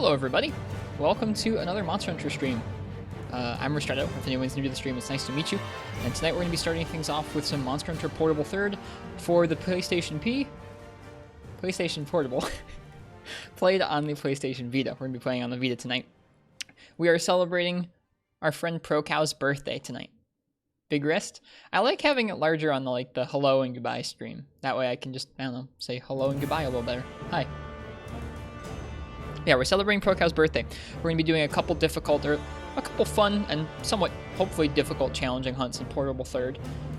Hello everybody, welcome to another Monster Hunter stream. I'm Ristretto, if anyone's new to the stream, it's nice to meet you. And tonight we're going to be starting things off with some Monster Hunter Portable 3rd for the PlayStation Portable, played on the PlayStation Vita. We're going to be playing on the Vita tonight. We are celebrating our friend ProCow's birthday tonight. Big wrist. I like having it larger on the hello and goodbye stream. That way I can just, I don't know, say hello and goodbye a little better. Hi. Yeah, we're celebrating ProCow's birthday. We're going to be doing a couple fun and somewhat, hopefully, difficult, challenging hunts in Portable 3rd.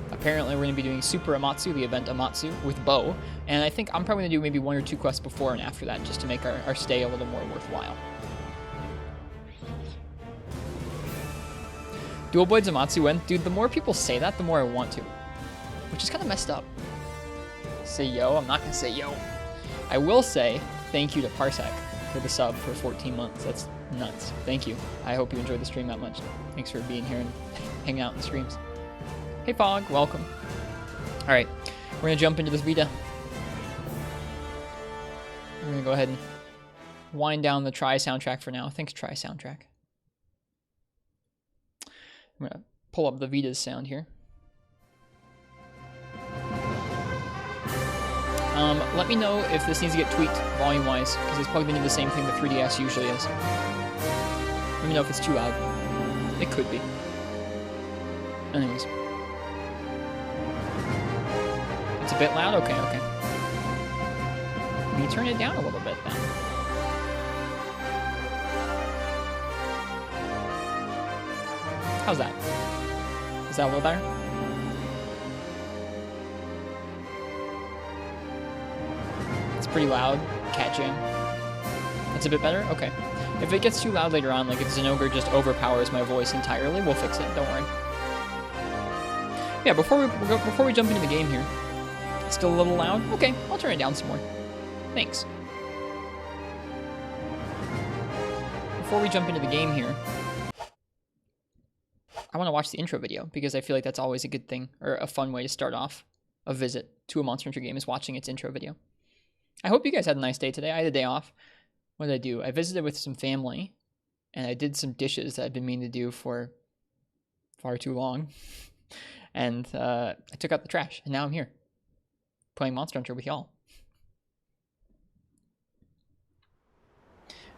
Apparently, we're going to be doing Super Amatsu, the event Amatsu, with Bow. And I think I'm probably going to do maybe 1 or 2 quests before and after that, just to make our stay a little more worthwhile. Dual Blades Amatsu went. Dude, the more people say that, the more I want to. Which is kind of messed up. Say yo? I'm not going to say yo. I will say thank you to Parsec for the sub for 14 months. That's nuts. Thank you. I hope you enjoyed the stream that much. Thanks for being here and hanging out in the streams. Hey Fog, welcome. Alright, we're going to jump into this Vita. We're going to go ahead and wind down the Try soundtrack for now. Thanks, Try soundtrack. I'm going to pull up the Vita's sound here. Let me know if this needs to get tweaked volume-wise, because it's plugged into the same thing the 3DS usually is. Let me know if it's too loud. It could be. Anyways. It's a bit loud? Okay, okay. Let me turn it down a little bit then. How's that? Is that a little better? Pretty loud. Cat jam. That's a bit better? Okay. If it gets too loud later on, like if Zenogre just overpowers my voice entirely, we'll fix it. Don't worry. Yeah, before we jump into the game here. Still a little loud? Okay, I'll turn it down some more. Thanks. Before we jump into the game here, I want to watch the intro video because I feel like that's always a good thing, or a fun way to start off a visit to a Monster Hunter game is watching its intro video. I hope you guys had a nice day today. I had a day off. What did I do? I visited with some family, and I did some dishes that I'd been meaning to do for far too long. And I took out the trash, and now I'm here, playing Monster Hunter with y'all.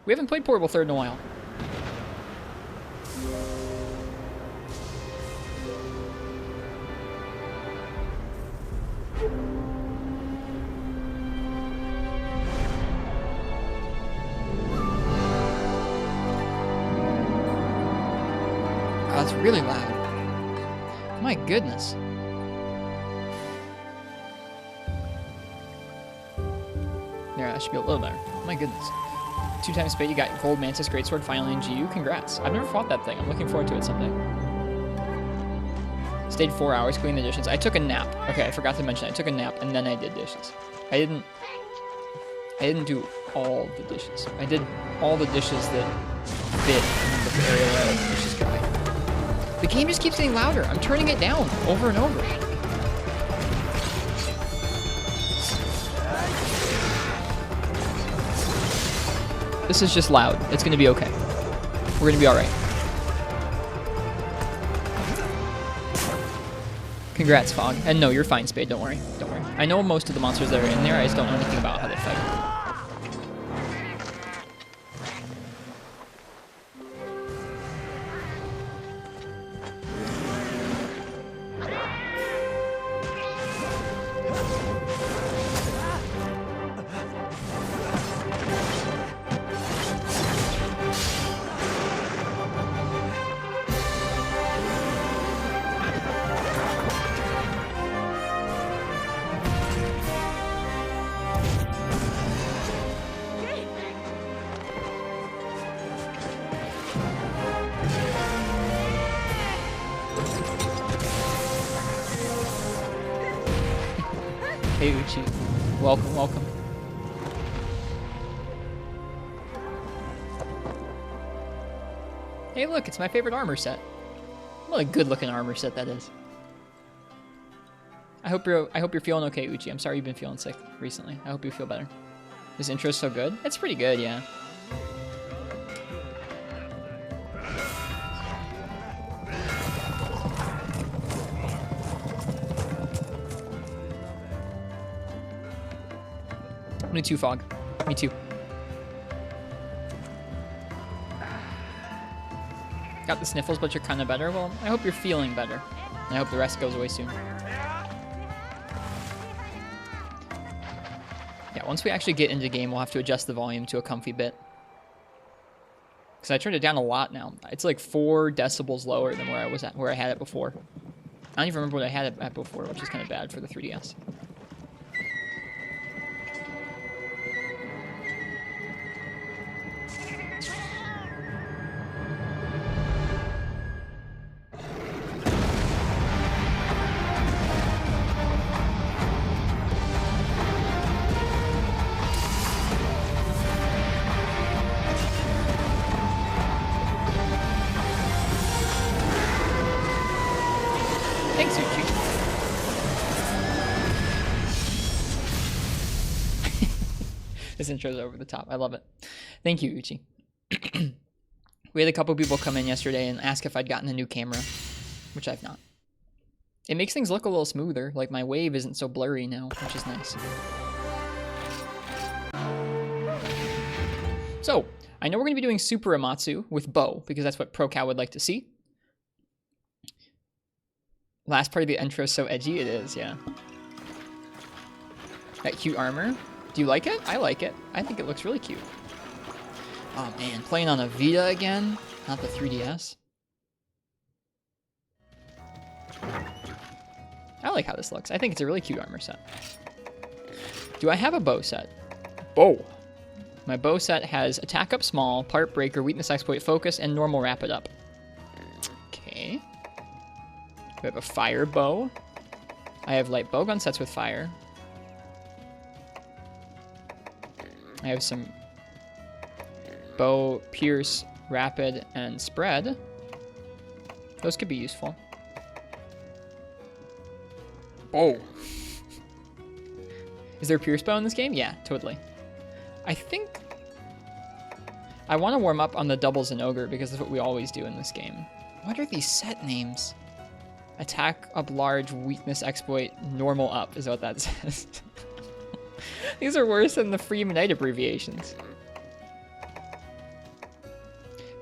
We haven't played Portable 3rd in a while. That's really loud. My goodness. There, that should be a little better. My goodness. 2 times spade, you got Gold Mantis Greatsword finally in GU. Congrats. I've never fought that thing. I'm looking forward to it someday. Stayed 4 hours cleaning the dishes. I took a nap. Okay, I forgot to mention I took a nap and then I did dishes. I didn't do all the dishes. I did all the dishes that fit in the area where I let the dishes dry. The game just keeps getting louder. I'm turning it down over and over. This is just loud. It's going to be okay. We're going to be alright. Congrats, Fog. And no, you're fine, Spade. Don't worry. Don't worry. I know most of the monsters that are in there. I just don't know anything about how they fight. Hey Uchi, welcome, welcome. Hey look, it's my favorite armor set. What a good looking armor set that is. I hope you're feeling okay, Uchi. I'm sorry you've been feeling sick recently. I hope you feel better. This intro is so good. It's pretty good, yeah. Me too, Fog. Me too. Got the sniffles, but you're kind of better. Well, I hope you're feeling better. And I hope the rest goes away soon. Yeah, once we actually get into the game, we'll have to adjust the volume to a comfy bit. Because I turned it down a lot now. It's like 4 decibels lower than where I was at, where I had it before. I don't even remember what I had it at before, which is kind of bad for the 3DS. Thanks, Uchi. This intro's over the top. I love it. Thank you, Uchi. We had a couple people come in yesterday and ask if I'd gotten a new camera, which I've not. It makes things look a little smoother. Like my wave isn't so blurry now, which is nice. So, I know we're going to be doing Super Amatsu with Bow, because that's what ProCal would like to see. Last part of the intro is so edgy. It is, yeah. That cute armor. Do you like it? I like it. I think it looks really cute. Oh man, playing on a Vita again? Not the 3DS. I like how this looks. I think it's a really cute armor set. Do I have a bow set? Bow. My bow set has attack up small, part breaker, weakness exploit, focus, and normal rapid up. Okay. We have a fire bow. I have light bowgun sets with fire. I have some bow, pierce, rapid, and spread. Those could be useful. Bow. Is there a pierce bow in this game? Yeah, totally. I think I want to warm up on the doubles and ogre because that's what we always do in this game. What are these set names? Attack up large, weakness exploit, normal up is what that says. These are worse than the free Midnight abbreviations.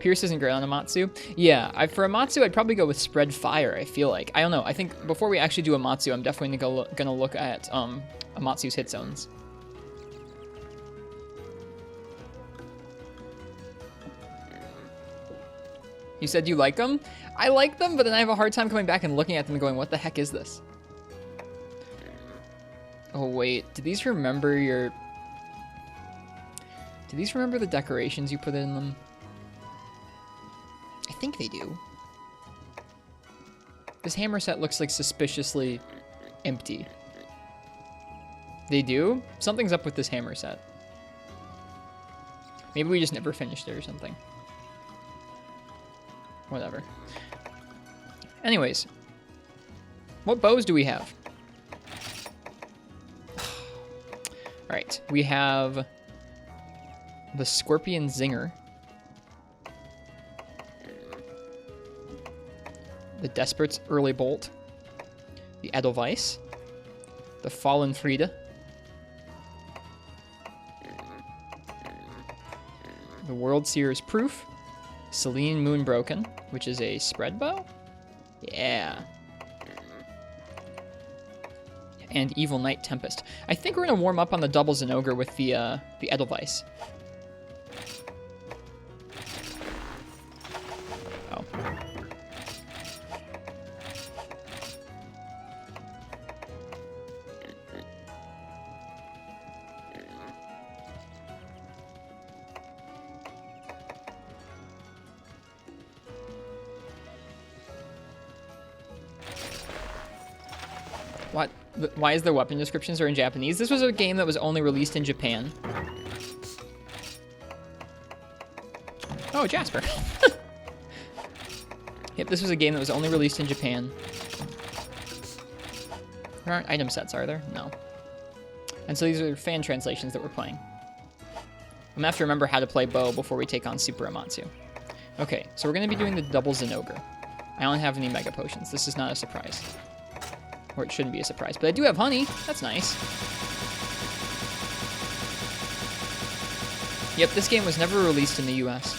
Pierce isn't great on Amatsu. Yeah, for Amatsu, I'd probably go with spread fire, I feel like. I don't know. I think before we actually do Amatsu, I'm definitely gonna look at Amatsu's hit zones. You said you like them? I like them, but then I have a hard time coming back and looking at them and going, what the heck is this? Oh, wait. Do these remember the decorations you put in them? I think they do. This hammer set looks like suspiciously empty. They do? Something's up with this hammer set. Maybe we just never finished it or something. Whatever. Anyways. What bows do we have? Alright, we have the Scorpion Zinger. The Desperate's Early Bolt. The Edelweiss. The Fallen Frida. The World Seer's Proof. Celine Moonbroken, which is a spread bow? Yeah. And Evil Knight Tempest. I think we're going to warm up on the doubles and ogre with the Edelweiss. Oh. What? Why is the weapon descriptions are in Japanese? This was a game that was only released in Japan. Oh, Jasper. Yep, this was a game that was only released in Japan. There aren't item sets, are there? No. And so these are fan translations that we're playing. I'm gonna have to remember how to play bow before we take on Super Amatsu. Okay, so we're gonna be doing the double Zenogre. I don't have any Mega Potions. This is not a surprise. Or it shouldn't be a surprise. But I do have honey. That's nice. Yep, this game was never released in the US.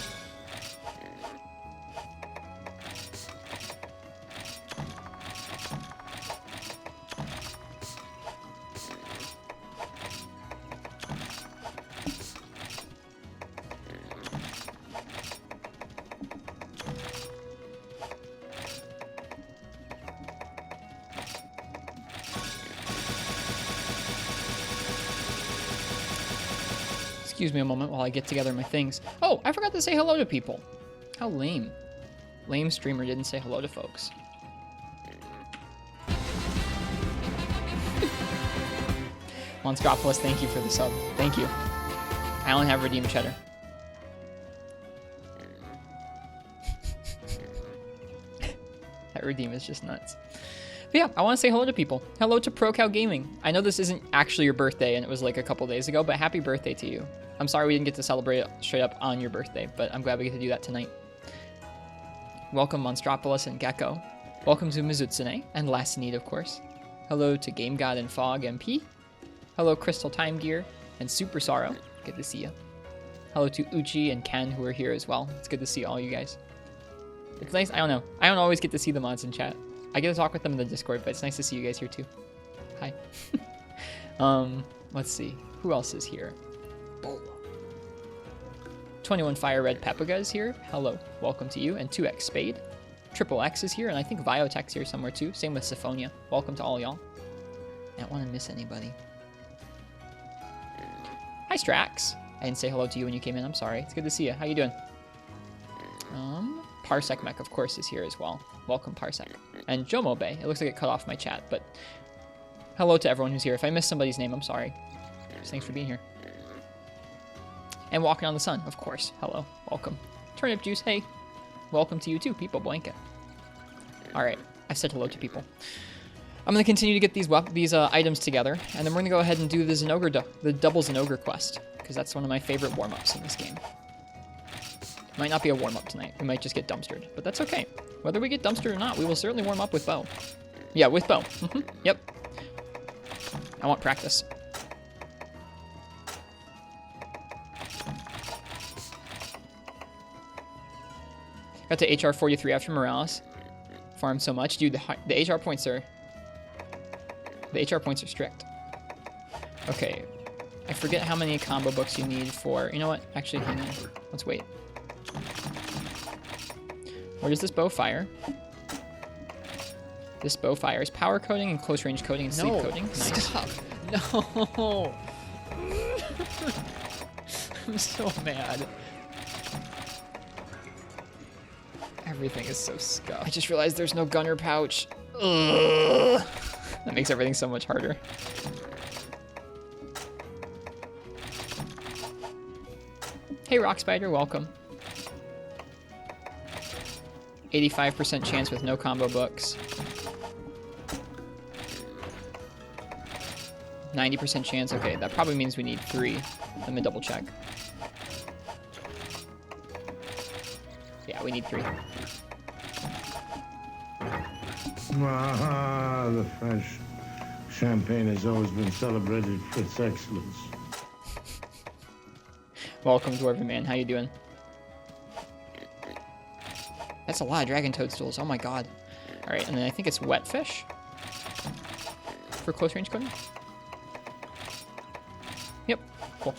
Excuse me a moment while I get together my things. Oh, I forgot to say hello to people. How lame. Lame streamer didn't say hello to folks. Monstropolis, thank you for the sub. Thank you. I only have redeemed cheddar. That redeem is just nuts. But yeah, I want to say hello to people. Hello to ProCow Gaming. I know this isn't actually your birthday and it was like a couple days ago, but happy birthday to you. I'm sorry we didn't get to celebrate it straight up on your birthday, but I'm glad we get to do that tonight. Welcome Monstropolis and Gecko. Welcome to Mizutsune and Last Need, of course. Hello to Game God and Fog MP. Hello Crystal Time Gear and Super Sorrow. Good to see you. Hello to Uchi and Ken who are here as well. It's good to see all you guys. It's nice. I don't know. I don't always get to see the mods in chat. I get to talk with them in the Discord, but it's nice to see you guys here too. Hi. Let's see. Who else is here? 21 Fire Red Pepaga is here. Hello. Welcome to you. And 2X Spade. Triple X is here, and I think Viotech's here somewhere too. Same with Syphonia. Welcome to all y'all. I don't want to miss anybody. Hi, Strax. I didn't say hello to you when you came in. I'm sorry. It's good to see you. How you doing? Parsec Mech, of course, is here as well. Welcome, Parsec. And Jomo Bay. It looks like it cut off my chat, but hello to everyone who's here. If I missed somebody's name, I'm sorry. Just thanks for being here. And Walking on the Sun, of course. Hello. Welcome. Turnip Juice, hey. Welcome to you too, People Blanket. Alright, I've said hello to people. I'm going to continue to get these items together, and then we're going to go ahead and do the double Zenogre quest, because that's one of my favorite warm-ups in this game. Might not be a warm-up tonight. We might just get dumpstered, but that's okay. Whether we get dumpstered or not, we will certainly warm up with bow. Yeah, with bow. Yep. I want practice. Got to HR 43 after Morales. Farmed so much. Dude, the HR points are... The HR points are strict. Okay. I forget how many combo books you need for... You know what? Actually, hang on. Let's wait. Where does this bow fire? This bow fires power coating and close range coating and sleep coating. Nice. Stop. No. I'm so mad. Everything is so scuffed. I just realized there's no gunner pouch. Ugh. That makes everything so much harder. Hey, Rock Spider, welcome. 85% chance with no combo books. 90% chance. Okay, that probably means we need 3. Let me double check. Yeah, we need 3. Ah, the French champagne has always been celebrated for its excellence. Welcome, Dwarven Man. How you doing? That's a lot of dragon toadstools. Oh my god. Alright, and then I think it's wet fish for close range coating. Yep, cool.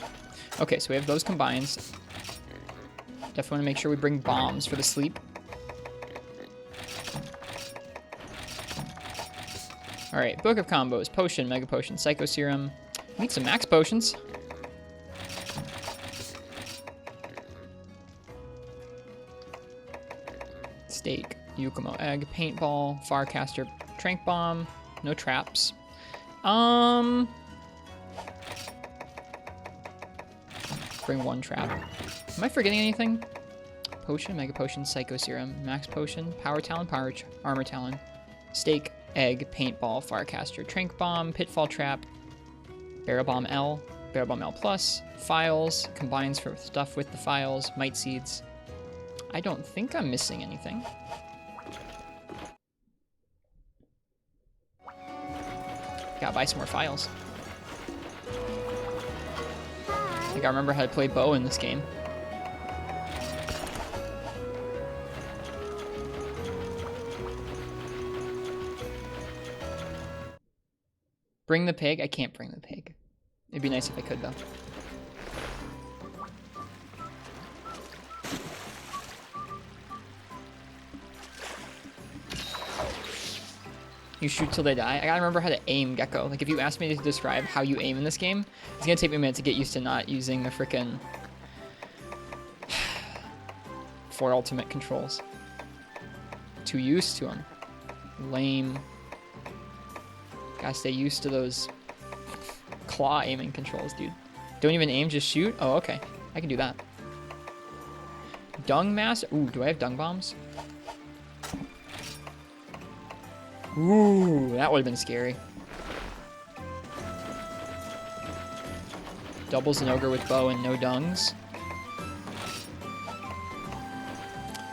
Okay, so we have those combines. Definitely want to make sure we bring bombs for the sleep. Alright, Book of Combos. Potion, Mega Potion, Psycho Serum. We need some max potions. Steak, Yukumo Egg, Paintball, Farcaster, Trank Bomb. No traps. Bring 1 trap. Am I forgetting anything? Potion, Mega Potion, Psycho Serum, Max Potion, Power Talon, Armor Talon, Steak, Egg, Paintball, Farcaster, Trank Bomb, Pitfall Trap, Barrel Bomb L Plus, Files, combines for stuff with the files, Might Seeds. I don't think I'm missing anything. Gotta buy some more files. Hi. think I remember how to play bow in this game. Bring the pig? I can't bring the pig. It'd be nice if I could, though. You shoot till they die. I gotta remember how to aim Gecko. Like, if you ask me to describe how you aim in this game, it's gonna take me a minute to get used to not using the frickin' 4 ultimate controls. Too used to them. Lame. Gotta stay used to those claw aiming controls, dude. Don't even aim, just shoot? Oh, okay. I can do that. Dung mass? Ooh, do I have dung bombs? Ooh, that would have been scary. Doubles an ogre with bow and no dungs.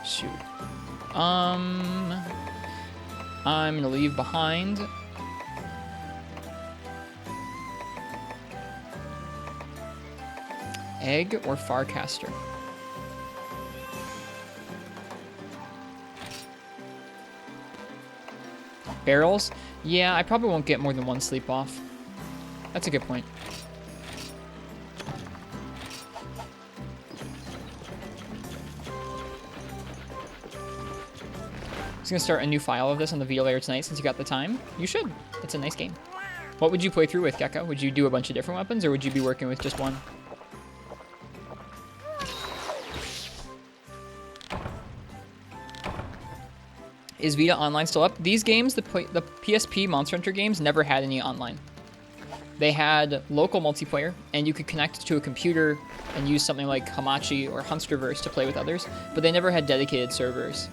Shoot. I'm gonna leave behind egg or Farcaster. Barrels? Yeah, I probably won't get more than 1 sleep off. That's a good point. Just gonna start a new file of this on the video layer tonight since you got the time. You should. It's a nice game. What would you play through with, Gecko? Would you do a bunch of different weapons, or would you be working with just one? Is Vita Online still up? These games, the PSP Monster Hunter games, never had any online. They had local multiplayer, and you could connect to a computer and use something like Hamachi or Hunsterverse to play with others, but they never had dedicated servers.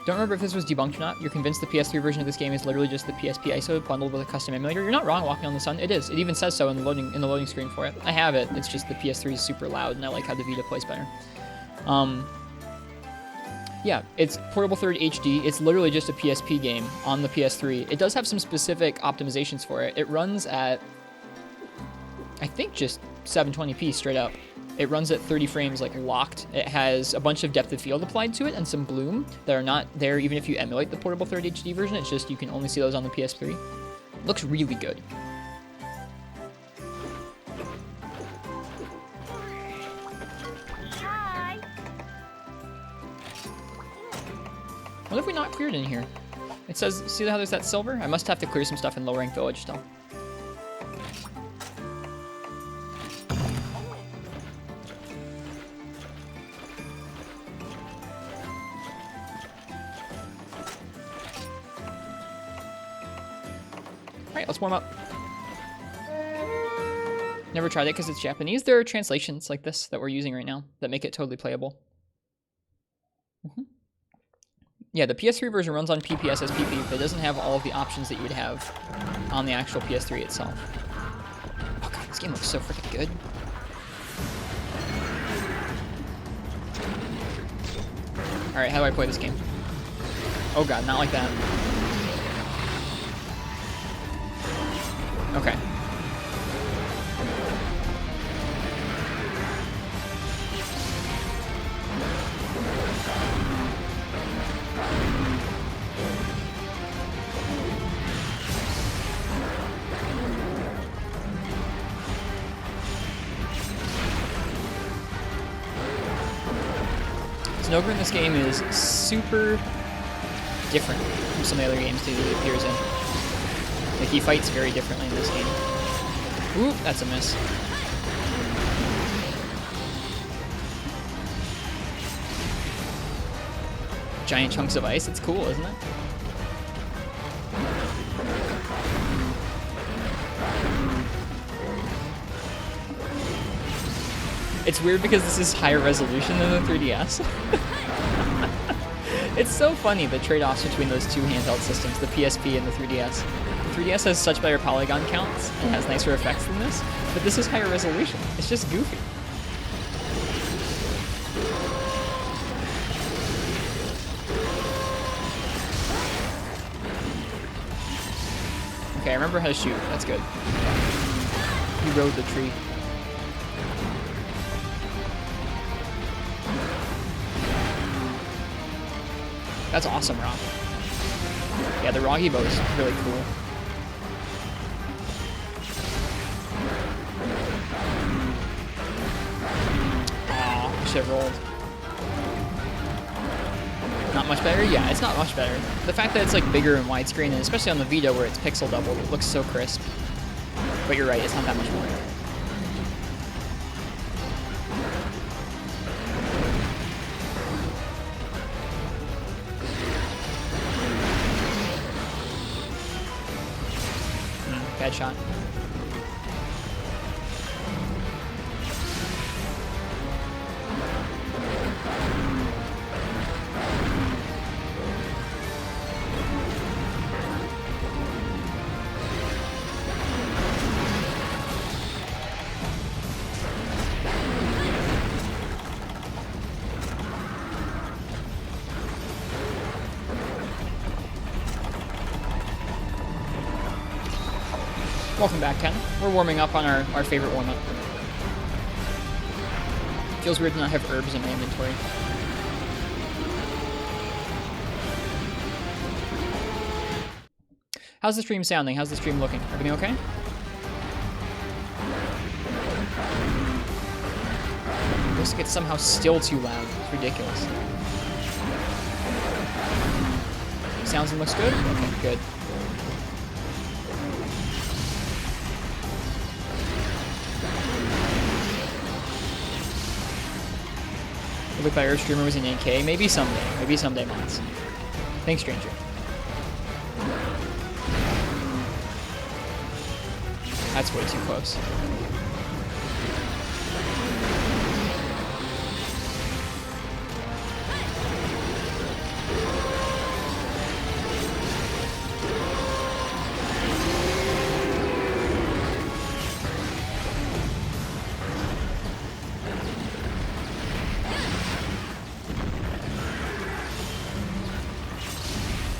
Don't remember if this was debunked or not. You're convinced the PS3 version of this game is literally just the PSP ISO bundled with a custom emulator? You're not wrong, Walking on the Sun. It is. It even says so in the loading screen for it. I have it. It's just the PS3 is super loud, and I like how the Vita plays better. Yeah, it's Portable Third HD. It's literally just a PSP game on the PS3. It does have some specific optimizations for it. It runs at, I think, just 720p straight up. It runs at 30 frames, like, locked. It has a bunch of depth of field applied to it and some bloom that are not there even if you emulate the Portable Third HD version. It's just you can only see those on the PS3. Looks really good. What have we not cleared in here? It says, see how there's that silver? I must have to clear some stuff in Low Rank Village still. Alright, let's warm up. Never tried it because it's Japanese. There are translations like this that we're using right now that make it totally playable. Yeah, the PS3 version runs on PPSSPP, but it doesn't have all of the options that you would have on the actual PS3 itself. Oh god, this game looks so freaking good. Alright, how do I play this game? Oh god, not like that. Okay. Ogre in this game is super different from some of the other games that he appears in. Like, he fights very differently in this game. Ooh, that's a miss. Giant chunks of ice, it's cool, isn't it? It's weird because this is higher resolution than the 3DS. It's so funny, the trade-offs between those two handheld systems, the PSP and the 3DS. The 3DS has such better polygon counts and has nicer effects than this, but this is higher resolution. It's just goofy. Okay, I remember how to shoot. That's good. He rode the tree. That's awesome, Rock. Yeah, the Rocky bow is really cool. Aw, should have rolled. Not much better? Yeah, it's not much better. The fact that it's like bigger and widescreen, and especially on the Vita where it's pixel doubled, it looks so crisp. But you're right, it's not that much more. Bad shot. Welcome back, Ken. We're warming up on our favorite warm-up. Feels weird to not have herbs in my inventory. How's the stream sounding? How's the stream looking? Everything okay? Looks like it's somehow still too loud. It's ridiculous. Sounds and looks good? Okay, good. Look like our streamer was in 8K. Maybe someday. Maybe someday, Mods. Thanks, stranger. That's way too close.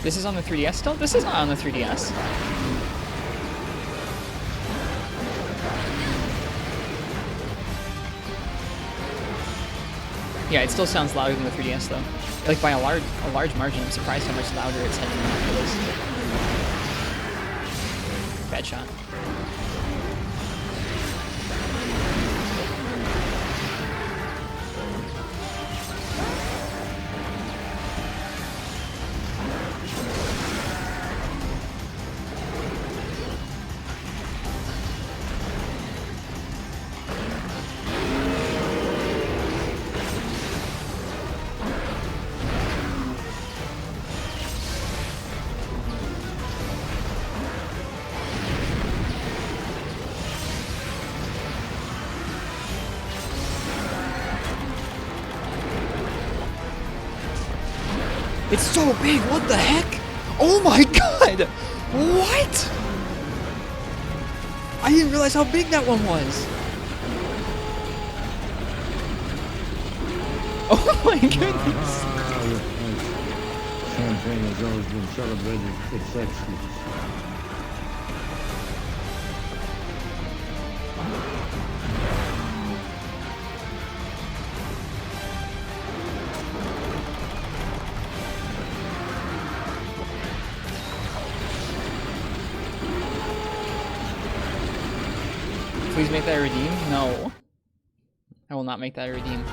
This is on the 3DS still? This is not on the 3DS. Yeah, it still sounds louder than the 3DS though. Like by a large margin. I'm surprised how much louder it's heading for this. Bad shot. It's so big, what the heck? Oh my god! What? I didn't realize how big that one was. Oh my goodness. Champagne has always been celebrated for its excellence. Please make that a redeem? No. I will not make that a redeem.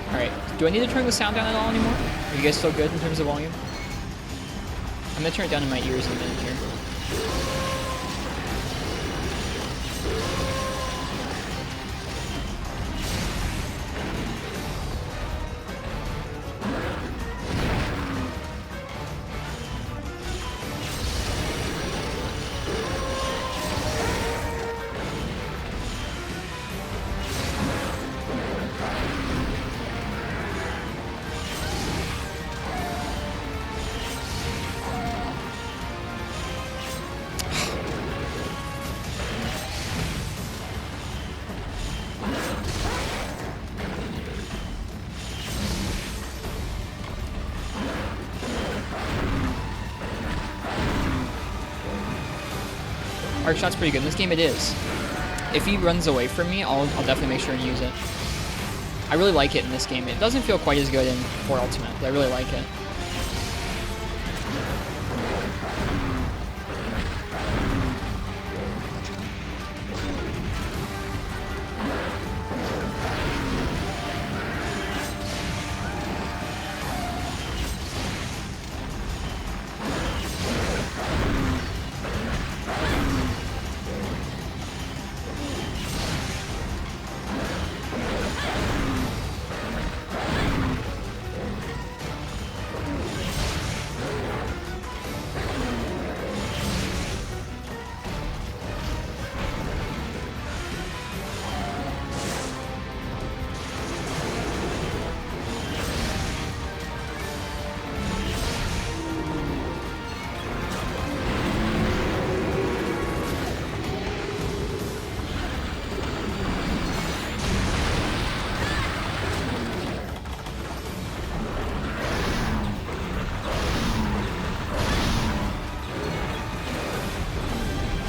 Alright, do I need to turn the sound down at all anymore? Are you guys still good in terms of volume? I'm gonna turn it down in my ears in a minute here. Arc shot's pretty good. In this game, it is. if he runs away from me, I'll definitely make sure and use it. I really like it in this game. It doesn't feel quite as good in 4 Ultimate, but I really like it.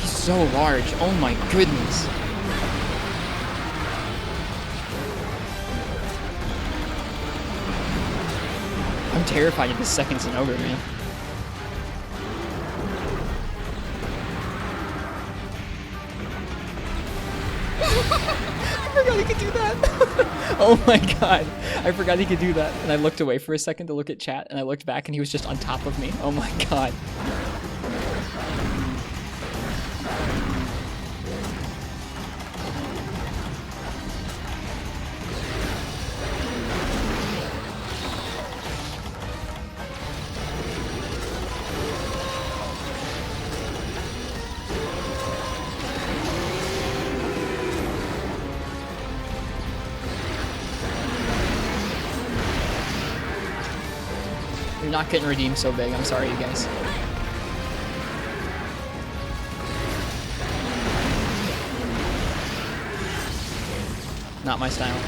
So large. Oh my goodness. I'm terrified of this second Zinogre, man. I forgot he could do that. Oh my god. I forgot he could do that. And I looked away for a second to look at chat, and I looked back and he was just on top of me. Oh my god. You're not getting redeemed so big. I'm sorry, you guys. Not my style.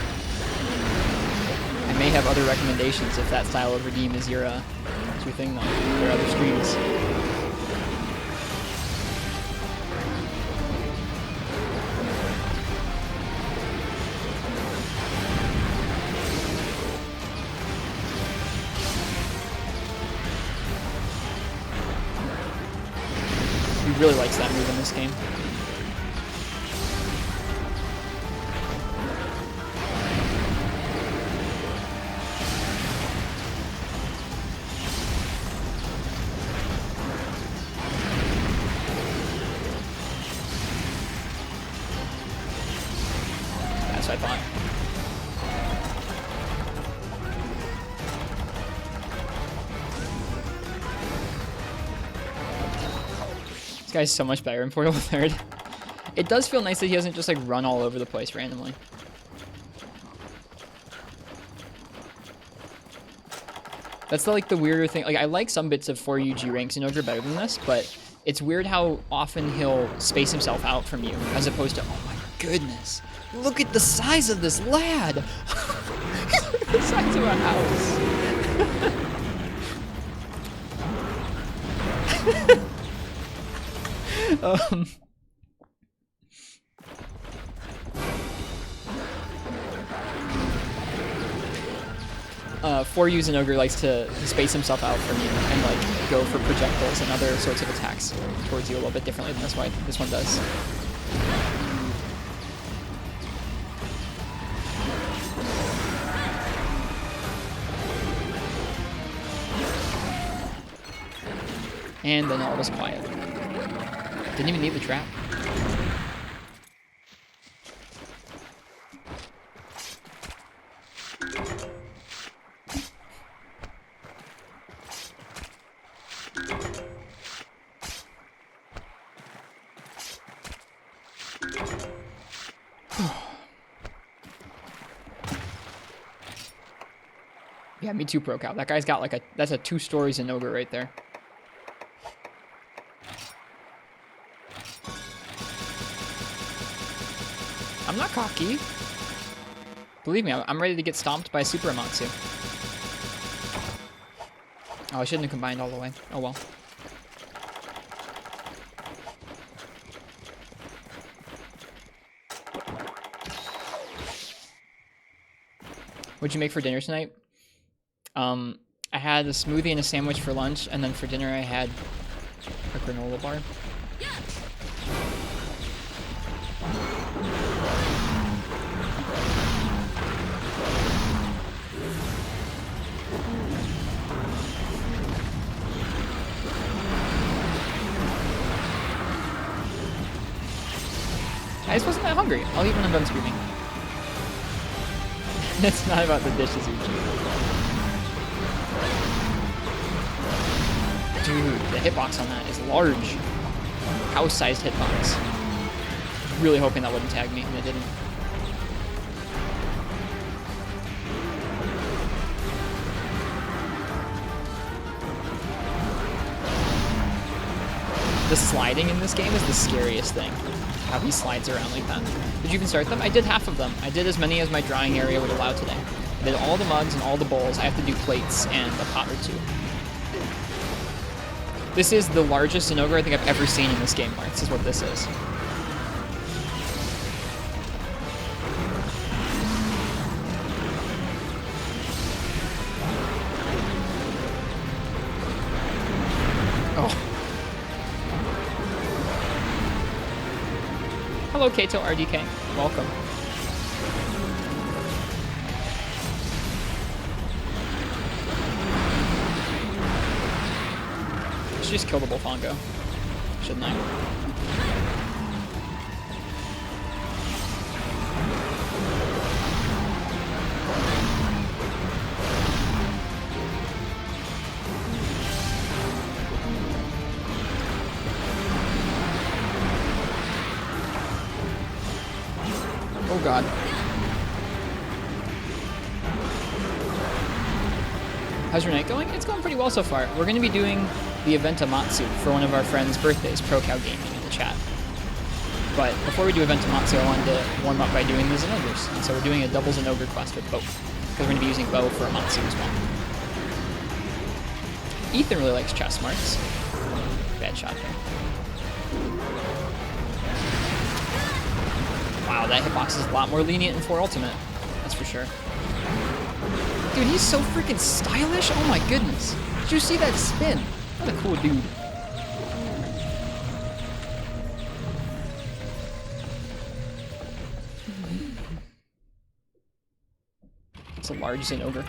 I may have other recommendations if that style of redeem is your thing, though. There are other streams. He really likes that move in this game. That's what I thought. This guy's so much better in Portable 3rd. It does feel nice that he doesn't just like run all over the place randomly. That's like the weirder thing. Like I like some bits of 4UG ranks in Ogre better than this, but it's weird how often he'll space himself out from you, as opposed to, oh my goodness, look at the size of this lad. The size of a house. For use an ogre likes to space himself out from you and like go for projectiles and other sorts of attacks towards you a little bit differently than this one does. And then all was quiet. Didn't even need the trap. Yeah, me too, Pro Cow. That guy's got like that's a 2 stories in ogre right there. I'm not cocky. Believe me, I'm ready to get stomped by Super Amatsu. Oh, I shouldn't have combined all the way. Oh well. What'd you make for dinner tonight? I had a smoothie and a sandwich for lunch, and then for dinner I had a granola bar. I just wasn't that hungry. I'll eat when I'm done screaming. It's not about the dishes, Uchi. Dude, the hitbox on that is large. House-sized hitbox. Really hoping that wouldn't tag me, and it didn't. The sliding in this game is the scariest thing. How he slides around like that. Did you even start them? I did half of them. I did as many as my drying area would allow today. I did all the mugs and all the bowls. I have to do plates and a pot or two. This is the largest Zinogre I think I've ever seen in this game, Mark. This is what this is. Oh. Hello, Kato RDK. Welcome. I should just kill the Bullfongo, shouldn't I? Oh god. How's your night going? It's going pretty well so far. We're going to be doing the event Amatsu for one of our friends' birthdays, Pro Cow Gaming in the chat. But before we do event Amatsu, I wanted to warm up by doing the Zinogres. And so we're doing a double Zinogre quest with bow, because we're going to be using bow for Amatsu as well. Ethan really likes chess marks. Bad shot there. Wow, that hitbox is a lot more lenient in 4 Ultimate. That's for sure. Dude, he's so freaking stylish. Oh my goodness. Did you see that spin? What a cool dude. It's a large Zinogre.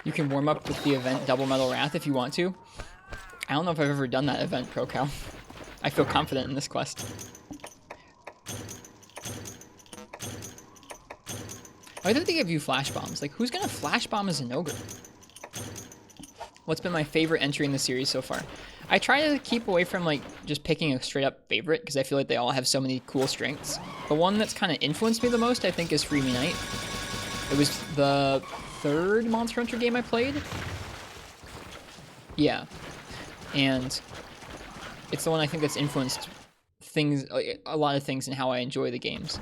You can warm up with the event Double Metal Wrath if you want to. I don't know if I've ever done that event, Pro Cow. I feel confident in this quest. Why don't they give you flash bombs? Like, who's gonna flash bomb a Zinogre? What's been my favorite entry in the series so far? I try to keep away from, like, just picking a straight-up favorite, because I feel like they all have so many cool strengths. The one that's kind of influenced me the most, I think, is Free Me Knight. It was the 3rd Monster Hunter game I played. Yeah. And it's the one I think that's influenced things, a lot of things in how I enjoy the games.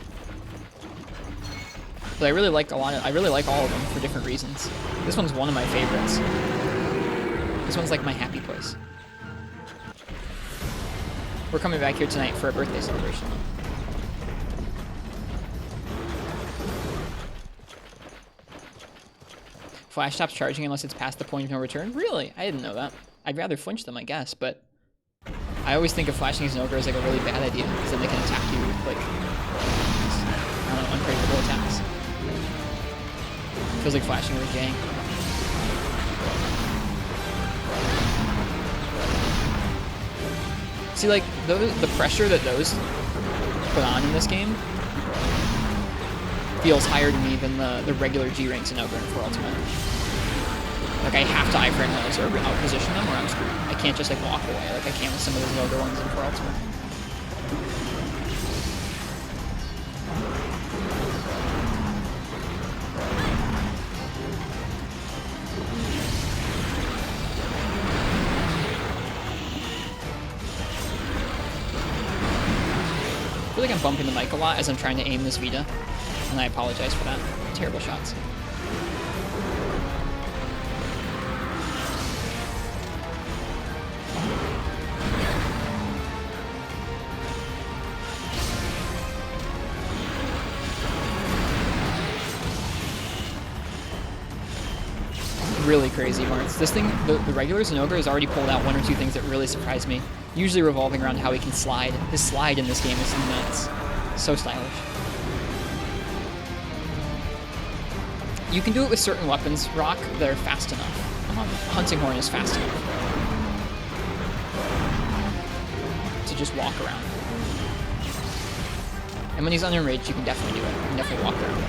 But I really like all of them for different reasons. This one's one of my favorites. This one's like my happy place. We're coming back here tonight for a birthday celebration. Flash stops charging unless it's past the point of no return? Really? I didn't know that. I'd rather flinch them, I guess, but I always think of flashing as an ogre as like a really bad idea, because then they can attack you with, like, I don't know, unpredictable attacks. Feels like flashing with Jang. See, like, the pressure that those put on in this game feels higher to me than the regular G ranks in Ogre and 4 Ultimate. Like, I have to iframe those or out-position them or I'm screwed. I can't just, like, walk away like I can with some of those Ogre ones in 4 Ultimate. I feel like I'm bumping the mic a lot as I'm trying to aim this Vita, and I apologize for that. Terrible shots. really crazy, Martz. This thing, the regulars and Ogre has already pulled out one or two things that really surprised me. Usually revolving around how he can slide. His slide in this game is nuts. So stylish. You can do it with certain weapons, Rock, that are fast enough. Hunting Horn is fast enough to just walk around. And when he's unenraged, you can definitely do it. You can definitely walk around.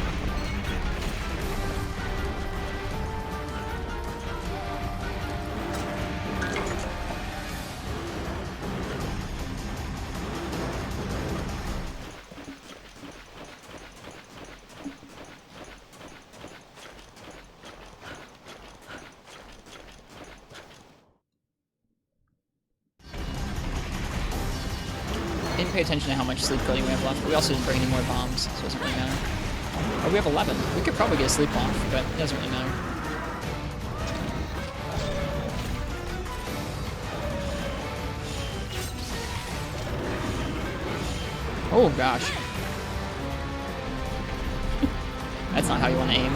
Didn't pay attention to how much sleep coating we have left, but we also didn't bring any more bombs, so it doesn't really matter. Oh, we have 11. We could probably get a sleep off, but it doesn't really matter. Oh gosh. That's not how you want to aim.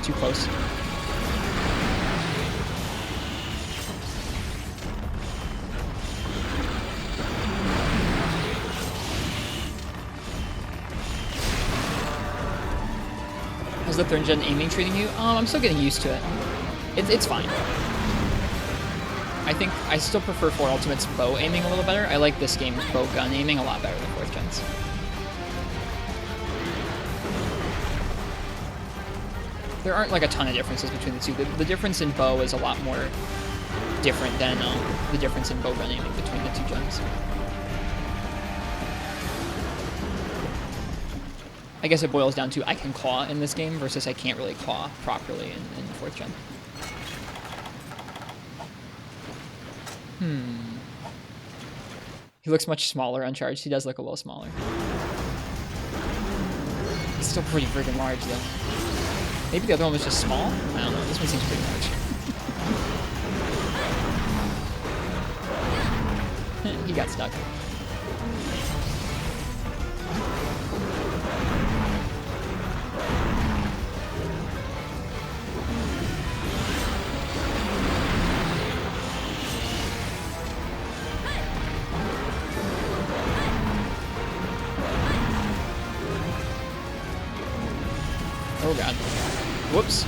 Too close. How's the 3rd gen aiming treating you? I'm still getting used to it. It's fine. I think I still prefer 4 Ultimate's bow aiming a little better. I like this game's bow gun aiming a lot better than 4th gen's. There aren't like a ton of differences between the two. The difference in bow is a lot more different than the difference in bow gun aiming between the 2 gens. I guess it boils down to I can claw in this game versus I can't really claw properly in 4th gen. He looks much smaller uncharged. He does look a little smaller. He's still pretty friggin' large though. Maybe the other one was just small? I don't know. This one seems pretty large. He got stuck. Oh god. Whoops.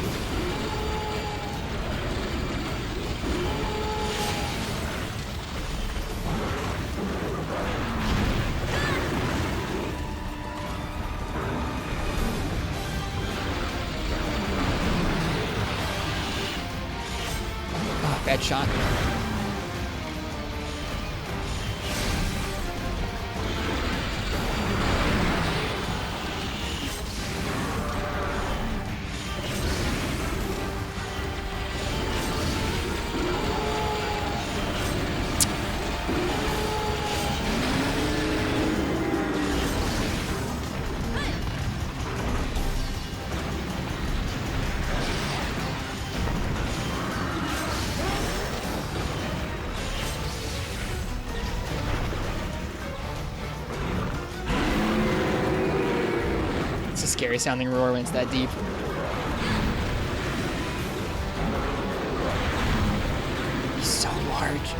Ah, bad shot. Scary sounding roar when it's that deep. He's so large.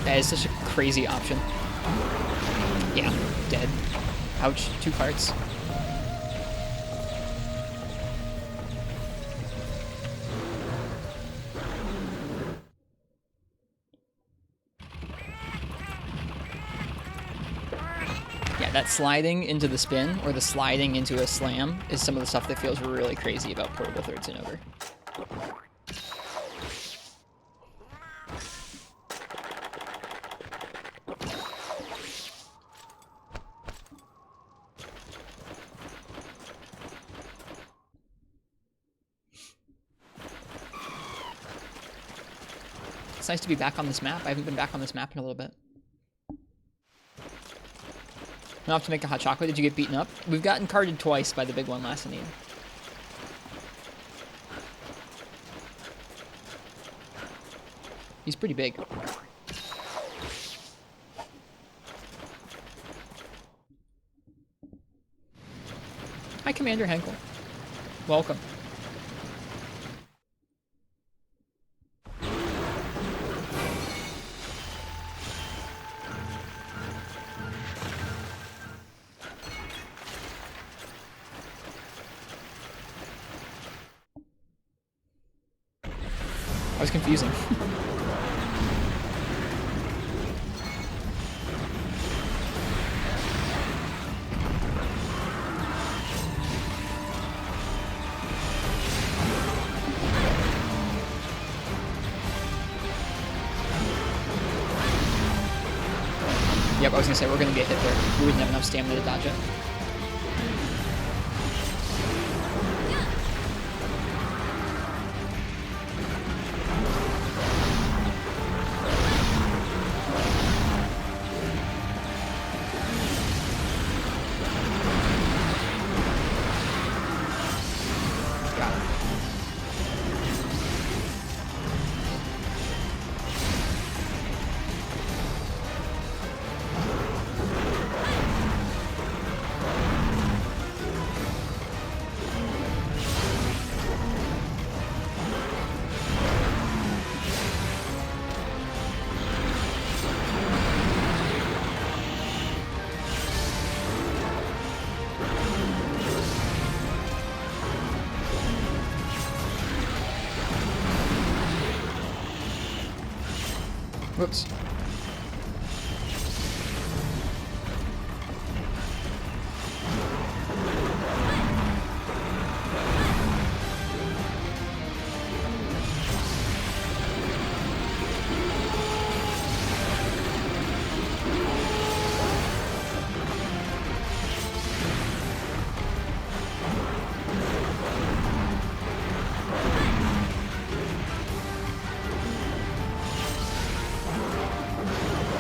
That is such a crazy option. Yeah, dead. Ouch, 2 parts. Yeah, that sliding into the spin, or the sliding into a slam, is some of the stuff that feels really crazy about Portable Thirds in Ogre. It's nice to be back on this map. I haven't been back on this map in a little bit. Went off to make a hot chocolate. Did you get beaten up? We've gotten carded twice by the big one last inning. He's pretty big. Hi, Commander Henkel. Welcome. That was confusing. Yep, I was gonna say we're gonna get hit there. We wouldn't have enough stamina to dodge it. Got it. Whoops.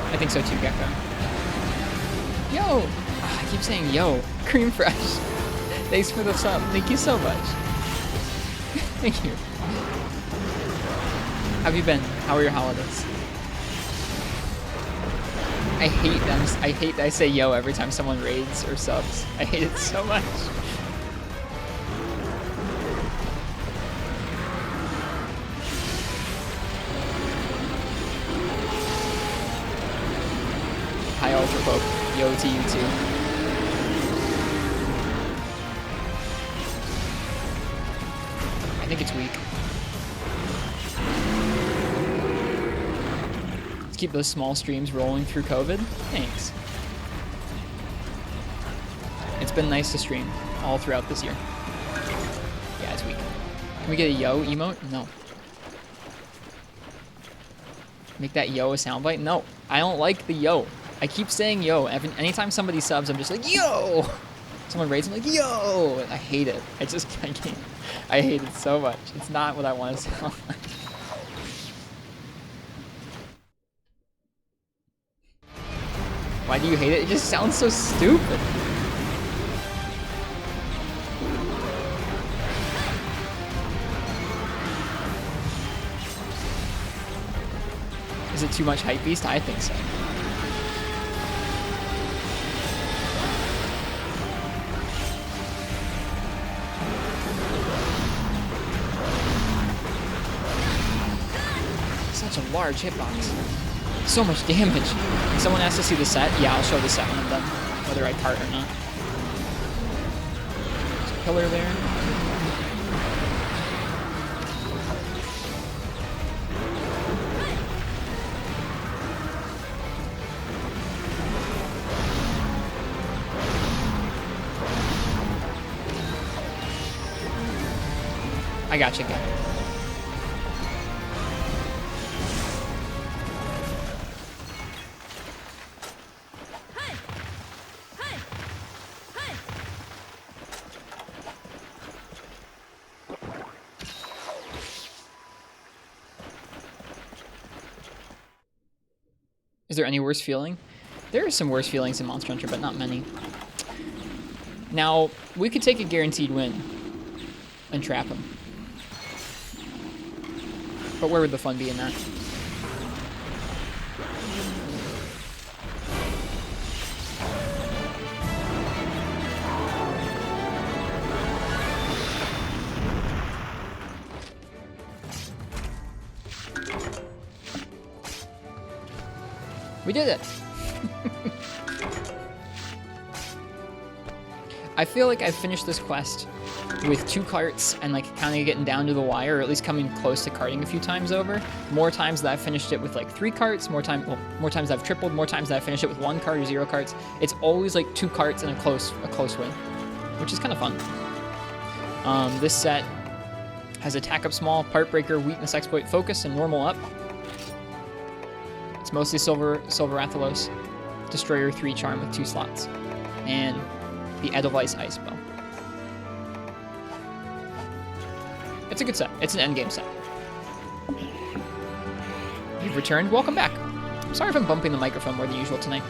I think so too, Gecko. Yo! Ah, I keep saying yo. Cream Fresh. Thanks for the sub. Thank you so much. Thank you. How have you been? How are your holidays? I hate them. I hate that I say yo every time someone raids or subs. I hate it so much. Hi, Ultra Poke. Yo to you too. I think it's weak. Let's keep those small streams rolling through COVID. Thanks. It's been nice to stream all throughout this year. Yeah, it's weak. Can we get a yo emote? No. Make that yo a soundbite? No, I don't like the yo. I keep saying yo. Anytime somebody subs, I'm just like, yo! Someone raids, I'm like, yo! I hate it. I can't. I hate it so much. It's not what I want to sound like. Why do you hate it? It just sounds so stupid. Is it too much hypebeast? I think so. Such a large hitbox. So much damage. If someone has to see the set, yeah, I'll show the set when I'm done, whether I cart or not. There's a pillar there. I got you, guy. Is there any worse feeling? There are some worse feelings in Monster Hunter, but not many. Now, we could take a guaranteed win and trap him. But where would the fun be in that? We did it! I feel like I've finished this quest with 2 carts and like kind of getting down to the wire, or at least coming close to carting a few times over. More times that I've finished it with like 3 carts, more times I've tripled, more times that I've finished it with 1 cart or 0 carts. It's always like 2 carts and a close win, which is kind of fun. This set has attack up small, part breaker, weakness exploit, focus, and normal up. It's mostly silver Rathalos, destroyer 3 charm with 2 slots, and the Edelweiss Ice Bow. It's a good set. It's an endgame set. You've returned. Welcome back. Sorry if I'm bumping the microphone more than usual tonight.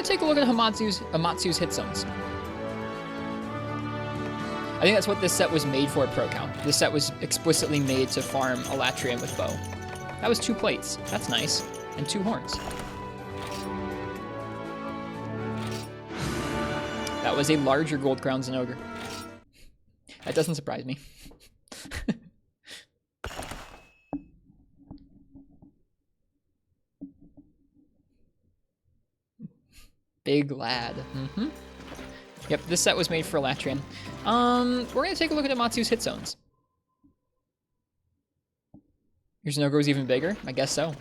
Take a look at Amatsu's hit zones. I think that's what this set was made for at Pro Count. This set was explicitly made to farm Elatrium with bow. That was 2 plates. That's nice. And 2 horns. That was a larger gold crown Zinogre. That doesn't surprise me. Big lad. Mm-hmm. Yep, this set was made for Elatrium. We're gonna take a look at Amatsu's hit zones. Your Zinogre's even bigger? I guess so.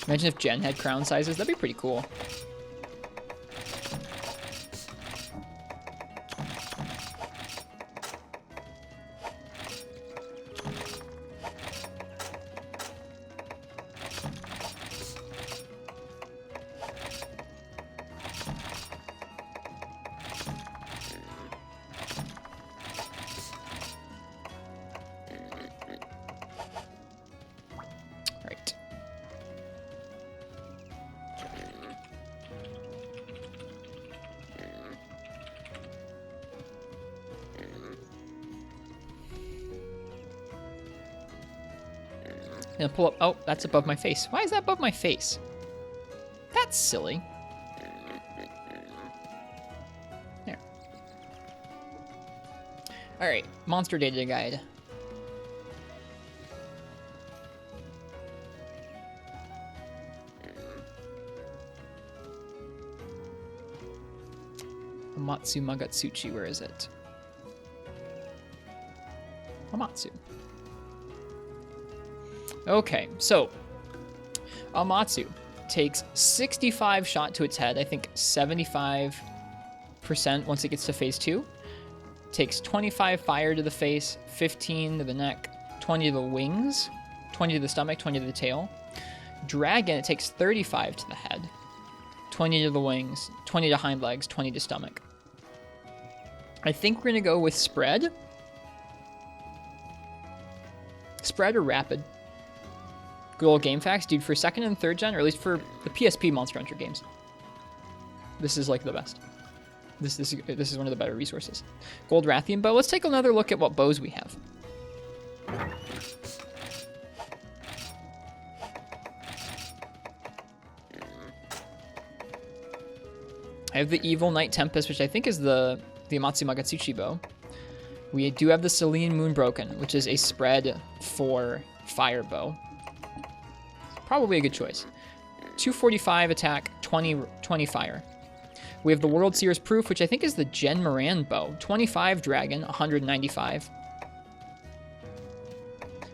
Imagine if Jen had crown sizes. That'd be pretty cool. Gonna pull up. Oh, that's above my face. Why is that above my face? That's silly. There. Alright, monster data guide. Amatsu Magatsuchi, where is it? Amatsu. Okay, so Amatsu takes 65 shot to its head, I think 75% once it gets to phase 2. Takes 25 fire to the face, 15 to the neck, 20 to the wings, 20 to the stomach, 20 to the tail. Dragon, it takes 35 to the head, 20 to the wings, 20 to hind legs, 20 to stomach. I think we're going to go with spread. Spread or rapid. Good old game facts, dude, for 2nd and 3rd gen, or at least for the PSP Monster Hunter games. This is like the best. This is one of the better resources. Gold Rathian bow. Let's take another look at what bows we have. I have the Evil Night Tempest, which I think is the Amatsu Magatsuchi bow. We do have the Selene Moonbroken, which is a spread for fire bow. Probably a good choice. 245 attack, 20 fire. We have the World Seer's Proof, which I think is the Jen Moran bow. 25 dragon, 195.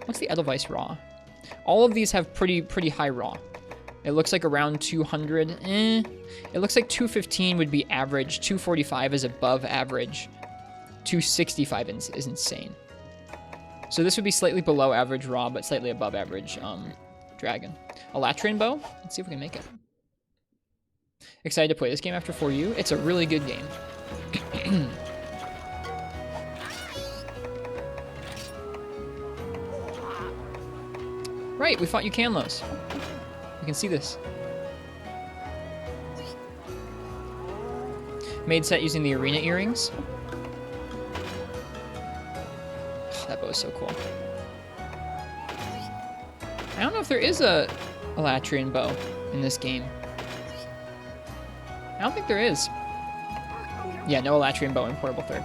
What's the Edelweiss raw? All of these have pretty high raw. It looks like around 200. It looks like 215 would be average. 245 is above average. 265 is insane. So this would be slightly below average raw, but slightly above average dragon. A Latrian bow. Let's see if we can make it. Excited to play this game after 4U. It's a really good game. Right, we fought Yukanlos. You can see this. Made set using the arena earrings. Oh, that bow is so cool. I don't know if there is a Latrian bow in this game. I don't think there is. Yeah, no Latrian bow in Portable 3rd.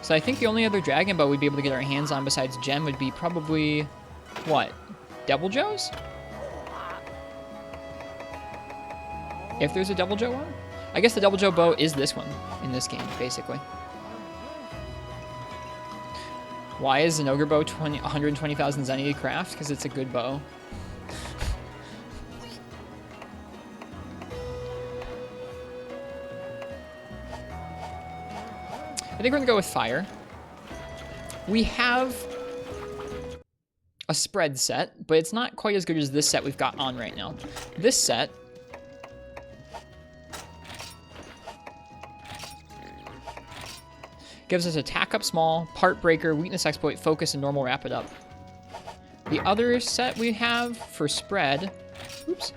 So I think the only other dragon bow we'd be able to get our hands on besides Gem would be probably, what, Devil Joe's? If there's a Devil Joe one? I guess the Devil Joe bow is this one in this game, basically. Why is an ogre bow 120,000 Zenny craft? Because it's a good bow. I think we're gonna go with fire. We have a spread set, but it's not quite as good as this set we've got on right now. This set gives us attack up small, part breaker, weakness exploit, focus, and normal rapid up. The other set we have for spread, oops,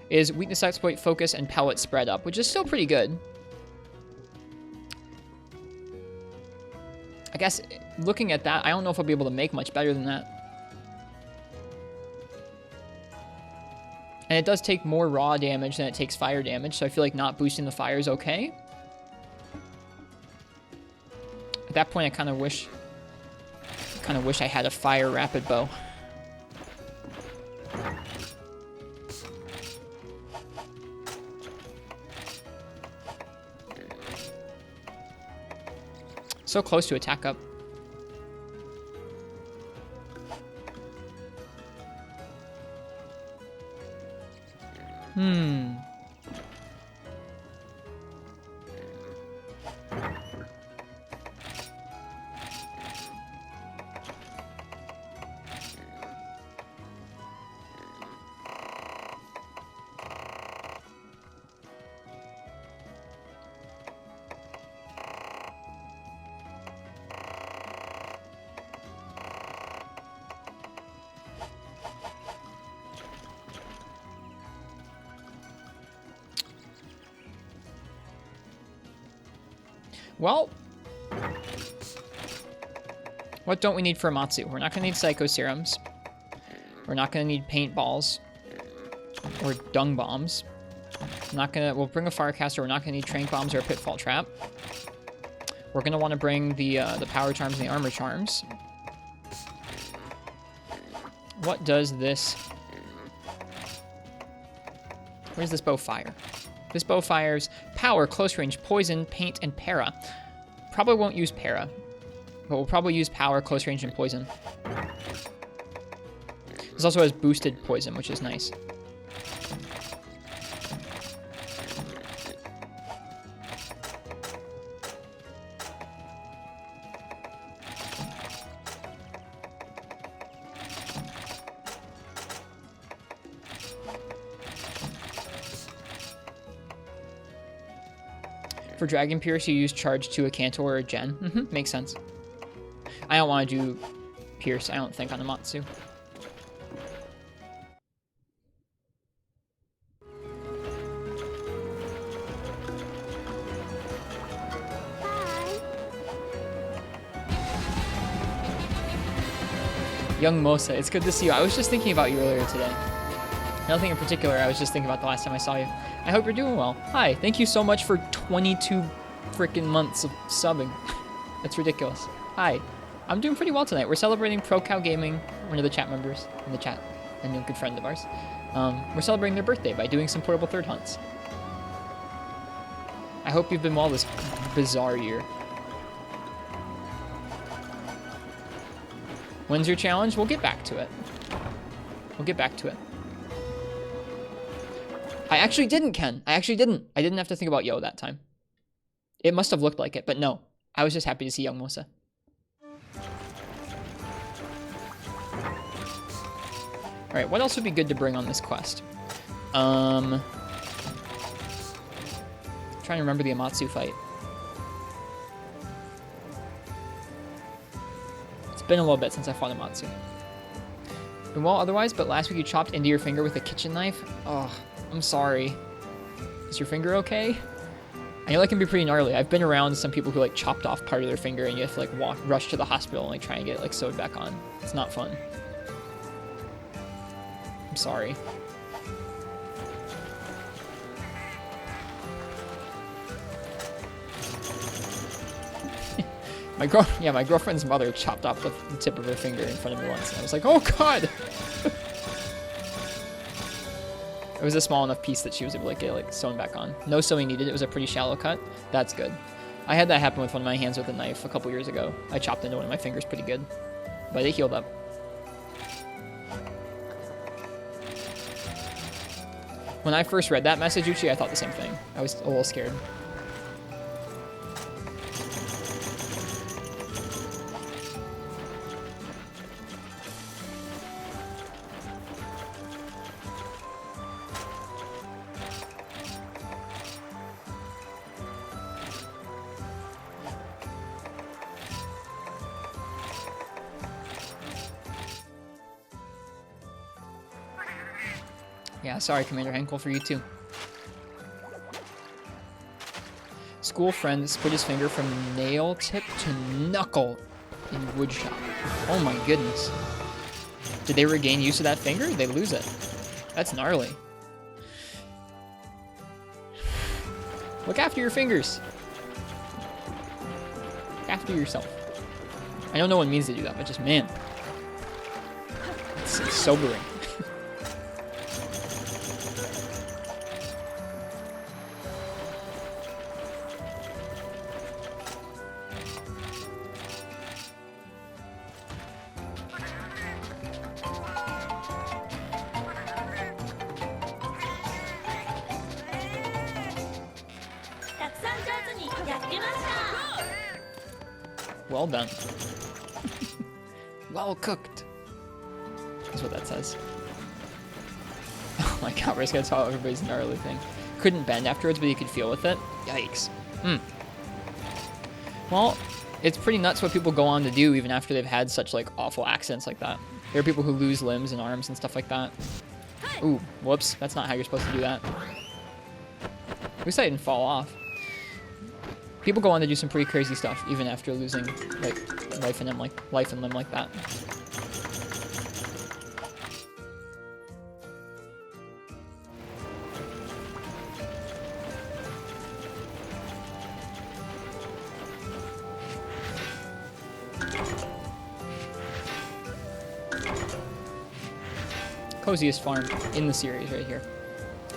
is weakness exploit, focus, and pellet spread up, which is still pretty good. I guess looking at that, I don't know if I'll be able to make much better than that. And it does take more raw damage than it takes fire damage, so I feel like not boosting the fire is okay. At that point, I kind of wish I had a fire rapid bow. So close to attack up. Well, what don't we need for Amatsu? We're not going to need Psycho Serums. We're not going to need paintballs or dung bombs. We'll bring a Firecaster. We're not going to need Trank Bombs or a Pitfall Trap. We're going to want to bring the Power Charms and the Armor Charms. What does this... Where does this bow fire? This bow fires Power, Close Range, Poison, Paint, and Para. Probably won't use Para, but we'll probably use Power, Close Range, and Poison. This also has boosted Poison, which is nice. For Dragon Pierce, you use Charge to a Cantor or a Gen. Makes sense. I don't want to do Pierce, I don't think, on Amatsu. Young Mosa, it's good to see you. I was just thinking about you earlier today. Nothing in particular, I was just thinking about the last time I saw you. I hope you're doing well. Hi, thank you so much for 22 freaking months of subbing. That's ridiculous. Hi, I'm doing pretty well tonight. We're celebrating Pro Cow Gaming, one of the chat members in the chat, a new good friend of ours. We're celebrating their birthday by doing some Portable 3rd hunts. I hope you've been well this bizarre year. When's your challenge? We'll get back to it. We'll get back to it. I actually didn't, Ken. I actually didn't. I didn't have to think about Yo that time. It must have looked like it, but no. I was just happy to see young Mosa. Alright, what else would be good to bring on this quest? Trying to remember the Amatsu fight. It's been a little bit since I fought Amatsu. Been well otherwise, but last week you chopped into your finger with a kitchen knife. Oh, I'm sorry. Is your finger okay? I know that can be pretty gnarly. I've been around some people who like chopped off part of their finger and you have to like rush to the hospital and like try and get it like sewed back on. It's not fun. I'm sorry. My girlfriend's mother chopped off the tip of her finger in front of me once. And I was like, oh god! It was a small enough piece that she was able to get like sewn back on. No sewing needed. It was a pretty shallow cut. That's good. I had that happen with one of my hands with a knife a couple years ago. I chopped into one of my fingers pretty good, but it healed up. When I first read that message, Uchi, I thought the same thing. I was a little scared. Yeah, sorry, Commander Henkel, for you too. School friend split his finger from nail tip to knuckle in woodshop. Oh my goodness. Did they regain use of that finger? Or did they lose it? That's gnarly. Look after your fingers. Look after yourself. I know no one means to do that, but just, man. It's sobering. Well done. Well cooked. That's what that says. Oh my god, we're just gonna tell everybody's gnarly thing. Couldn't bend afterwards, but you could feel with it. Yikes. Well, it's pretty nuts what people go on to do even after they've had such like awful accidents like that. There are people who lose limbs and arms and stuff like that. Ooh, whoops. That's not how you're supposed to do that. At least I didn't fall off. People go on to do some pretty crazy stuff, even after losing like life and limb like that. Coziest farm in the series right here.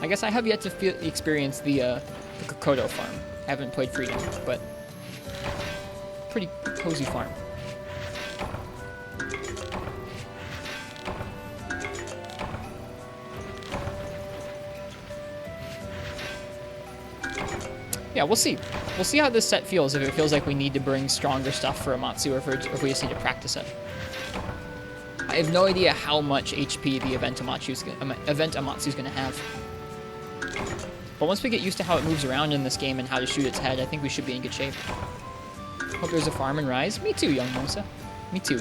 I guess I have yet to experience the Kokoto farm. I haven't played Freedom, but pretty cozy farm. Yeah, we'll see. We'll see how this set feels, if it feels like we need to bring stronger stuff for Amatsu, or if we just need to practice it. I have no idea how much HP the event Amatsu's going to have. But once we get used to how it moves around in this game and how to shoot its head, I think we should be in good shape. Hope there's a farm in Rise. Me too, young Mosa. Me too.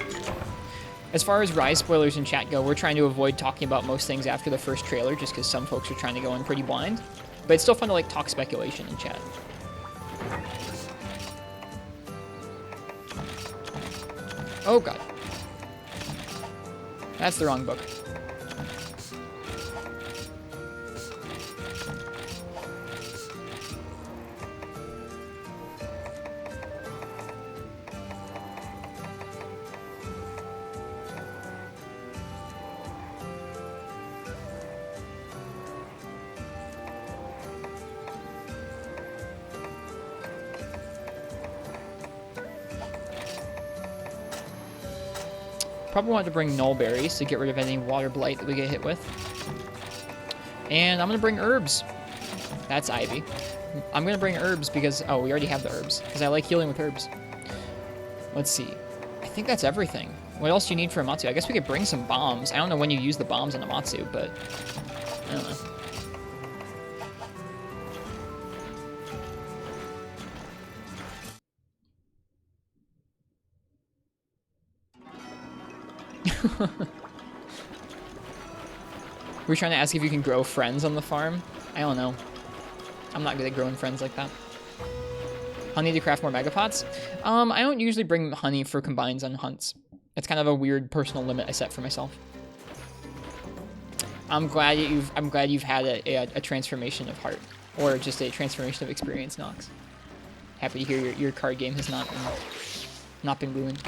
As far as Rise spoilers in chat go, we're trying to avoid talking about most things after the first trailer, just because some folks are trying to go in pretty blind. But it's still fun to like talk speculation in chat. Oh god. That's the wrong book. Probably want to bring null berries to get rid of any water blight that we get hit with. And I'm going to bring herbs. That's Ivy. I'm going to bring herbs because... Oh, we already have the herbs. Because I like healing with herbs. Let's see. I think that's everything. What else do you need for Amatsu? I guess we could bring some bombs. I don't know when you use the bombs in Amatsu, but I don't know. We're trying to ask if you can grow friends on the farm. I don't know. I'm not good at growing friends like that. Honey to craft more megapots? I don't usually bring honey for combines on hunts. It's kind of a weird personal limit I set for myself. I'm glad you've had a transformation of heart, or just a transformation of experience, Nox. Happy to hear your card game has not been ruined.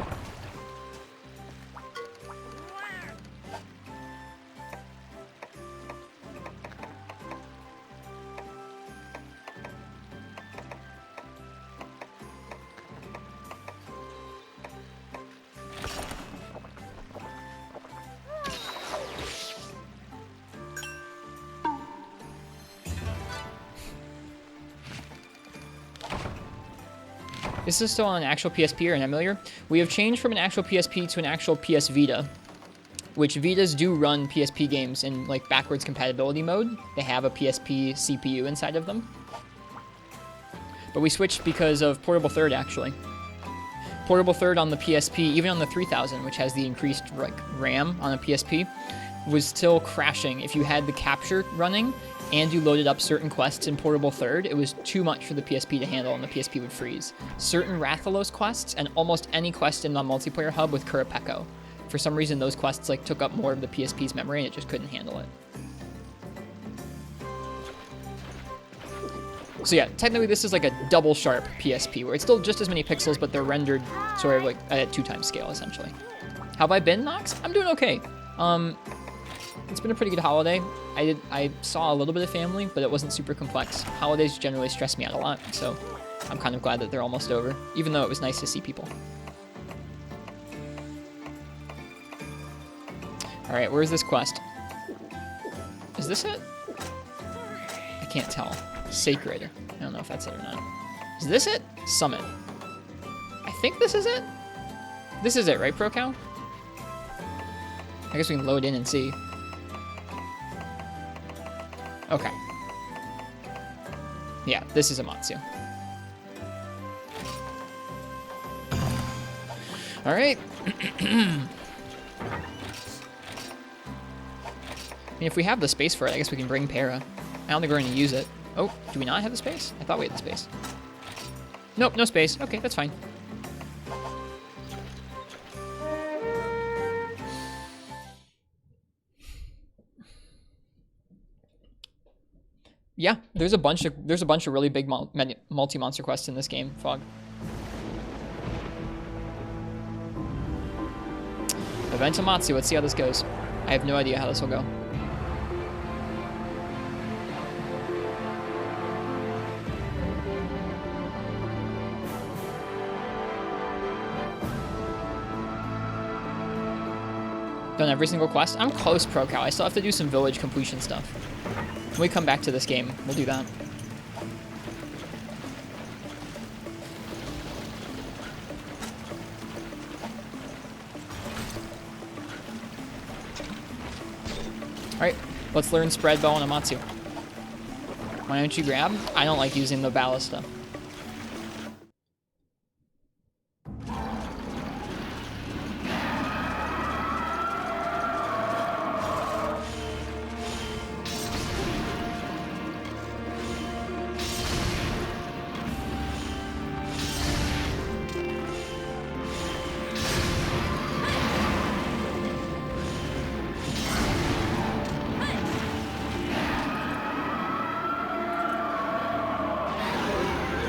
Is this still on an actual PSP or an emulator? We have changed from an actual PSP to an actual PS Vita, which Vitas do run PSP games in like backwards compatibility mode. They have a PSP CPU inside of them. But we switched because of Portable Third, actually. Portable Third on the PSP, even on the 3000, which has the increased like RAM on a PSP, was still crashing. If you had the capture running and you loaded up certain quests in Portable Third, it was too much for the PSP to handle and the PSP would freeze. Certain Rathalos quests and almost any quest in the multiplayer hub with Kurapeko. For some reason, those quests like took up more of the PSP's memory and it just couldn't handle it. So yeah, technically this is like a double sharp PSP, where it's still just as many pixels, but they're rendered sort of like at 2x scale, essentially. How have I been, Nox? I'm doing okay. It's been a pretty good holiday. I saw a little bit of family, but it wasn't super complex. Holidays generally stress me out a lot, so I'm kind of glad that they're almost over, even though it was nice to see people. All right, where's this quest? Is this it? I can't tell. Sacred. I don't know if that's it or not. Is this it? Summit. I think this is it. This is it, right, ProCow? I guess we can load in and see. Okay. Yeah, this is Amatsu. All right. And if we have the space for it, I guess we can bring Para. I don't think we're going to use it. Oh, do we not have the space? I thought we had the space. Nope, no space. Okay, that's fine. Yeah, there's a bunch of really big multi-monster quests in this game, Fog. Event Amatsu, let's see how this goes. I have no idea how this will go. Done every single quest? I'm close, ProCow. I still have to do some village completion stuff. When we come back to this game, we'll do that. Alright, let's learn spread bow on Amatsu. Why don't you grab? I don't like using the ballista.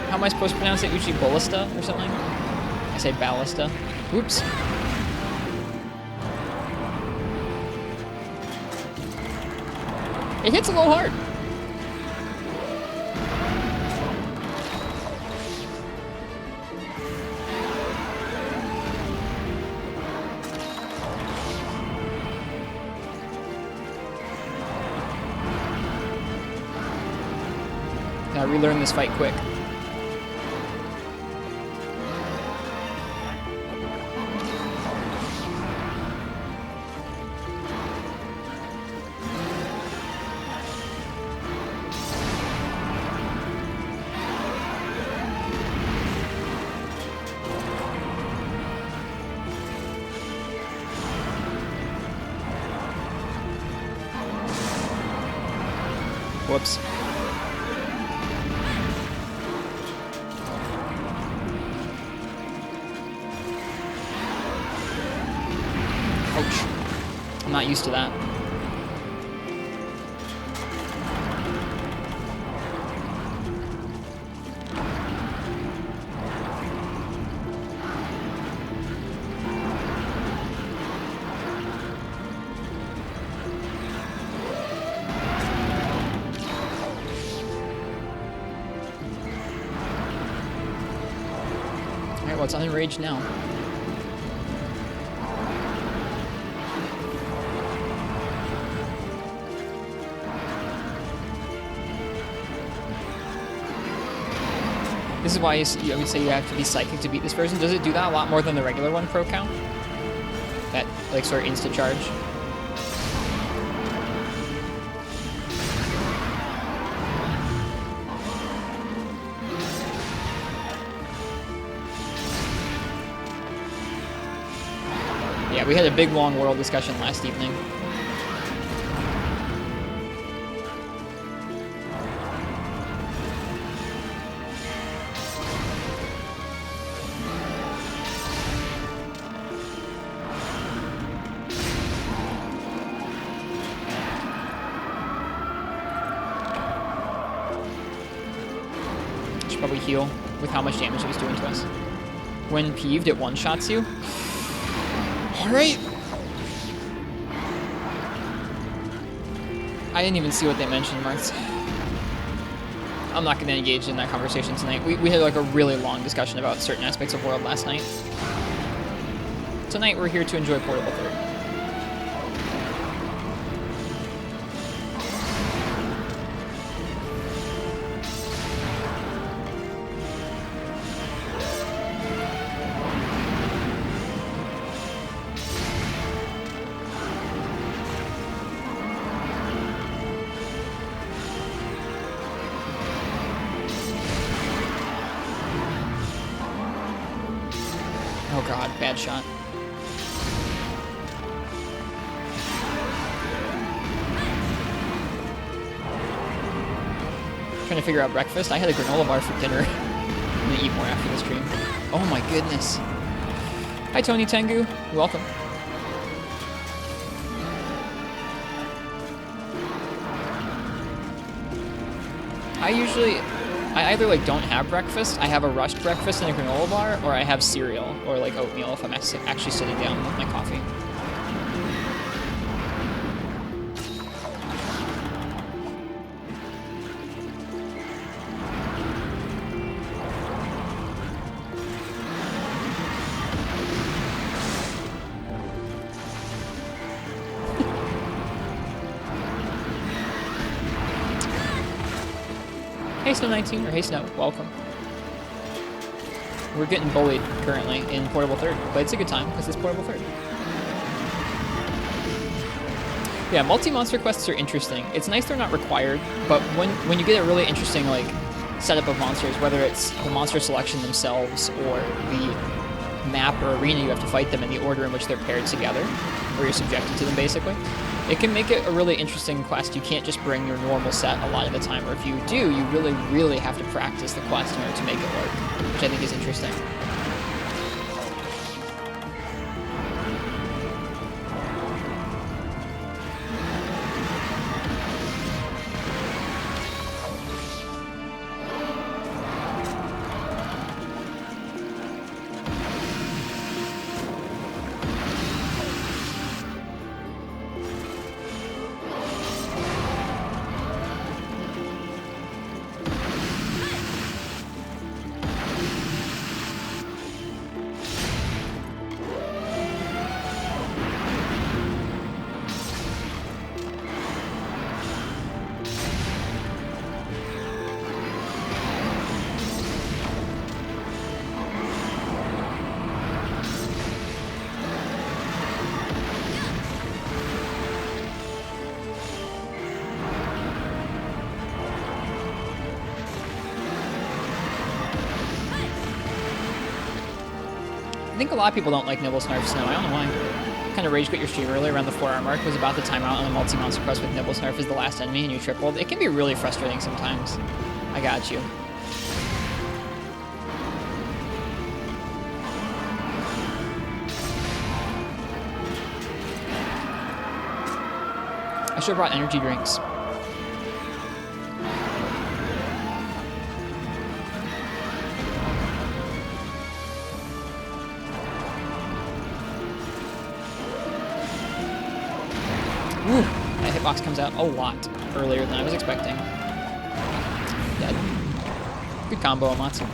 How am I supposed to pronounce it? Usually ballista or something? I say ballista. Oops. It hits a little hard. Gotta relearn this fight quick. Whoops. Ouch. I'm not used to that. Alright, well, it's unenraged now. This is why I would say you have to be psychic to beat this version. Does it do that a lot more than the regular one, Pro Count? That, like, sort of instant charge? Yeah, we had a big, long world discussion last evening. Should probably heal with how much damage it was doing to us. When peeved, it one-shots you. Alright. I didn't even see what they mentioned, Marks. I'm not going to engage in that conversation tonight. We had like a really long discussion about certain aspects of World last night. Tonight we're here to enjoy Portable 3rd. Oh god, bad shot. Trying to figure out breakfast. I had a granola bar for dinner. I'm gonna eat more after the stream. Oh my goodness. Hi Tony Tengu, welcome. I either like don't have breakfast, I have a rushed breakfast and a granola bar, or I have cereal or like oatmeal if I'm actually sitting down with my coffee. Hey Snow19, or hey Snow, welcome. We're getting bullied currently in Portable 3rd, but it's a good time because it's Portable 3rd. Yeah, multi-monster quests are interesting. It's nice they're not required, but when you get a really interesting like setup of monsters, whether it's the monster selection themselves or the map or arena you have to fight them in the order in which they're paired together, or you're subjected to them basically, it can make it a really interesting quest. You can't just bring your normal set a lot of the time, or if you do, you really, really have to practice the quest in order to make it work, which I think is interesting. I think a lot of people don't like Nibble Snarf Snow. I don't know why. kind of rage quit your stream early around the 4-hour mark, was about the timeout on the multi-monster quest with Nibble Snarf as the last enemy and you tripled. It can be really frustrating sometimes. I got you. I should have brought energy drinks. Ooh, that hitbox comes out a lot earlier than I was expecting. Dead. Good combo, Amatsu.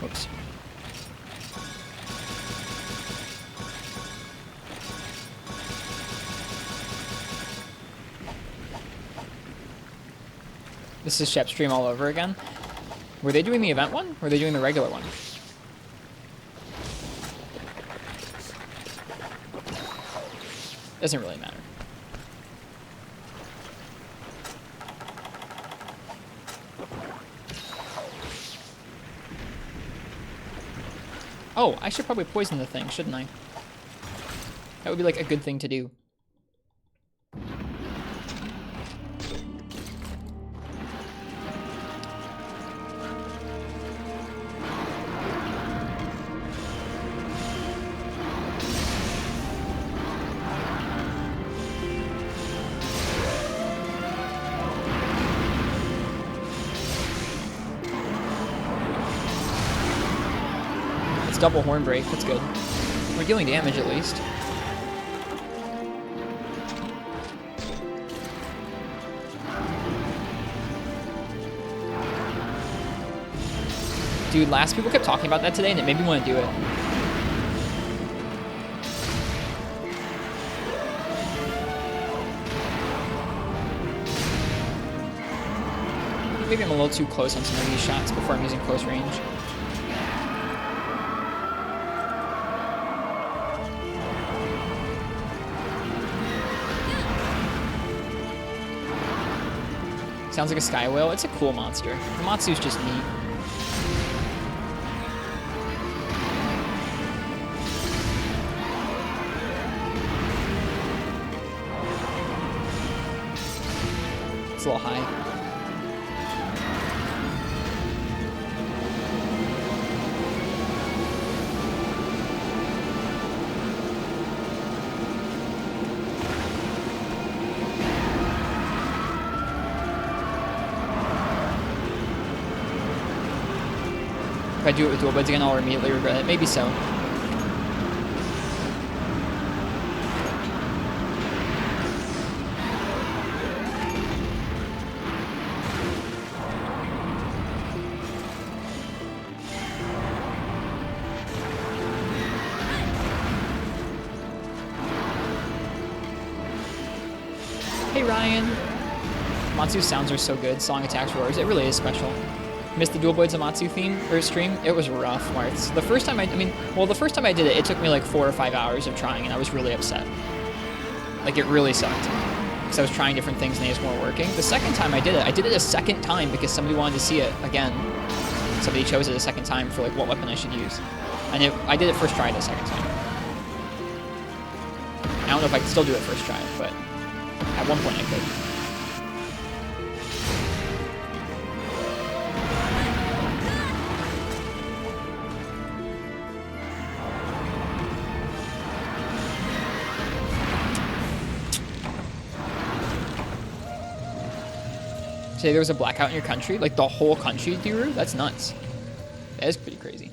Whoops. This is Shep's stream all over again. Were they doing the event one? Or were they doing the regular one? Doesn't really matter. Oh, I should probably poison the thing, shouldn't I? That would be like a good thing to do. Double horn break, that's good. We're dealing damage at least. Dude, last people kept talking about that today and it made me want to do it. Maybe I'm a little too close on some of these shots before I'm using close range. Sounds like a sky whale. It's a cool monster. Amatsu's just neat. It's a little high. If I do it with dual blades again, I'll immediately regret it. Maybe so. Hey Ryan! Amatsu's sounds are so good. Song attacks roars. It really is special. Missed the Dual Blades Amatsu theme or stream. It was rough, Martz. The first time the first time I did it, it took me like 4 or 5 hours of trying, and I was really upset. Like, it really sucked. Because I was trying different things and they just weren't working. The second time I did it a second time because somebody wanted to see it again. Somebody chose it a second time for like what weapon I should use. And I did it first try the second time. I don't know if I can still do it first try, but at one point I could. Say there was a blackout in your country? Like the whole country, Diru? That's nuts. That is pretty crazy.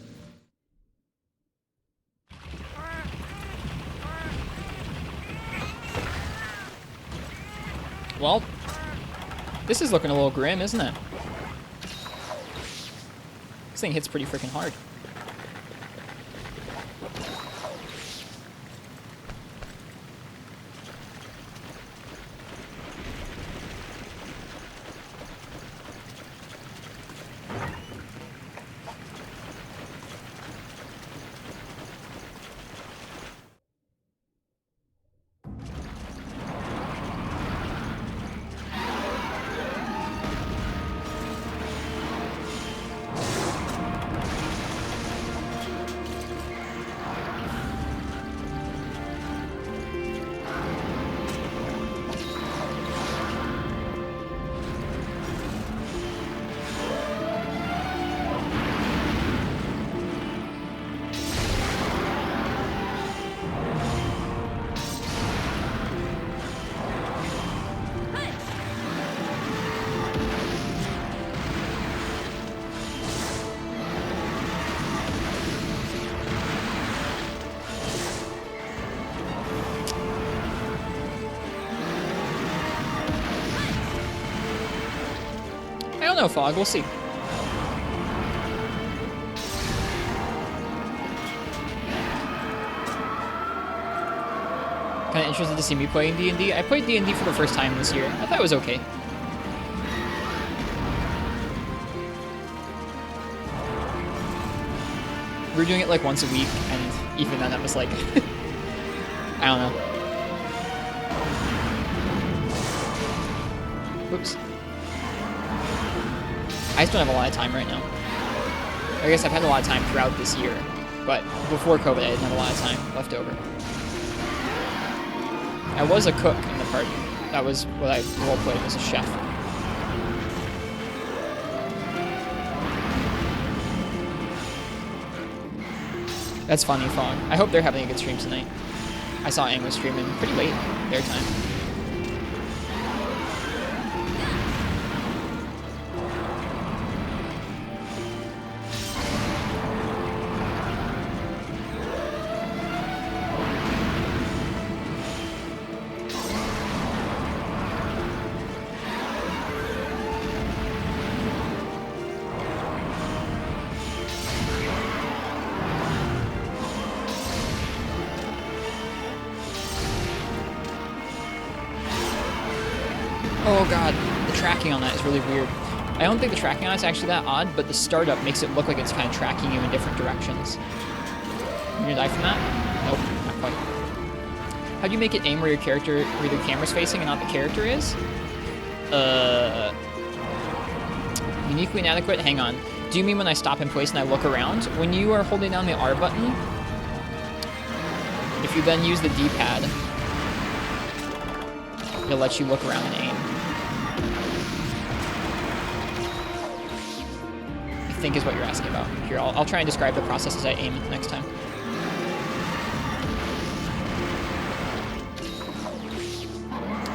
Well, this is looking a little grim, isn't it? This thing hits pretty freaking hard. don't know, Fog. We'll see. Kind of interested to see me playing D&D. I played D&D for the first time this year. I thought it was okay. We were doing it like once a week, and even then, that was like, I don't know. Whoops. I just don't have a lot of time right now. I guess I've had a lot of time throughout this year, but before COVID, I didn't have a lot of time left over. I was a cook in the party. That was what I role-played as a chef. That's funny, Fog. I hope they're having a good stream tonight. I saw Aang was streaming pretty late their time. Oh god, the tracking on that is really weird. I don't think the tracking on it's actually that odd, but the startup makes it look like it's kind of tracking you in different directions. You gonna die from that? Nope, not quite. How do you make it aim where your character, where the camera's facing and not the character is? Uniquely inadequate? Hang on. Do you mean when I stop in place and I look around? When you are holding down the R button, if you then use the D-pad, it'll let you look around and aim. I think is what you're asking about. Here, I'll try and describe the process as I aim next time.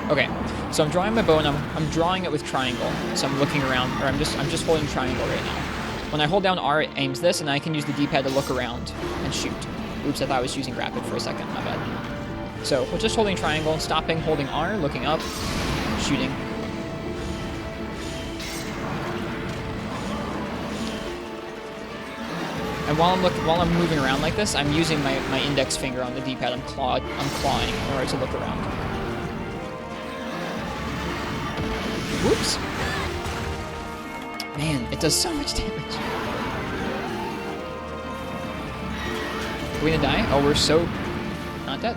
Okay, so I'm drawing my bow and I'm drawing it with triangle. So I'm looking around, or I'm just holding triangle right now. When I hold down R, it aims this, and I can use the D-pad to look around and shoot. Oops, I thought I was using rapid for a second. My bad. So we're just holding triangle, stopping, holding R, looking up, shooting. And while I'm moving around like this, I'm using my index finger on the D-pad. I'm clawing in order to look around. Whoops! Man, it does so much damage. Are we gonna die? Oh, we're so not dead.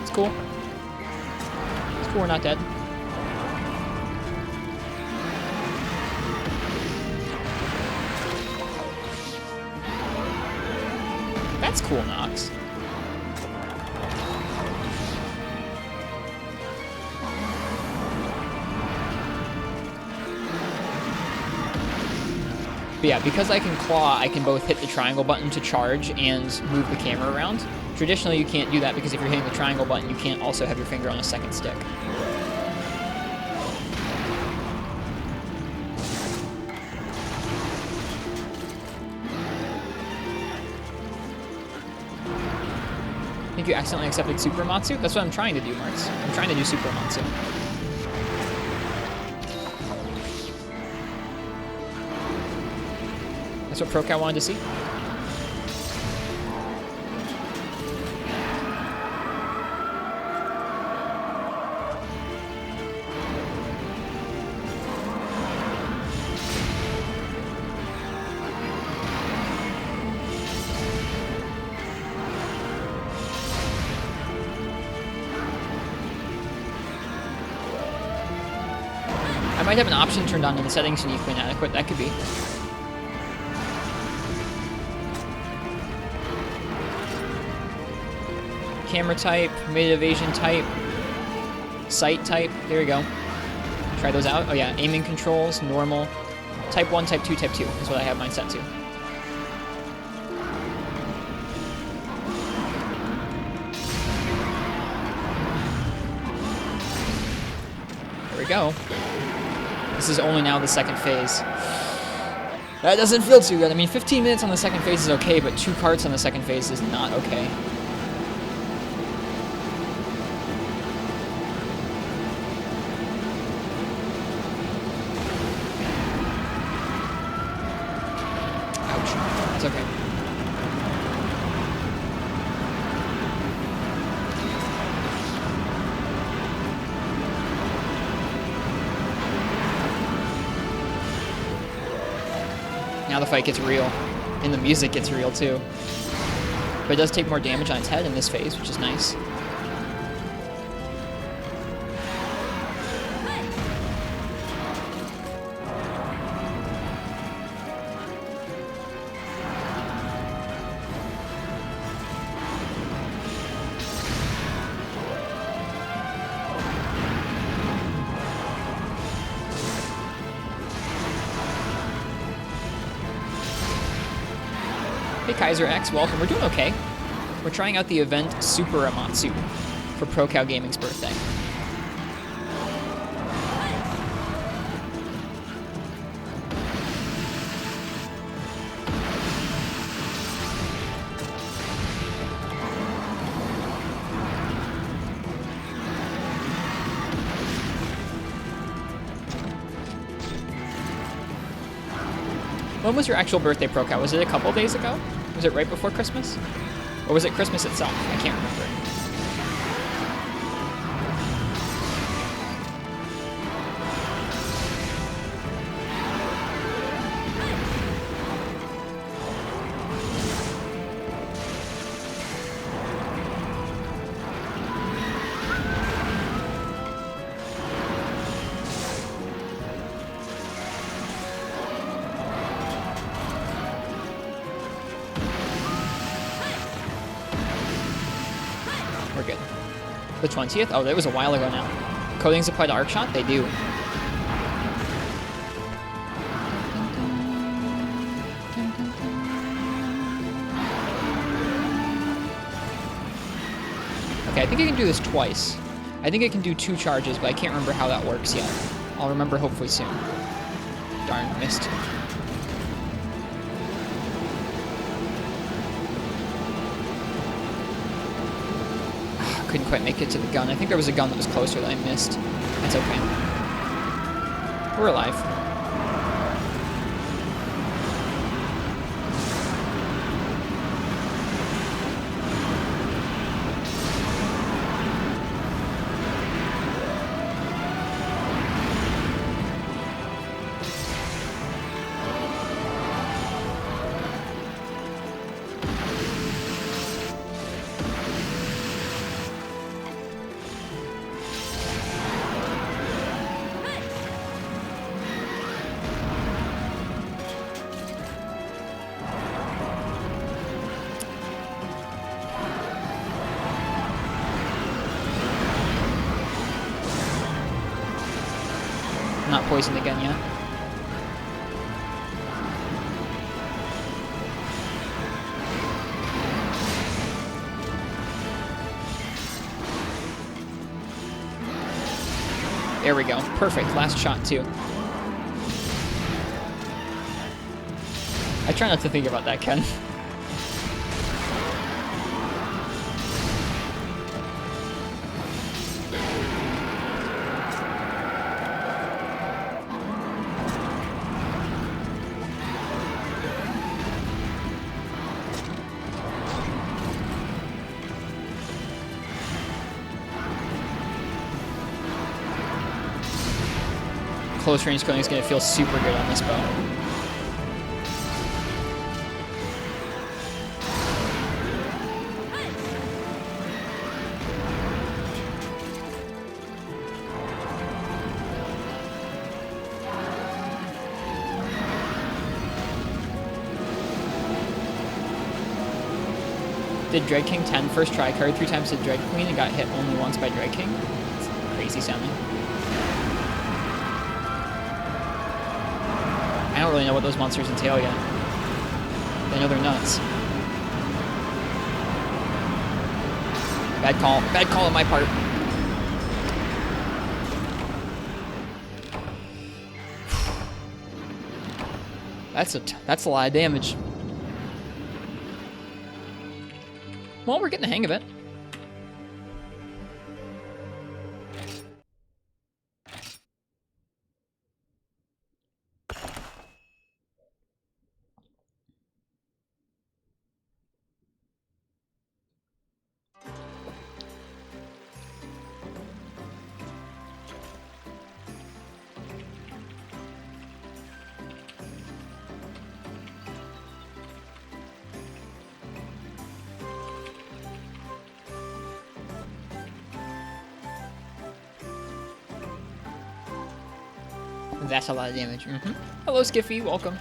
It's cool. It's cool. We're not dead. That's cool, Nox. But yeah, because I can claw, I can both hit the triangle button to charge and move the camera around. Traditionally, you can't do that because if you're hitting the triangle button, you can't also have your finger on a second stick. I think you accidentally accepted Super Amatsu? That's what I'm trying to do, Martz. I'm trying to do Super Amatsu. That's what ProCal wanted to see. I might have an option turned on in the settings uniquely inadequate. That could be. Camera type, mid evasion type, sight type. There we go. Try those out. Oh yeah, aiming controls, normal. Type 1, type 2, type 2 is what I have mine set to. There we go. This is only now the second phase. That doesn't feel too good. I mean, 15 minutes on the second phase is okay, but 2 carts on the second phase is not okay. It's okay. Now the fight gets real. And the music gets real too. But it does take more damage on its head in this phase, which is nice. Hey Kaiser X, welcome. We're doing okay. We're trying out the event Super Amatsu for ProCow Gaming's birthday. When was your actual birthday, ProCow? Was it a couple days ago? Was it right before Christmas? Or was it Christmas itself? I can't remember. We're good. The 20th? Oh, that was a while ago now. Coatings apply to arc shot? They do. Okay, I think I can do this twice. I think I can do 2 charges, but I can't remember how that works yet. I'll remember hopefully soon. Darn, missed. Couldn't quite make it to the gun. I think there was a gun that was closer that I missed. That's okay. We're alive. Not poisoned again yet. There we go. Perfect. Last shot, too. I try not to think about that, Ken. Close range coating is going to feel super good on this bow. Did Dread King 10 first try card 3 times to Dread Queen and got hit only once by Dread King? It's crazy sounding. I don't really know what those monsters entail yet. I know they're nuts. Bad call. Bad call on my part. That's a lot of damage. Well, we're getting the hang of it. That's a lot of damage. Hello, Skiffy. Welcome.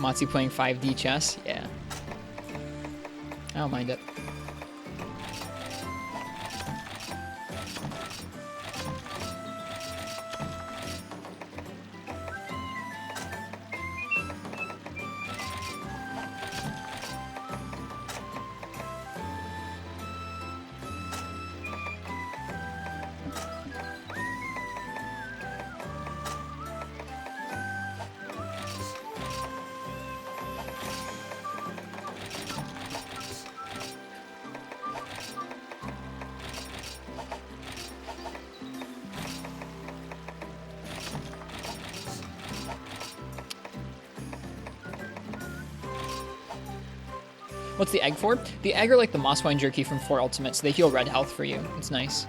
Matsu playing 5D chess. Yeah. I don't mind it. What's the egg for? The egg are like the Moss Wine Jerky from 4 Ultimate, so they heal red health for you. It's nice.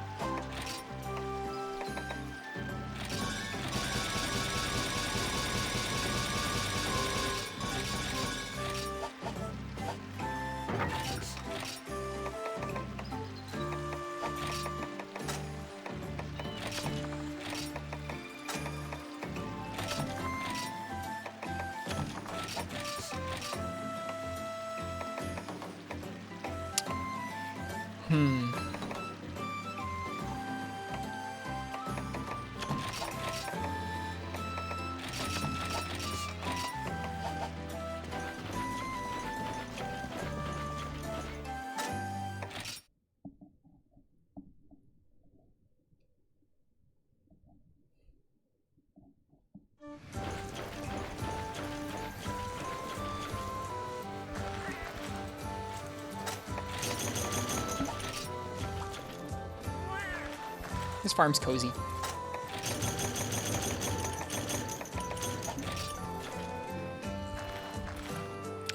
This farm's cozy.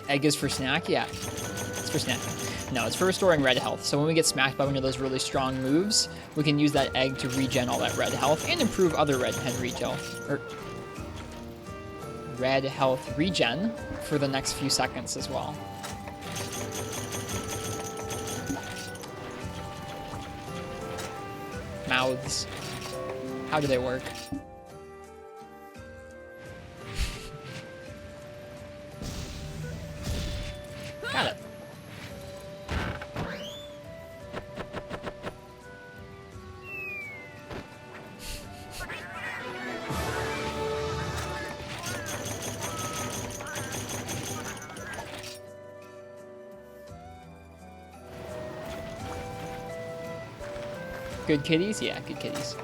Egg is for snack? Yeah, it's for snack. No, it's for restoring red health. So when we get smacked by one of those really strong moves, we can use that egg to regen all that red health and improve other red health regen for the next few seconds as well. Mouths. How do they work? Got it. Good kitties? Yeah, good kitties.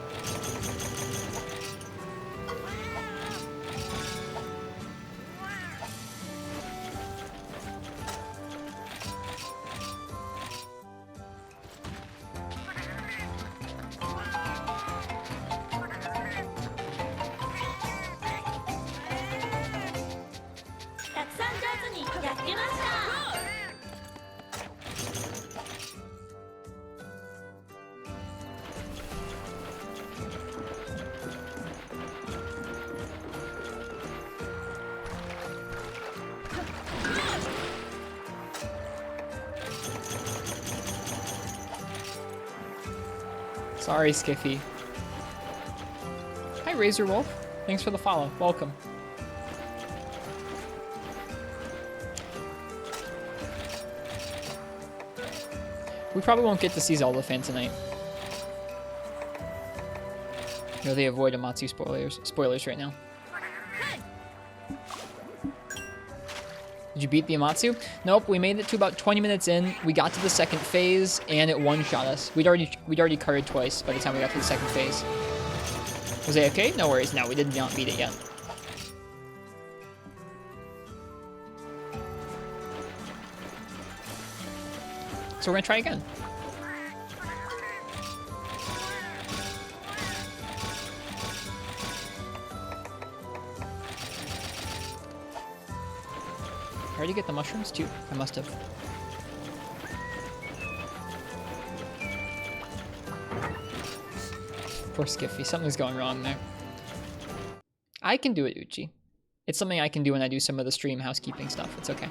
Sorry, Skiffy. Hi, Razor Wolf. Thanks for the follow. Welcome. We probably won't get to see Zelda fan tonight. You know, they avoid Amatsu spoilers right now. Did you beat the Amatsu? Nope, we made it to about 20 minutes in. We got to the second phase, and it one-shot us. We'd already carried twice by the time we got to the second phase. Was it okay? No worries. No, we did not beat it yet. So we're gonna try again. I already get the mushrooms too. I must have. Poor Skiffy. Something's going wrong there. I can do it, Uchi. It's something I can do when I do some of the stream housekeeping stuff. It's okay.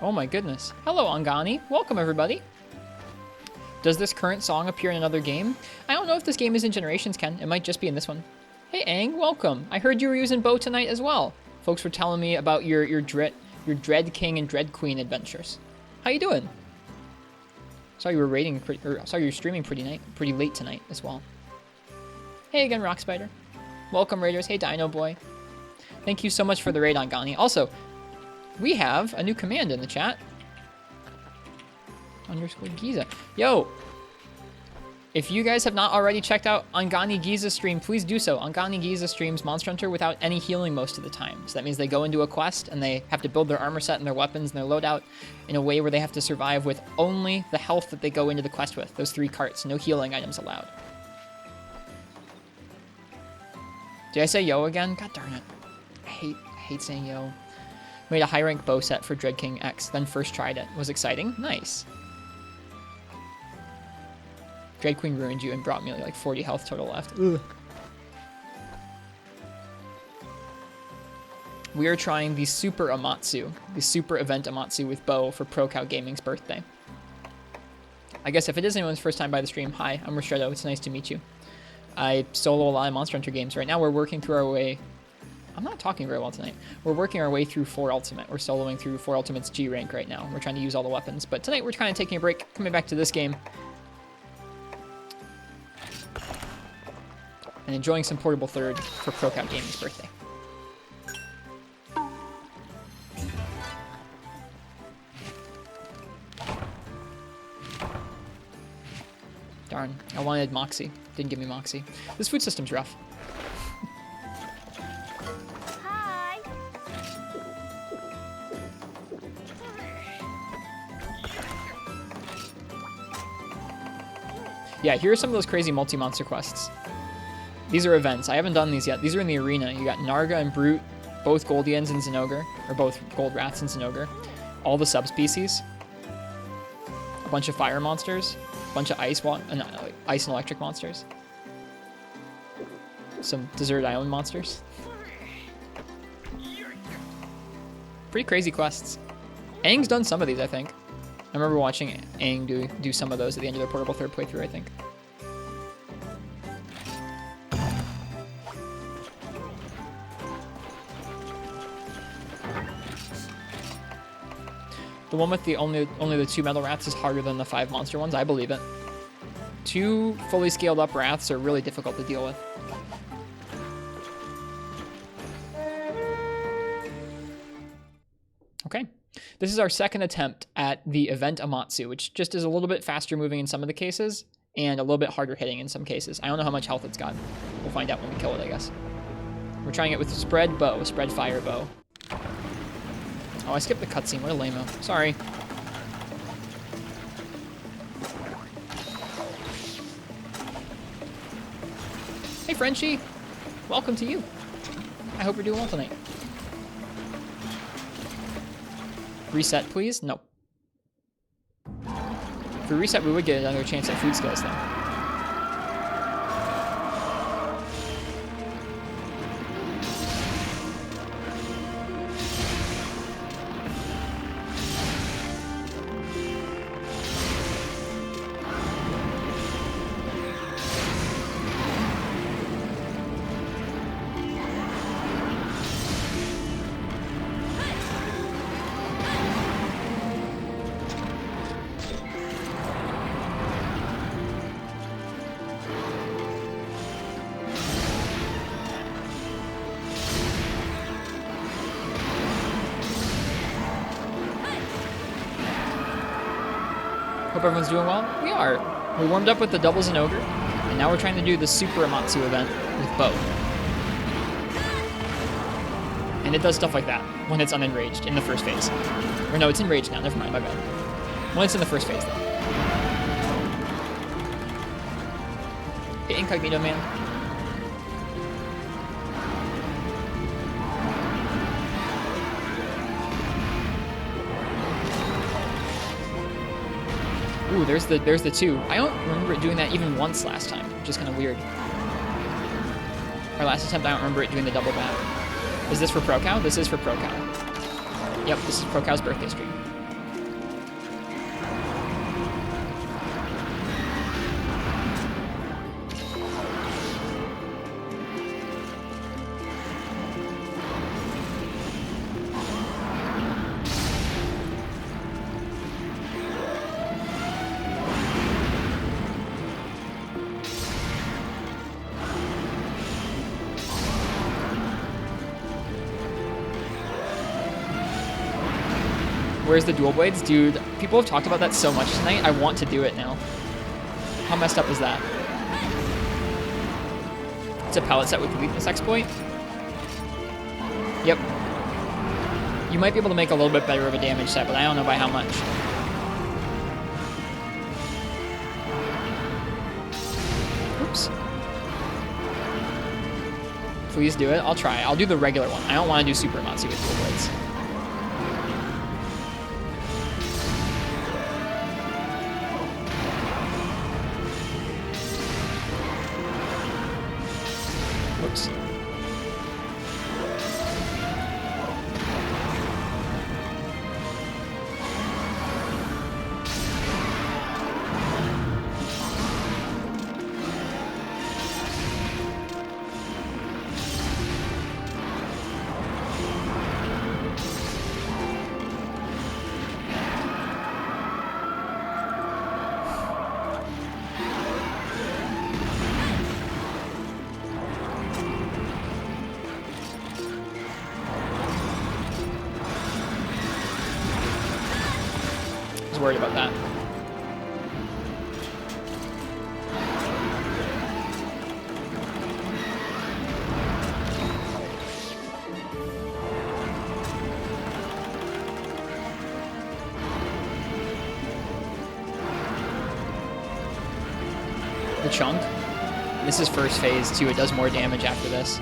Oh my goodness. Hello, Angani. Welcome, everybody. Does this current song appear in another game? I don't know if this game is in Generations, Ken. It might just be in this one. Hey, Aang, welcome. I heard you were using Bow tonight as well. Folks were telling me about your Dread King and Dread Queen adventures. How you doing? Saw you were saw you were streaming pretty late tonight as well. Hey again, Rock Spider. Welcome, Raiders. Hey, Dino Boy. Thank you so much for the raid, Angani. Also, we have a new command in the chat. _Giza. Yo! If you guys have not already checked out Angani Giza's stream, please do so. Angani Giza streams Monster Hunter without any healing most of the time. So that means they go into a quest and they have to build their armor set and their weapons and their loadout in a way where they have to survive with only the health that they go into the quest with. Those 3 carts. No healing items allowed. Did I say yo again? God darn it. I hate saying yo. Made a high rank bow set for Dread King X, then first tried it. Was exciting? Nice. Dread Queen ruined you and brought me like 40 health total left. Ugh. We are trying the Super Amatsu, the Super Event Amatsu with Bow for ProCow Gaming's birthday. I guess if it is anyone's first time by the stream, hi, I'm Ristretto. It's nice to meet you. I solo a lot of Monster Hunter games. Right now we're working through our way... I'm not talking very well tonight. We're working our way through 4 Ultimate. We're soloing through 4 Ultimate's G rank right now. We're trying to use all the weapons. But tonight we're kind of taking a break, coming back to this game. And enjoying some Portable Third for ProCow Gaming's birthday. Darn, I wanted Moxie. Didn't give me Moxie. This food system's rough. Hi. Yeah, here are some of those crazy multi-monster quests. These are events. I haven't done these yet. These are in the arena. You got Narga and Brute, both Goldians and Zinogre, or both Gold Rats and Zinogre. All the subspecies. A bunch of fire monsters. A bunch of ice and electric monsters. Some desert island monsters. Pretty crazy quests. Aang's done some of these, I think. I remember watching Aang do some of those at the end of their Portable Third playthrough, I think. The one with the only the 2 metal rats is harder than the 5 monster ones. I believe it. 2 fully scaled up rats are really difficult to deal with. Okay. This is our second attempt at the event Amatsu, which just is a little bit faster moving in some of the cases and a little bit harder hitting in some cases. I don't know how much health it's got. We'll find out when we kill it, I guess. We're trying it with spread bow, spread fire bow. Oh, I skipped the cutscene. What a lame-o. Sorry. Hey, Frenchie. Welcome to you. I hope you're doing well tonight. Reset, please? Nope. If we reset, we would get another chance at food skills, though. Hope everyone's doing well. We are. We warmed up with the doubles and ogre, and now we're trying to do the Super Amatsu event with bow. And it does stuff like that when it's unenraged in the first phase. Or no, it's enraged now. Never mind, my bad. When it's in the first phase, though. Hey, Incognito Man. Ooh, there's the 2. I don't remember it doing that even once last time, which is kind of weird. Our last attempt, I don't remember it doing the double bat. Is this for ProCow? This is for ProCow. Yep, this is ProCow's birthday stream. Where's the dual blades? Dude, people have talked about that so much tonight. I want to do it now. How messed up is that? It's a pallet set with the weakness exploit. Yep. You might be able to make a little bit better of a damage set, but I don't know by how much. Oops. Please do it. I'll try. I'll do the regular one. I don't want to do Super Amatsu with dual blades. Whoops. Worried about that. The chunk. This is first phase too. It does more damage after this.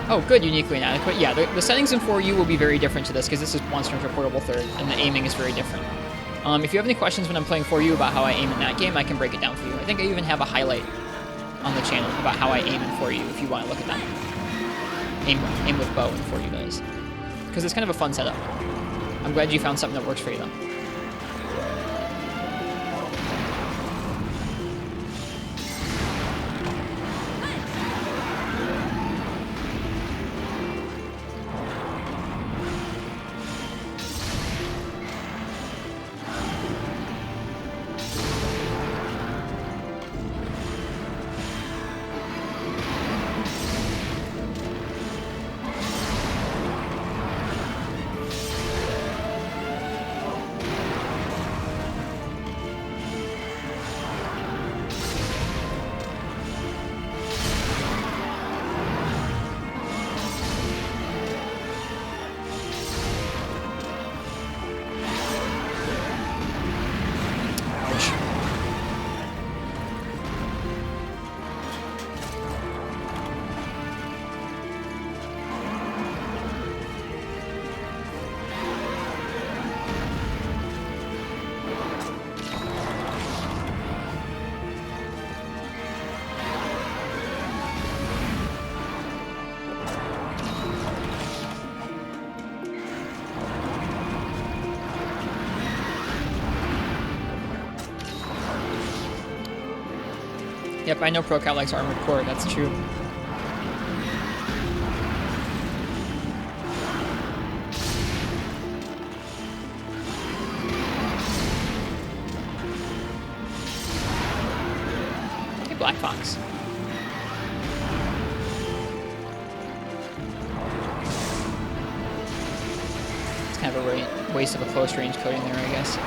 Oh, good, uniquely inadequate. Yeah, the settings in 4U will be very different to this because this is Monster Hunter Portable 3rd, and the aiming is very different. If you have any questions when I'm playing 4U about how I aim in that game, I can break it down for you. I think I even have a highlight on the channel about how I aim in 4U if you want to look at that. Aim with bow in 4U, that is. Because it's kind of a fun setup. I'm glad you found something that works for you, though. Yep, I know ProCal likes Armored Core, that's true. Hey, Black Fox. It's kind of a waste of a close range coating there, I guess.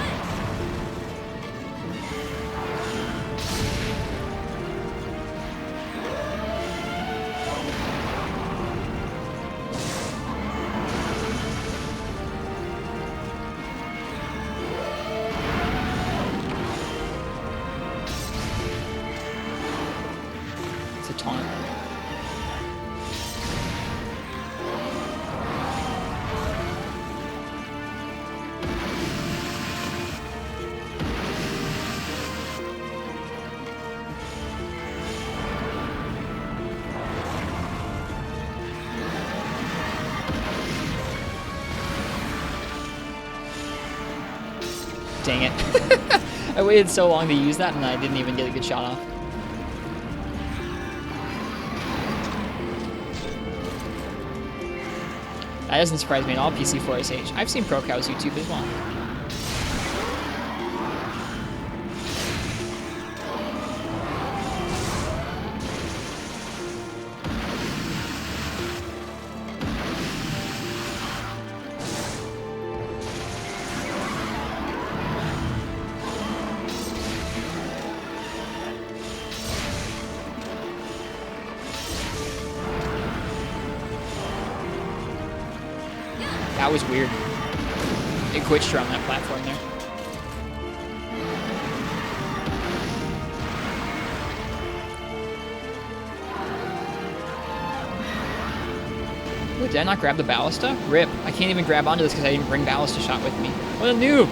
Dang it. I waited so long to use that and I didn't even get a good shot off. That doesn't surprise me at all, PC4SH. I've seen ProCow's YouTube as well. That was weird. It glitched around that platform there. Wait, did I not grab the ballista? Rip. I can't even grab onto this because I didn't bring ballista shot with me. What a noob!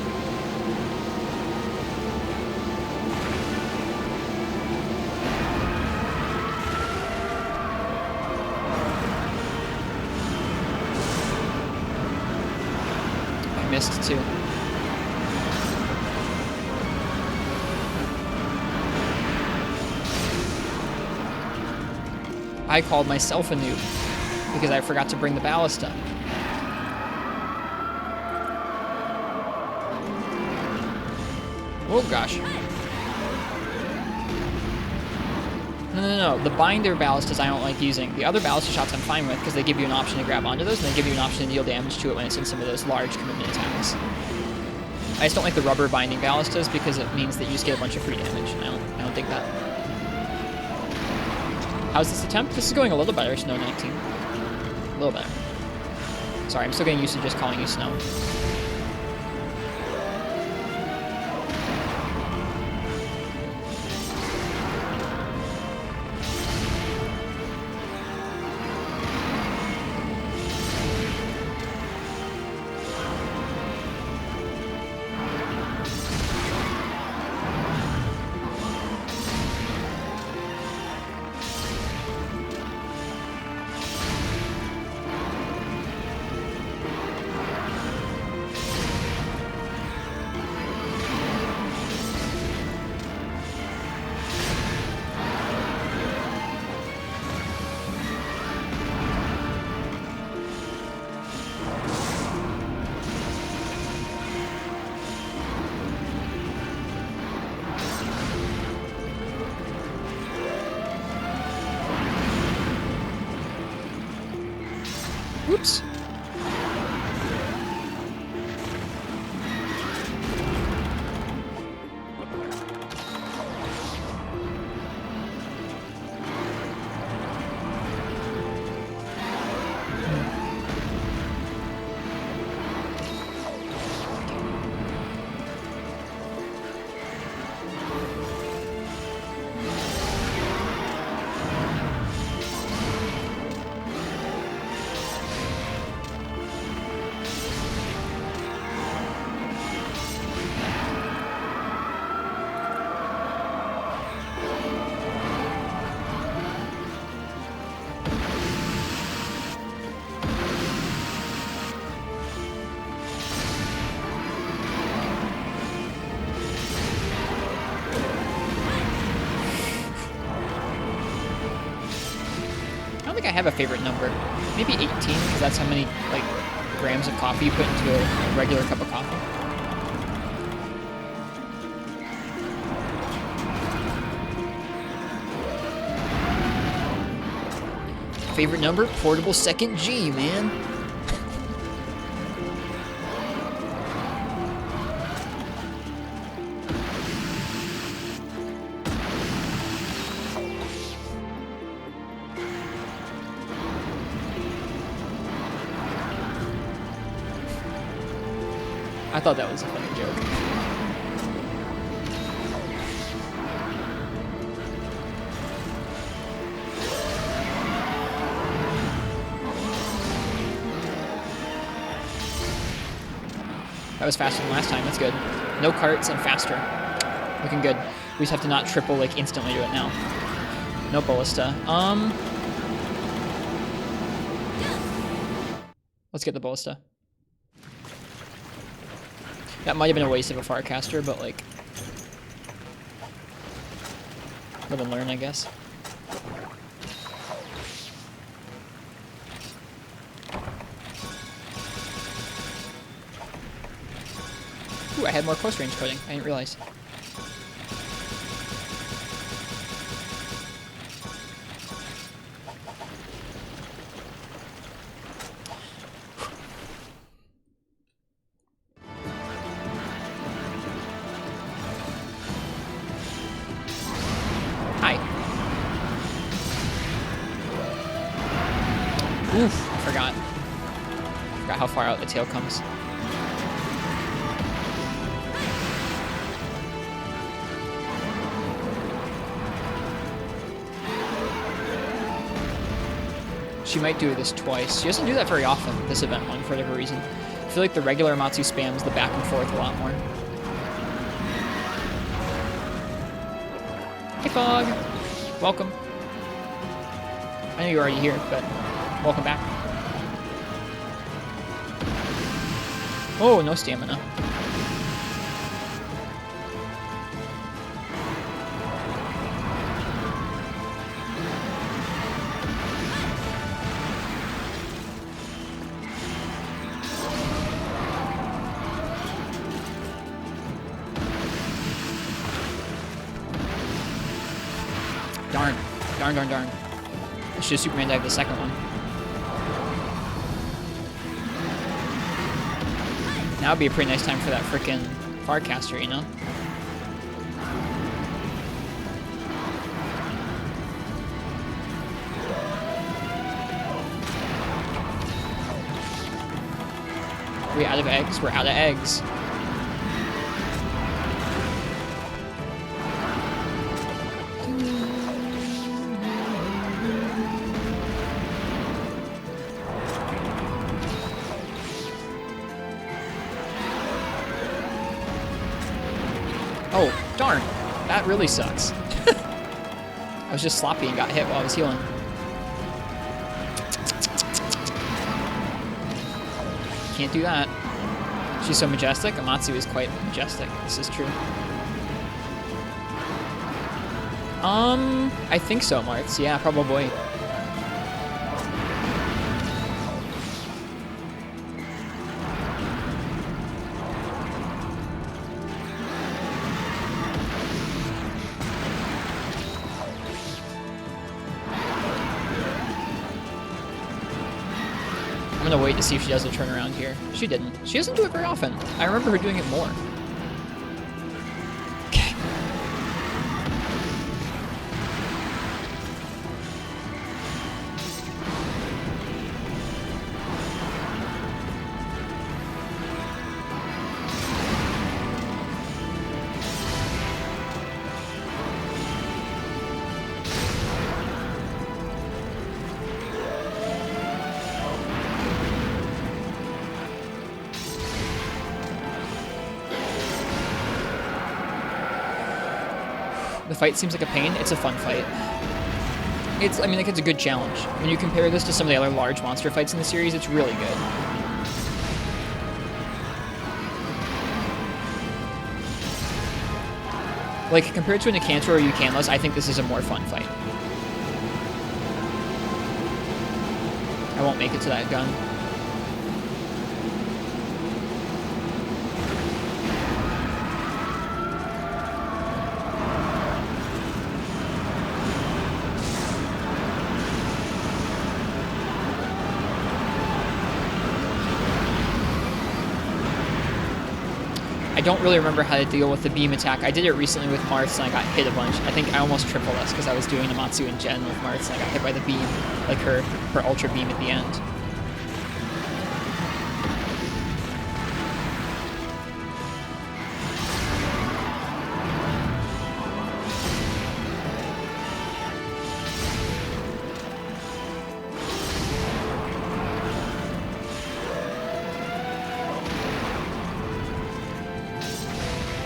Missed too. I called myself a noob because I forgot to bring the ballista. Oh gosh. No. The binder ballistas I don't like using. The other ballista shots I'm fine with because they give you an option to grab onto those and they give you an option to deal damage to it when it's in some of those large commitment attacks. I just don't like the rubber binding ballistas because it means that you just get a bunch of free damage. And I don't think that. How's this attempt? This is going a little better, Snow 19. A little better. Sorry, I'm still getting used to just calling you Snow. Whoops. I have a favorite number. Maybe 18, because that's how many like grams of coffee you put into a regular cup of coffee. Favorite number? Portable second G, man. I thought that was a funny joke. That was faster than last time. That's good. No carts and faster. Looking good. We just have to not triple like instantly do it now. No ballista. Let's get the ballista. That might have been a waste of a Farcaster, but like, live and learn, I guess. I had more close range coding. I didn't realize. Hi. Oof, I forgot. I forgot how far out the tail comes. She might do this twice. She doesn't do that very often, this event one, for whatever reason. I feel like the regular Amatsu spams the back and forth a lot more. Hey, Fog! Welcome. I know you're already here, but welcome back. Oh, no stamina. Darn. Darn, darn, darn. I should have Superman dive the second one. Now would be a pretty nice time for that frickin' Farcaster, you know? Are we out of eggs? We're out of eggs. Oh, darn. That really sucks. I was just sloppy and got hit while I was healing. Can't do that. She's so majestic. Amatsu is quite majestic. This is true. I think so, Martz. Yeah, probably. I'm gonna wait to see if she does a turnaround here. She didn't. She doesn't do it very often. I remember her doing it more. Okay. The fight seems like a pain. It's a fun fight. I mean, like, it's a good challenge. When you compare this to some of the other large monster fights in the series, it's really good. Like, compared to a Nicantor or Eucanlos, I think this is a more fun fight. I won't make it to that gun. I don't really remember how to deal with the beam attack. I did it recently with Martz and I got hit a bunch. I think I almost triple S because I was doing Amatsu and Gen with Martz and I got hit by the beam, like her ultra beam at the end.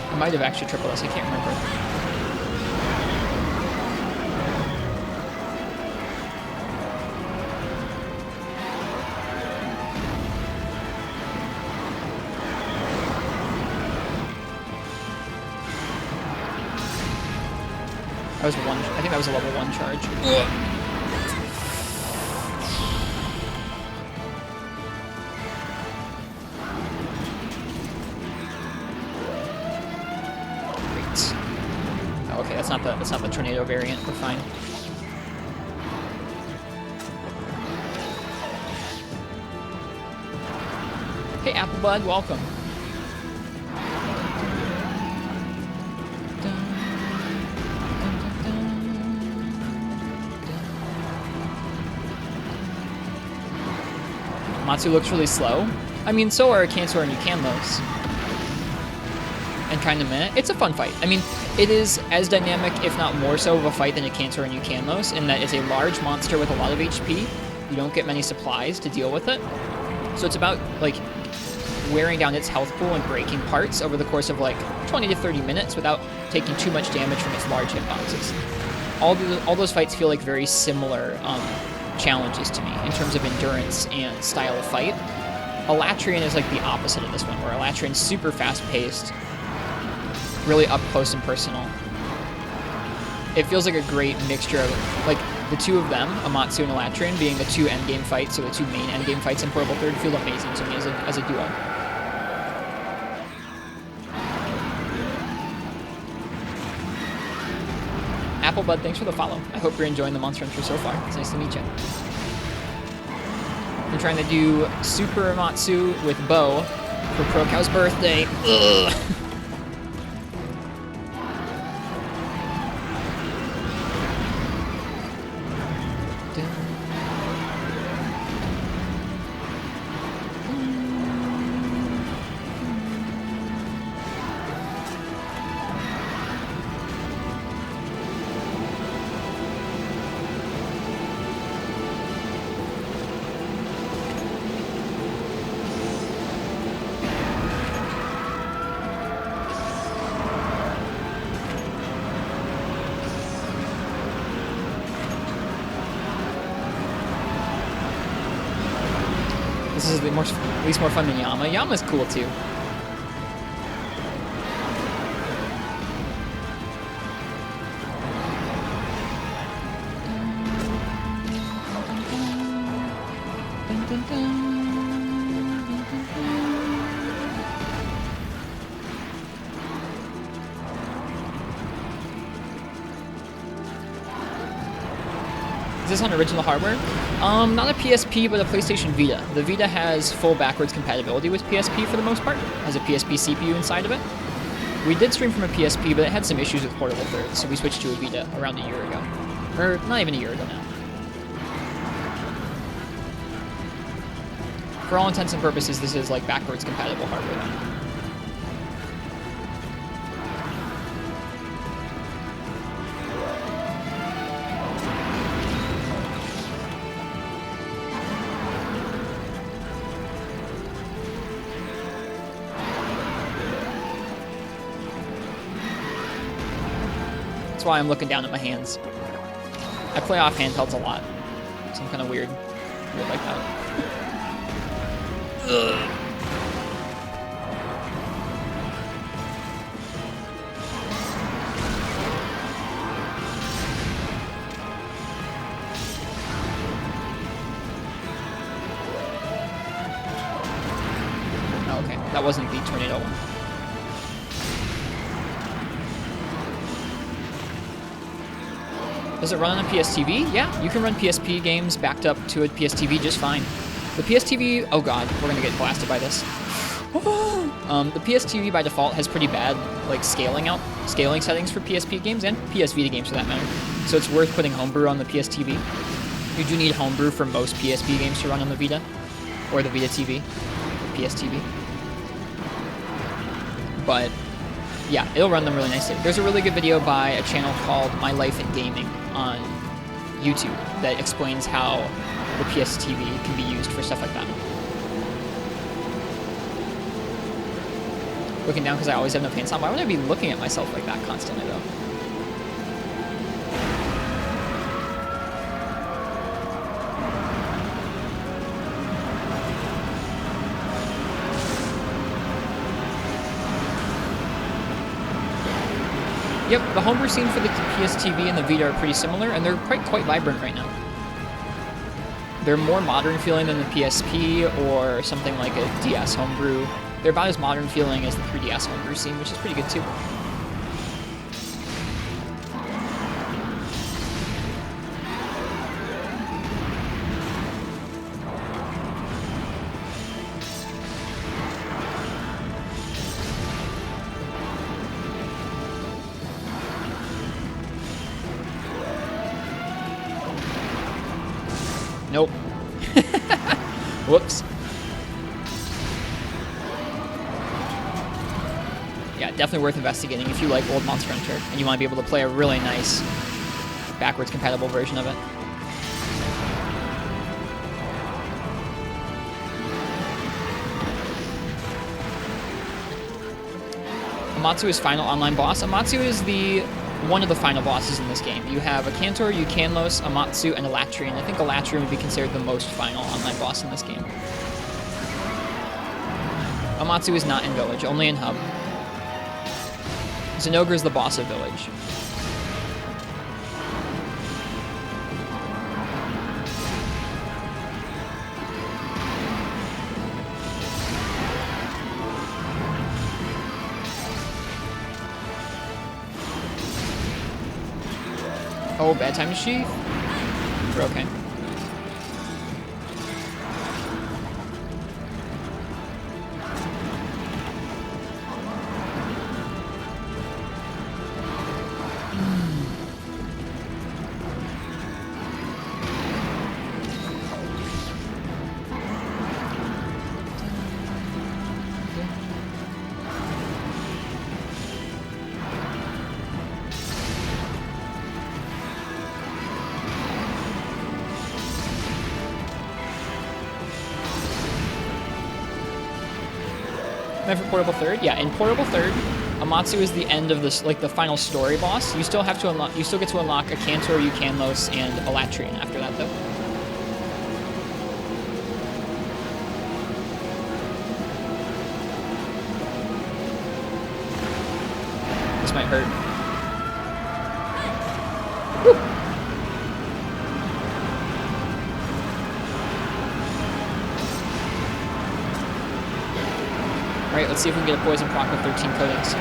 I might have actually triple S, I can't remember. That was one, I think that was a level 1 charge. Ugh. not the tornado variant. We're fine. Hey, Applebud, welcome. Matsu looks really slow. I mean, so are Cantor and Yukanlos. And kind of meh. It's a fun fight. I mean, it is as dynamic, if not more so, of a fight than a Cantor and Yukanlos, in that it's a large monster with a lot of HP. You don't get many supplies to deal with it. So it's about, like, wearing down its health pool and breaking parts over the course of, like, 20 to 30 minutes without taking too much damage from its large hitboxes. All those fights feel like very similar challenges to me in terms of endurance and style of fight. Elatrian is like the opposite of this one, where Elatrian's super fast-paced, really up close and personal. It feels like a great mixture of, like, the two of them, Amatsu and Elatrian, being the two endgame fights, or the two main endgame fights in Portable Third, feel amazing to me as a duo. Applebud, thanks for the follow. I hope you're enjoying the Monster Hunter so far. It's nice to meet you. I'm trying to do Super Amatsu with Bo for ProCow's birthday. Ugh. This is at least more fun than Yama. Yama's cool too. Is this on original hardware? Not a PSP, but a PlayStation Vita. The Vita has full backwards compatibility with PSP for the most part. It has a PSP CPU inside of it. We did stream from a PSP, but it had some issues with Portable Third, so we switched to a Vita around a year ago. Or not even a year ago now. For all intents and purposes, this is like backwards compatible hardware now. That's why I'm looking down at my hands. I play off handhelds a lot, so I'm kind of weird like that. Ugh. Oh, okay, that wasn't the tornado one. Does it run on a PSTV? Yeah, you can run PSP games backed up to a PSTV just fine. The PSTV, oh god, we're gonna get blasted by this. The PSTV by default has pretty bad like scaling settings for PSP games and PS Vita games for that matter. So it's worth putting Homebrew on the PSTV. You do need Homebrew for most PSP games to run on the Vita or the Vita TV, PSTV. But yeah, it'll run them really nicely. There's a really good video by a channel called My Life in Gaming on YouTube that explains how the PSTV can be used for stuff like that. Looking down because I always have no pants on. Why would I be looking at myself like that constantly, though? Yep, the homebrew scene for the PSTV and the Vita are pretty similar, and they're quite vibrant right now. They're more modern feeling than the PSP or something like a DS homebrew. They're about as modern feeling as the 3DS homebrew scene, which is pretty good too. Nope. Whoops. Yeah, definitely worth investigating if you like old Monster Hunter and you want to be able to play a really nice backwards compatible version of it. Amatsu is final online boss. Amatsu is one of the final bosses in this game. You have a Cantor, Eucanlos, Amatsu, and Elatrian. I think Elatrian would be considered the most final online boss in this game. Amatsu is not in Village, only in Hub. Zinogre is the boss of Village. Oh, bad time to sheath? We're okay. For Portable Third, yeah. In Portable Third, Amatsu is the end of this, like the final story boss. You still have to unlock. You still get to unlock a Cantor, Eucanlos, and Elatrian after that, though. This might hurt. Woo. Alright, let's see if we can get a poison proc with 13 coatings.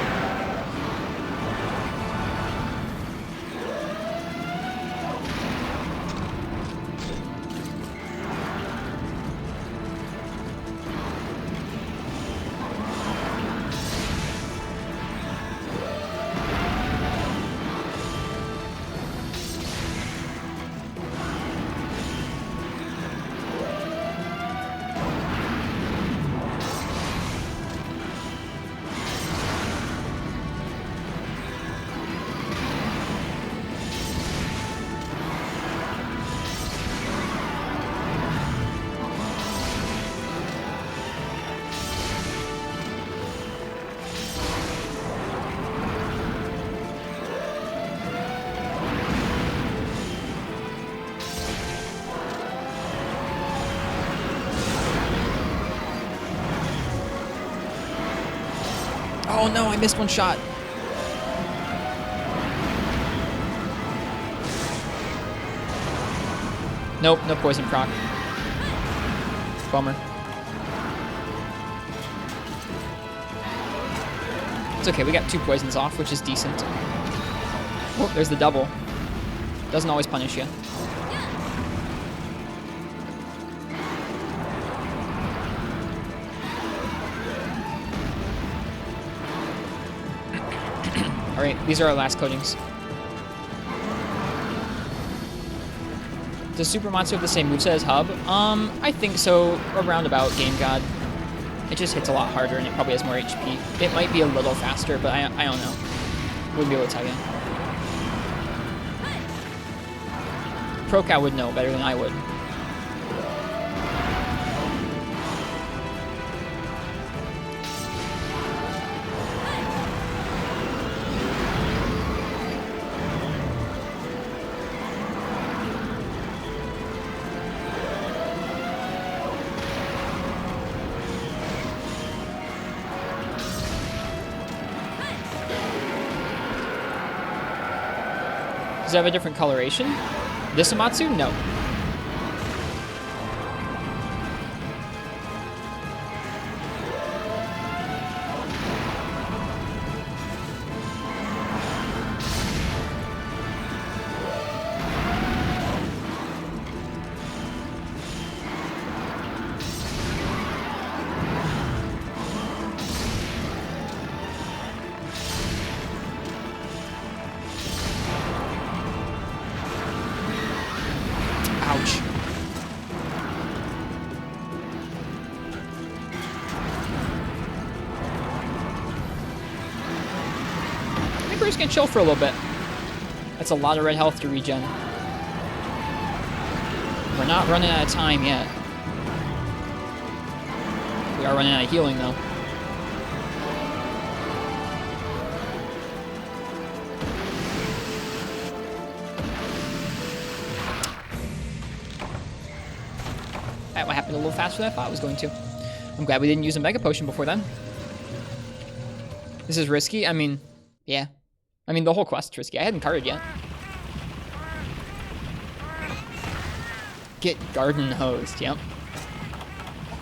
Oh no, I missed one shot. Nope, no poison proc. Bummer. It's okay, we got 2 poisons off, which is decent. Oh, there's the double. Doesn't always punish you. Alright, these are our last coatings. Does Super Amatsu have the same moveset as Hub? I think so. Around about Game God. It just hits a lot harder and it probably has more HP. It might be a little faster, but I don't know. Wouldn't be able to tell you. ProCow would know better than I would. Does it have a different coloration? This Amatsu? No. Ouch. gonna chill for a little bit. That's a lot of red health to regen. We're not running out of time yet. We are running out of healing, though. That happened a little faster than I thought it was going to. I'm glad we didn't use a Mega Potion before then. This is risky. I mean, yeah. I mean, the whole quest is risky. I hadn't carded yet. Get garden hosed, yep.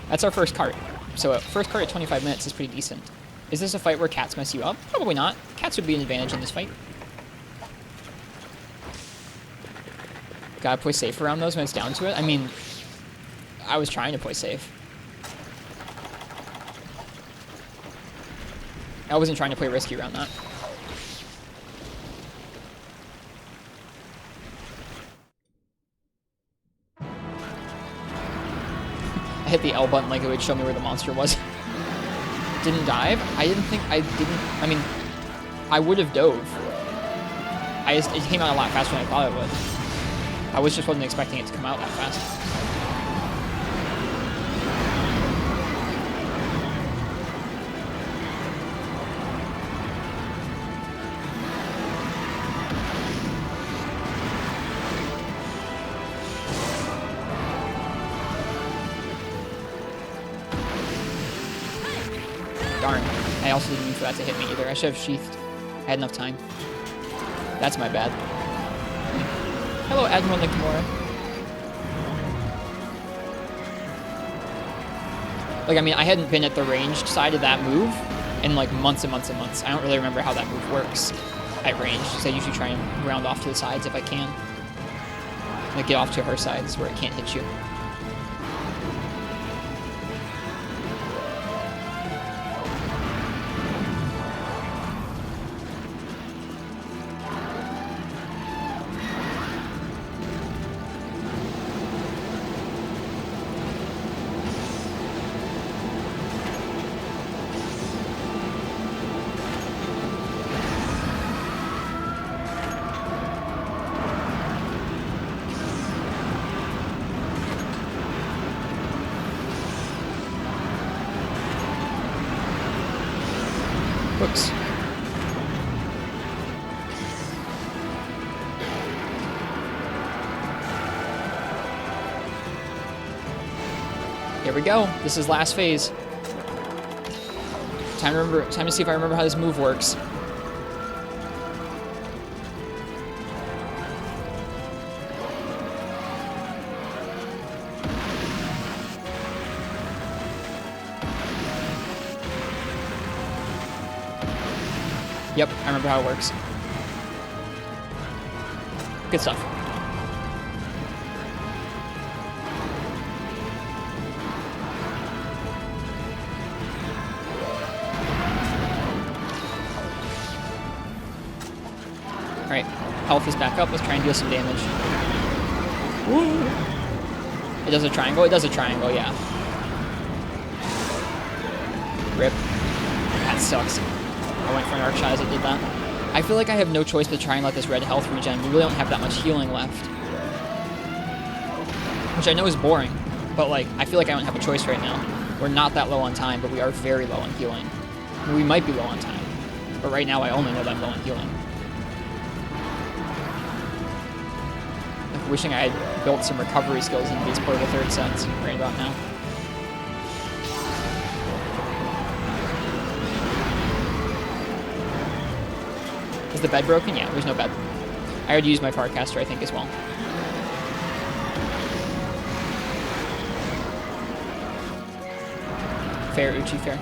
That's our first cart. So first cart at 25 minutes is pretty decent. Is this a fight where cats mess you up? Probably not. Cats would be an advantage in this fight. Gotta play safe around those when it's down to it. I mean, I was trying to play safe. I wasn't trying to play risky around that. I hit the L button like it would show me where the monster was. Didn't dive? I didn't think I didn't. I mean, I would have dove. It came out a lot faster than I thought it would. I just wasn't expecting it to come out that fast. Darn. I also didn't mean for that to hit me either. I should have sheathed. I had enough time. That's my bad. Hello, Admiral Nakamura. Like, I mean, I hadn't been at the ranged side of that move in, like, months and months and months. I don't really remember how that move works at range, so I usually try and round off to the sides if I can. Like, get off to her sides where it can't hit you. Whoops. Here we go. This is last phase. Time to see if I remember how this move works. Yep, I remember how it works. Good stuff. Alright, health is back up. Let's try and deal some damage. Woo. It does a triangle? It does a triangle, yeah. Rip. That sucks. I went for an arc shot as it did that. I feel like I have no choice but to try and let this red health regen. We really don't have that much healing left. Which I know is boring, but like, I feel like I don't have a choice right now. We're not that low on time, but we are very low on healing. I mean, we might be low on time, but right now I only know that I'm low on healing. Like, wishing I had built some recovery skills into these portable third sets right about now. Is the bed broken? Yeah, there's no bed. I already used my Farcaster, I think, as well. Fair, Uchi, fair.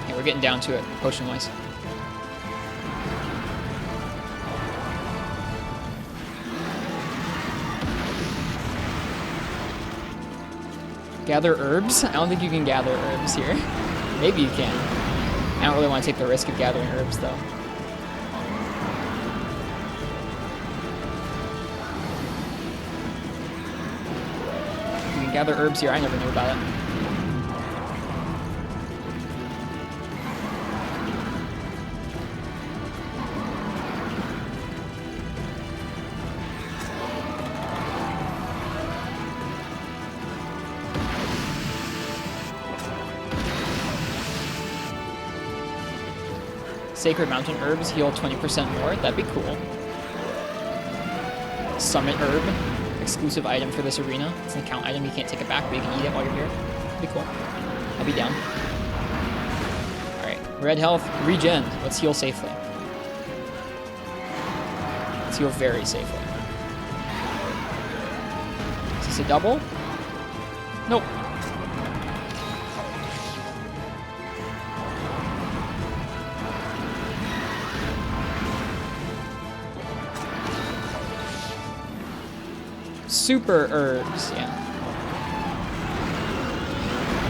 Yeah, we're getting down to it, potion-wise. Gather herbs? I don't think you can gather herbs here. Maybe you can. I don't really want to take the risk of gathering herbs, though. Gather herbs here. I never knew about it. Sacred Mountain herbs heal 20% more. That'd be cool. Summit herb. Exclusive item for this arena. It's an account item. You can't take it back, but you can eat it while you're here. Be cool. I'll be down. Alright. Red health. Regen. Let's heal safely. Let's heal very safely. Is this a double? Nope. Super herbs, yeah.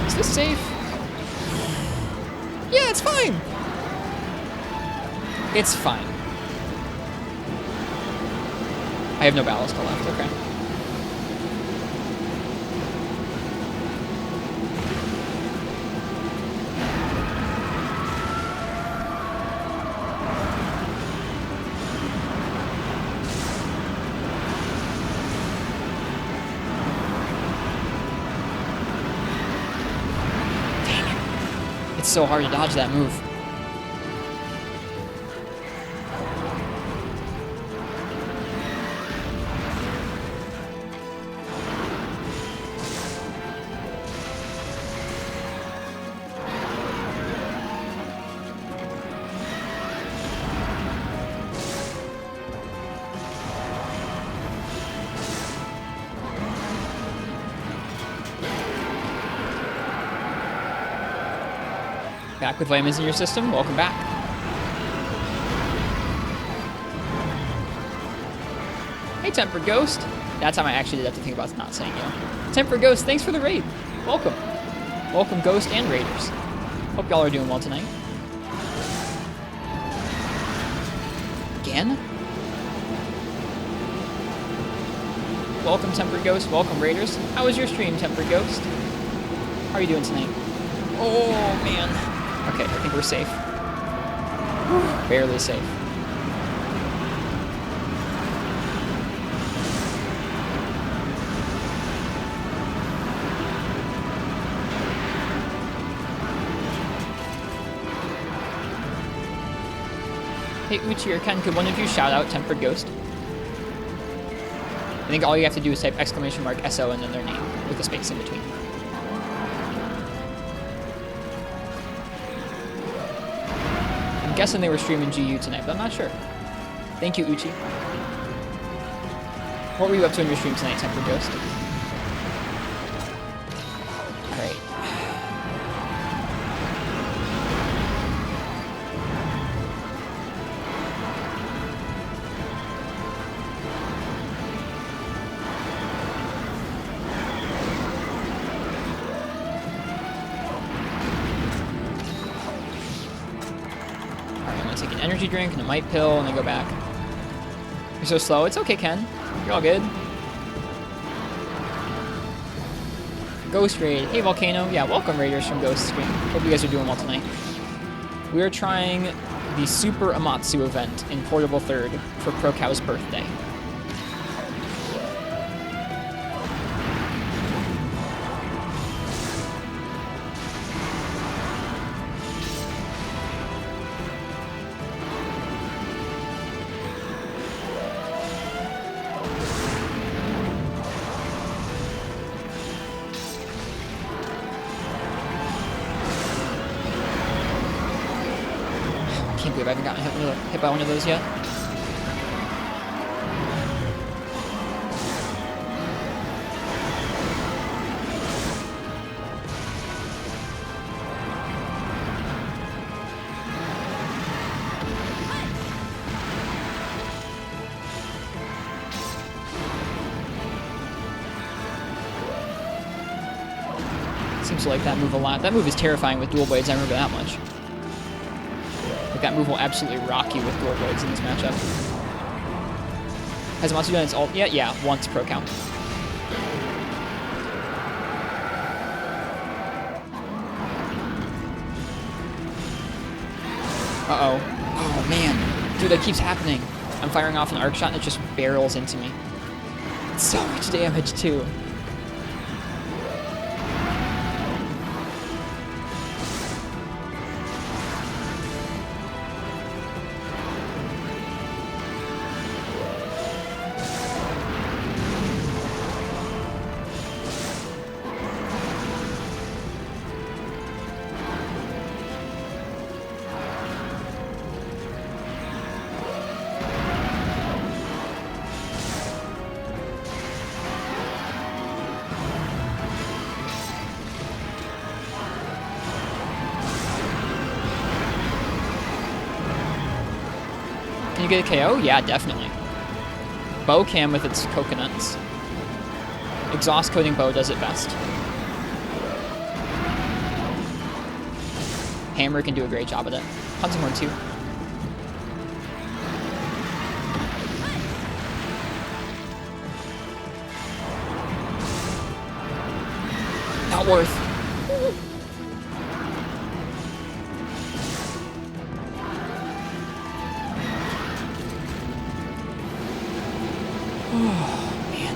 Is this safe? Yeah, it's fine. It's fine. I have no ballast left, okay. It's so hard to dodge that move. Back with vitamins in your system. Welcome back. Hey, Tempered Ghost. That time I actually did have to think about not saying you. Tempered Ghost, thanks for the raid. Welcome. Welcome, Ghost and Raiders. Hope y'all are doing well tonight. Again? Welcome, Tempered Ghost. Welcome, Raiders. How was your stream, Tempered Ghost? How are you doing tonight? Oh, man. Okay, I think we're safe. Barely safe. Hey, Uchi or Ken, could one of you shout out Tempered Ghost? I think all you have to do is type !SO and then their name with a space in between. I'm guessing they were streaming GU tonight, but I'm not sure. Thank you, Uchi. What were you up to in your stream tonight, Tempered Ghost? Alright. Energy drink and a might pill and then go back. You're so slow. It's okay, Ken. You're all good. Ghost Raid. Hey, Volcano. Yeah, welcome, Raiders from Ghost Stream. Hope you guys are doing well tonight. We are trying the Super Amatsu event in Portable 3rd for Pro Cow's birthday. I haven't gotten hit by one of those yet. Seems to like that move a lot. That move is terrifying with dual blades, I remember that much. Like, that move will absolutely rock you with dual blades in this matchup. Has Amatsu done its ult yet? Yeah, once pro count. Uh-oh. Oh, man. Dude, that keeps happening. I'm firing off an arc shot and it just barrels into me. It's so much damage, too. Can you get a KO? Yeah, definitely. Bow can with its coconuts. Exhaust coating bow does it best. Hammer can do a great job at it. Hunting horn too. Not worth. Oh, man.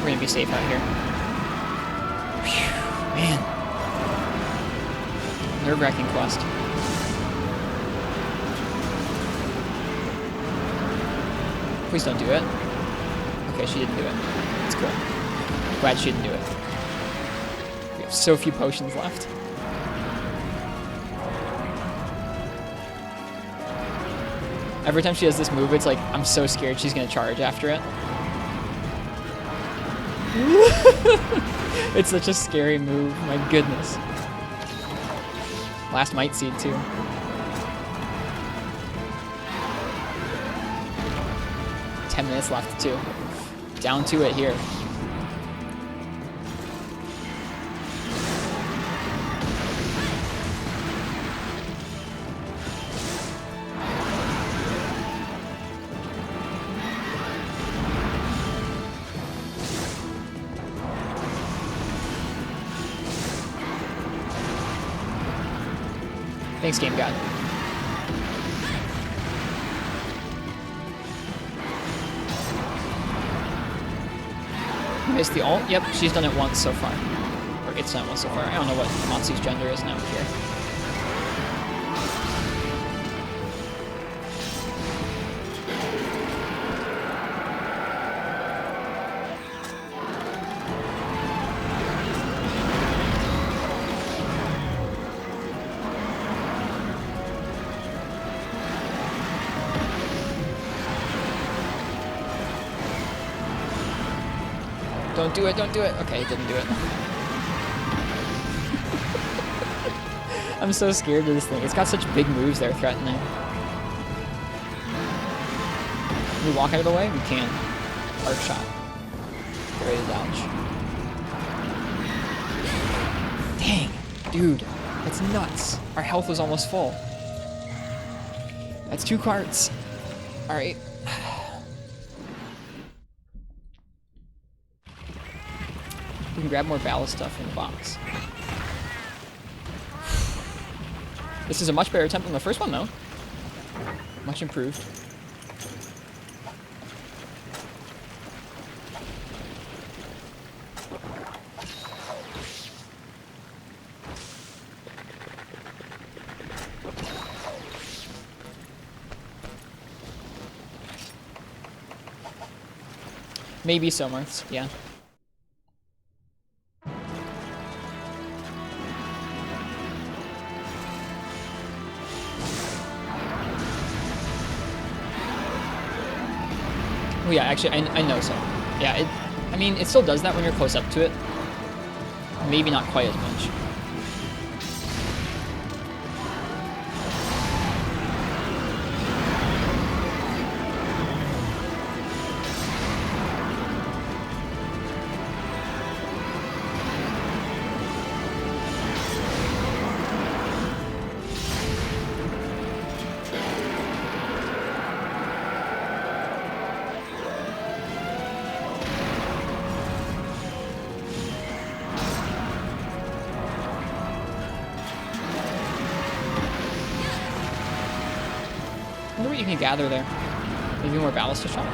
We're gonna be safe out here. Whew, man. Nerve-wracking quest. Please don't do it. Okay, she didn't do it. It's cool. Glad she didn't do it. We have so few potions left. Every time she does this move, it's like, I'm so scared she's gonna charge after it. It's such a scary move, my goodness. Last Might Seed, too. "10 minutes left, too. Down to it here. Thanks, Game God. Missed the ult? Yep, she's done it once so far. Or it's done it once so far. I don't know what Amatsu's gender is now here. Don't do it, don't do it. Okay, it didn't do it. I'm so scared of this thing. It's got such big moves that are threatening. Can we walk out of the way? We can. Arc shot. Get ready to dodge. Dang, dude. That's nuts. Our health was almost full. That's 2 carts. Alright. We can grab more battle stuff in the box. This is a much better attempt than the first one, though. Much improved. Maybe so, Marths. Yeah. Oh yeah, actually, I know so. Yeah, I mean, it still does that when you're close up to it. Maybe not quite as much. what you can gather there. Maybe more ballista shot.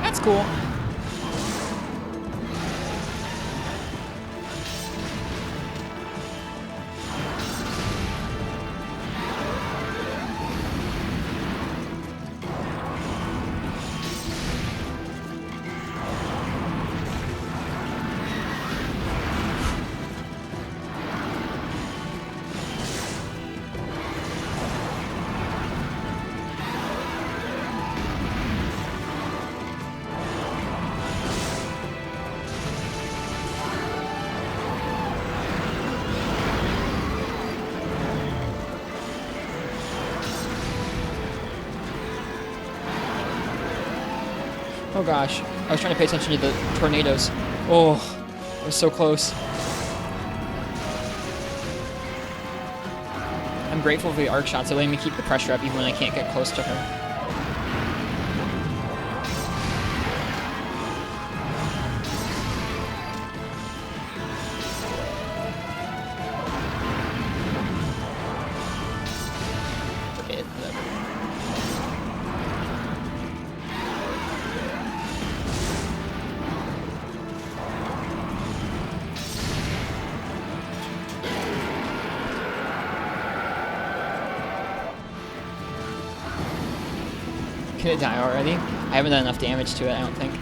That's cool. Oh gosh, I was trying to pay attention to the tornadoes. Oh, I was so close. I'm grateful for the arc shots. They let me keep the pressure up even when I can't get close to her. Can it die already? I haven't done enough damage to it, I don't think.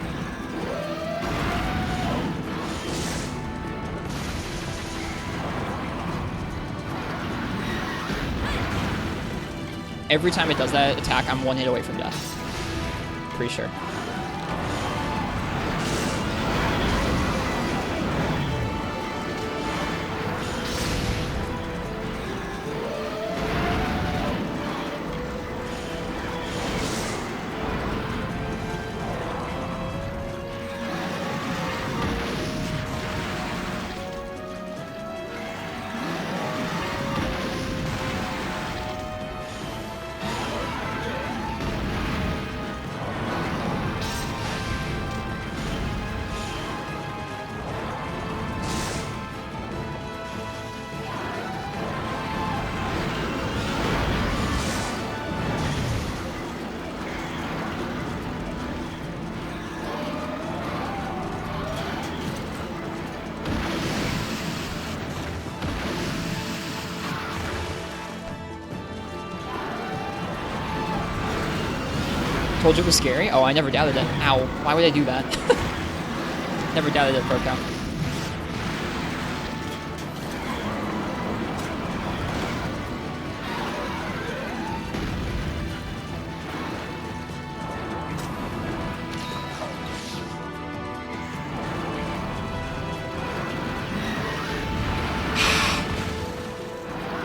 Every time it does that attack, I'm one hit away from death. Pretty sure. Told you it was scary? Oh, I never doubted it. Ow. Why would I do that? Never doubted it broke out.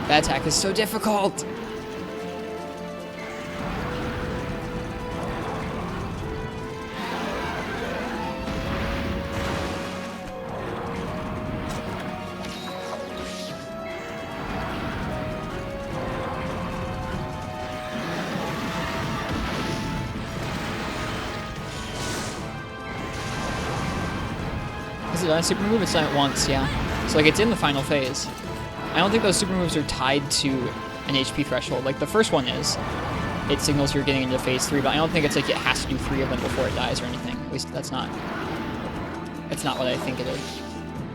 That attack is so difficult. Is it a super move? It's done it once, yeah. So like it's in the final phase. I don't think those super moves are tied to an HP threshold. Like the first one is. It signals you're getting into phase 3, but I don't think it's like it has to do 3 of them before it dies or anything. At least that's not what I think it is.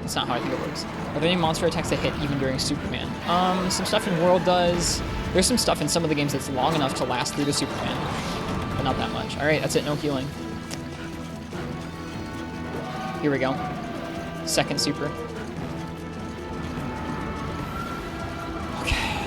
That's not how I think it works. Are there any monster attacks that hit even during Superman? Some stuff in World does. There's some stuff in some of the games that's long enough to last through the Superman, but not that much. All right, that's it. No healing. Here we go. Second super. Okay.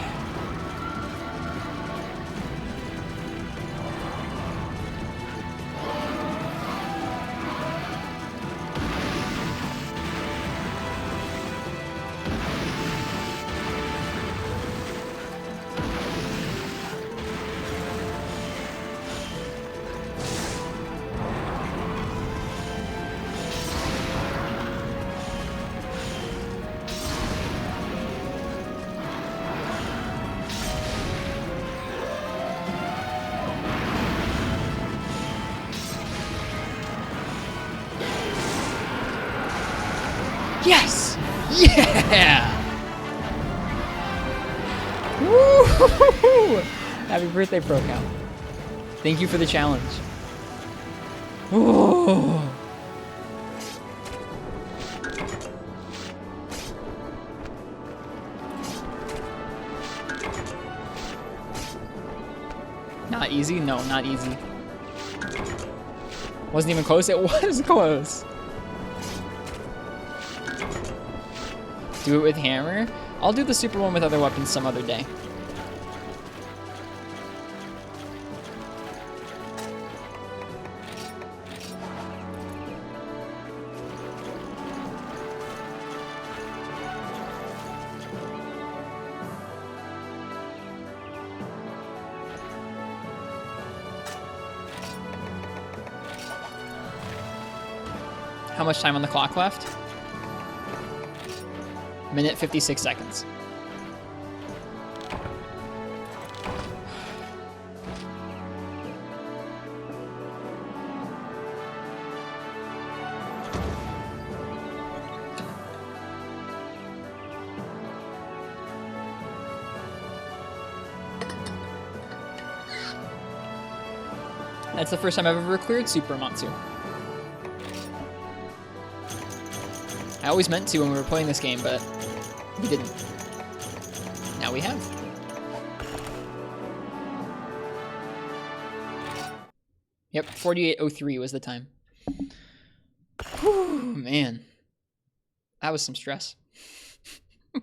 Yes! Yeah! Woo! Happy birthday, Pro Cow. Thank you for the challenge. Ooh. Not easy? No, not easy. Wasn't even close? It was close. Do it with hammer? I'll do the super one with other weapons some other day. How much time on the clock left? Minute 56 seconds. That's the first time I've ever cleared Super Amatsu. I always meant to when we were playing this game, but we didn't. Now we have. Yep, 48:03 was the time. Whew, man. That was some stress. I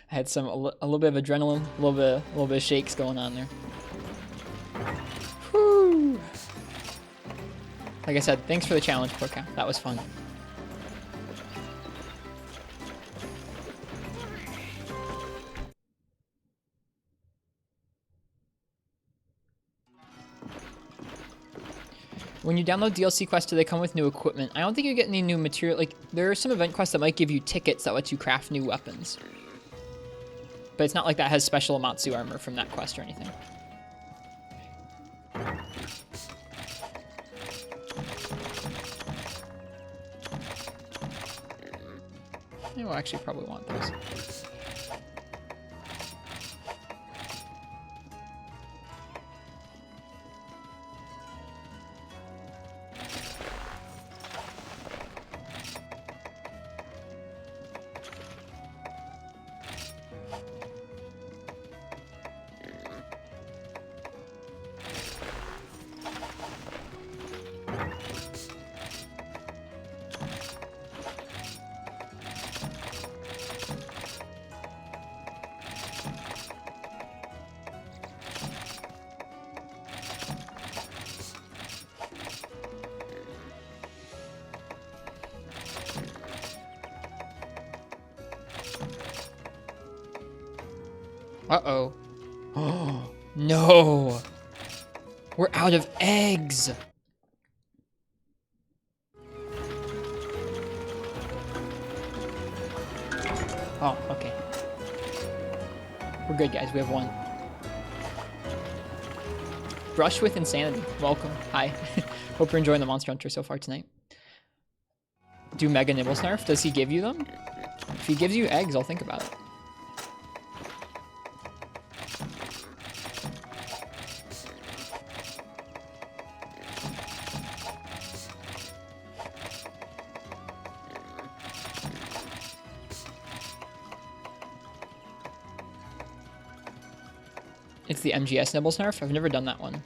had a little bit of adrenaline, a little bit of shakes going on there. Whew. Like I said, thanks for the challenge, Poka. That was fun. When you download DLC quests, do they come with new equipment? I don't think you get any new material. Like, there are some event quests that might give you tickets that let you craft new weapons. But it's not like that has special Amatsu armor from that quest or anything. I will actually probably want those. Uh-oh. Oh, no. We're out of eggs. Oh, okay. We're good, guys. We have one. Brush with Insanity. Welcome. Hi. Hope you're enjoying the Monster Hunter so far tonight. Do Mega Nibble Snarf? Does he give you them? If he gives you eggs, I'll think about it. It's the MGS Nibble Snarf? I've never done that one.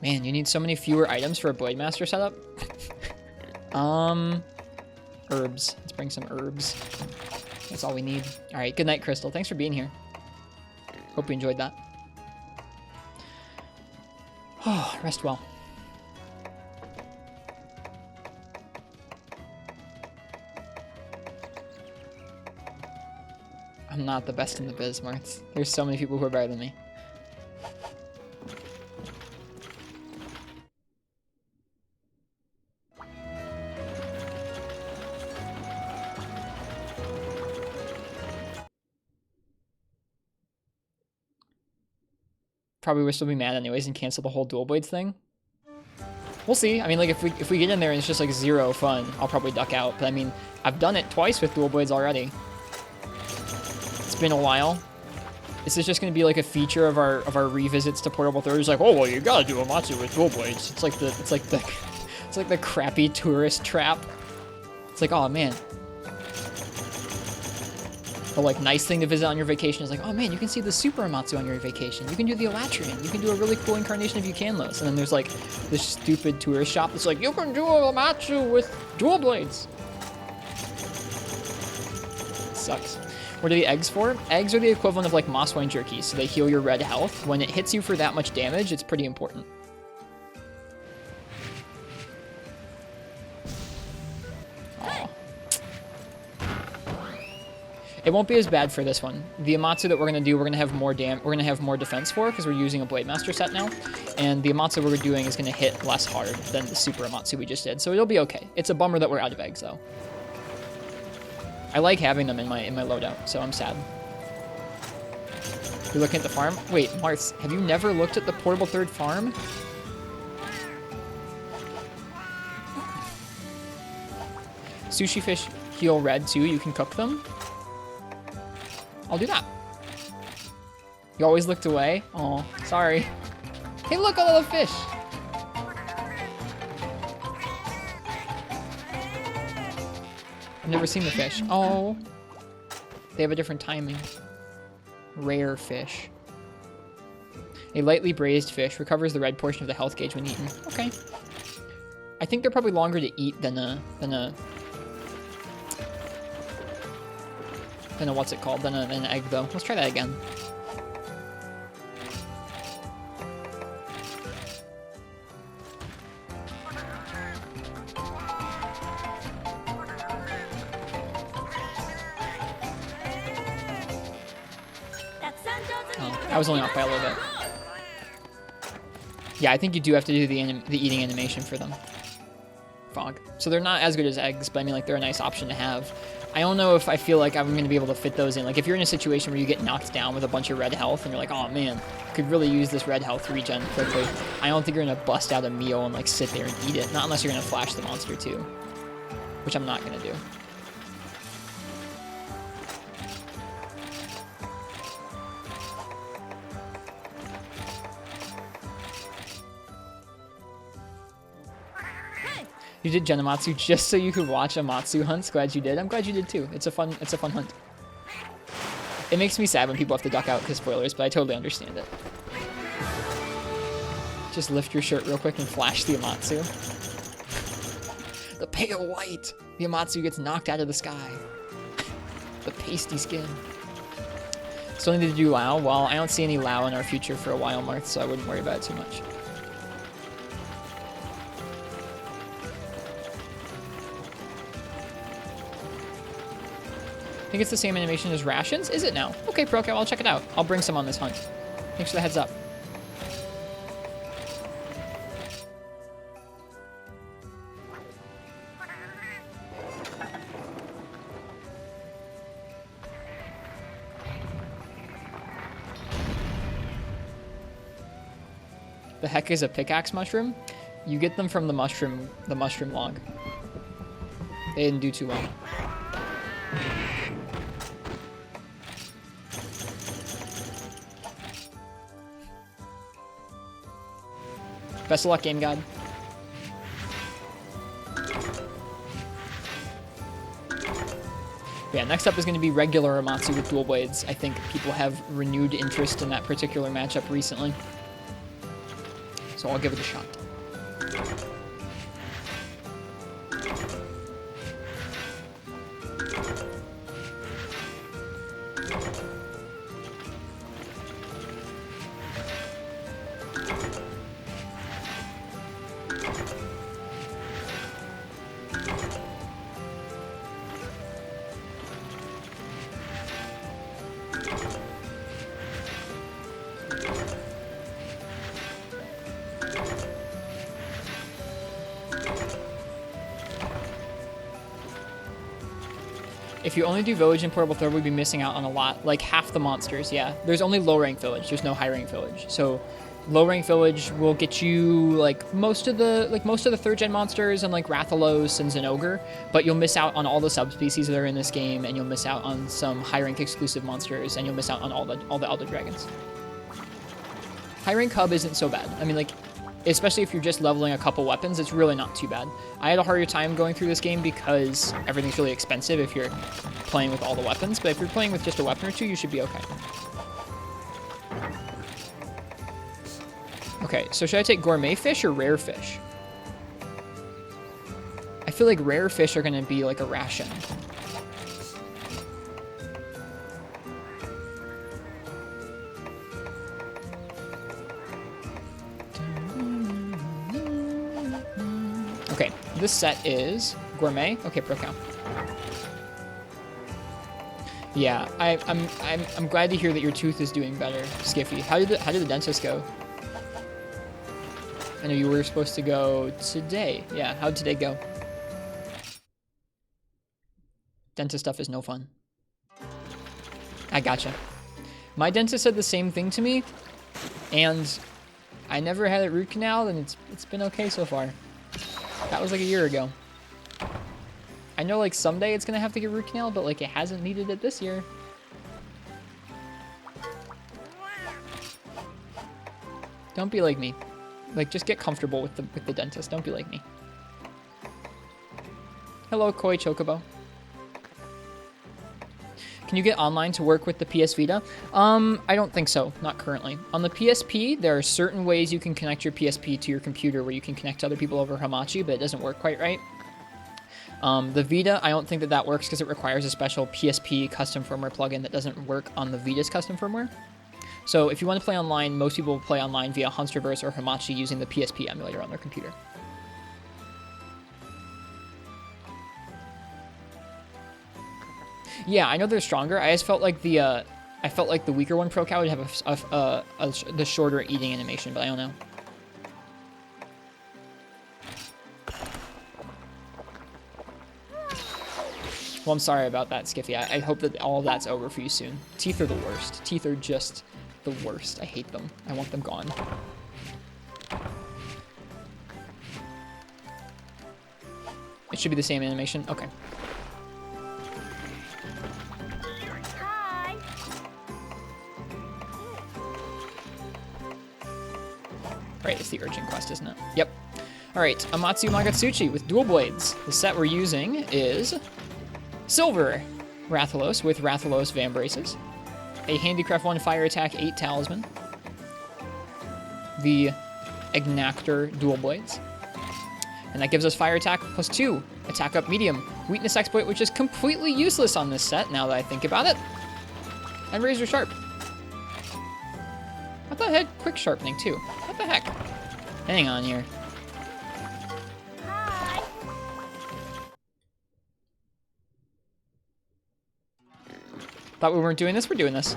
Man, you need so many fewer items for a Blade Master setup. Herbs. Let's bring some herbs. That's all we need. All right, good night, Crystal. Thanks for being here. Hope you enjoyed that. Oh, rest well. I'm not the best in the biz, Martz. There's so many people who are better than me. probably will still be mad anyways and cancel the whole dual blades thing. We'll see. I mean, like, if we get in there and it's just, like, zero fun, I'll probably duck out. But, I mean, I've done it twice with dual blades already. It's been a while. This is just going to be, like, a feature of our revisits to Portable Third. It's like, oh, well, you gotta do Amatsu with dual blades. It's like the crappy tourist trap. It's like, oh, man. The, like, nice thing to visit on your vacation is like, oh, man, you can see the Super Amatsu on your vacation. You can do the Elatrian. You can do a really cool incarnation of Yukanlos. And then there's, like, this stupid tourist shop that's like, you can do a Amatsu with dual blades. Sucks. What are the eggs for? Eggs are the equivalent of, like, moss wine jerky, so they heal your red health. When it hits you for that much damage, it's pretty important. Aw. It won't be as bad for this one. The Amatsu that we're gonna do, we're gonna have more defense for because we're using a Blade Master set now, and the Amatsu we're doing is gonna hit less hard than the Super Amatsu we just did, so it'll be okay. It's a bummer that we're out of eggs though. I like having them in my loadout, so I'm sad. You're looking at the farm? Wait, Marth, have you never looked at the Portable Third farm? Sushi fish heal red too. You can cook them. I'll do that. You always looked away? Oh, sorry. Hey, look, a little fish. I've never seen the fish. Oh. They have a different timing. Rare fish. A lightly braised fish recovers the red portion of the health gauge when eaten. Okay. I think they're probably longer to eat than a what's it called? Than an egg, though. Let's try that again. Oh, I was only off by a little bit. Yeah, I think you do have to do the eating animation for them. Fog. So they're not as good as eggs, but I mean, like, they're a nice option to have. I don't know if I feel like I'm going to be able to fit those in. Like, if you're in a situation where you get knocked down with a bunch of red health and you're like, oh man, could really use this red health regen quickly, I don't think you're going to bust out a meal and, like, sit there and eat it. Not unless you're going to flash the monster too, which I'm not going to do. You did Gen Amatsu just so you could watch Amatsu hunts. Glad you did. I'm glad you did too. It's a fun hunt. It makes me sad when people have to duck out because spoilers, but I totally understand it. Just lift your shirt real quick and flash the Amatsu. The pale white. The Amatsu gets knocked out of the sky. The pasty skin. Still need to do Lao. Well, I don't see any Lao in our future for a while, Marth, so I wouldn't worry about it too much. I think it's the same animation as rations. Is it now? Okay, Proco, I'll check it out. I'll bring some on this hunt. Thanks for the heads up. The heck is a pickaxe mushroom? You get them from the mushroom log. They didn't do too well. Best of luck, Game God. Yeah, next up is going to be regular Amatsu with dual blades. I think people have renewed interest in that particular matchup recently. So I'll give it a shot. If you only do village in Portable Third, we'd be missing out on a lot. Like half the monsters, yeah. There's only low rank village. There's no high rank village. So low rank village will get you like most of the third gen monsters and like Rathalos and Zenogre, but you'll miss out on all the subspecies that are in this game, and you'll miss out on some high rank exclusive monsters, and you'll miss out on all the Elder Dragons. High rank hub isn't so bad. I mean, like, especially if you're just leveling a couple weapons, it's really not too bad. I had a harder time going through this game because everything's really expensive if you're playing with all the weapons, but if you're playing with just a weapon or two, you should be okay. Okay, so should I take gourmet fish or rare fish? I feel like rare fish are going to be like a ration. Okay, this set is gourmet. Okay, pro cow. Yeah, I'm glad to hear that your tooth is doing better, Skiffy. How did the dentist go? I know you were supposed to go today. Yeah, how'd today go? Dentist stuff is no fun. I gotcha. My dentist said the same thing to me, and I never had a root canal, and it's been okay so far. That was like a year ago. I know like someday it's gonna have to get root canal, but like it hasn't needed it this year. Don't be like me. Like, just get comfortable with the dentist. Don't be like me. Hello, Koi Chocobo. Can you get online to work with the PS Vita? I don't think so. Not currently. On the PSP, there are certain ways you can connect your PSP to your computer where you can connect to other people over Hamachi, but it doesn't work quite right. The Vita, I don't think that works because it requires a special PSP custom firmware plugin that doesn't work on the Vita's custom firmware. So if you want to play online, most people will play online via Hunsterverse or Hamachi using the PSP emulator on their computer. Yeah, I know they're stronger. I just felt like the weaker one, Pro Cow, would have the shorter eating animation, but I don't know. Well, I'm sorry about that, Skiffy. I hope that all of that's over for you soon. Teeth are the worst. Teeth are just the worst. I hate them. I want them gone. It should be the same animation. Okay. Hi. Right, it's the urgent quest, isn't it? Yep. All right, Amatsu Magatsuchi with dual blades. The set we're using is Silver Rathalos with Rathalos Vambraces, a Handicraft 1 Fire Attack 8 Talisman, the Ignactor Dual Blades, and that gives us Fire Attack +2, Attack Up Medium, Weakness Exploit, which is completely useless on this set now that I think about it, and Razor Sharp. I thought it had Quick Sharpening too. What the heck? Hang on here. Hi. Thought we weren't doing this, we're doing this.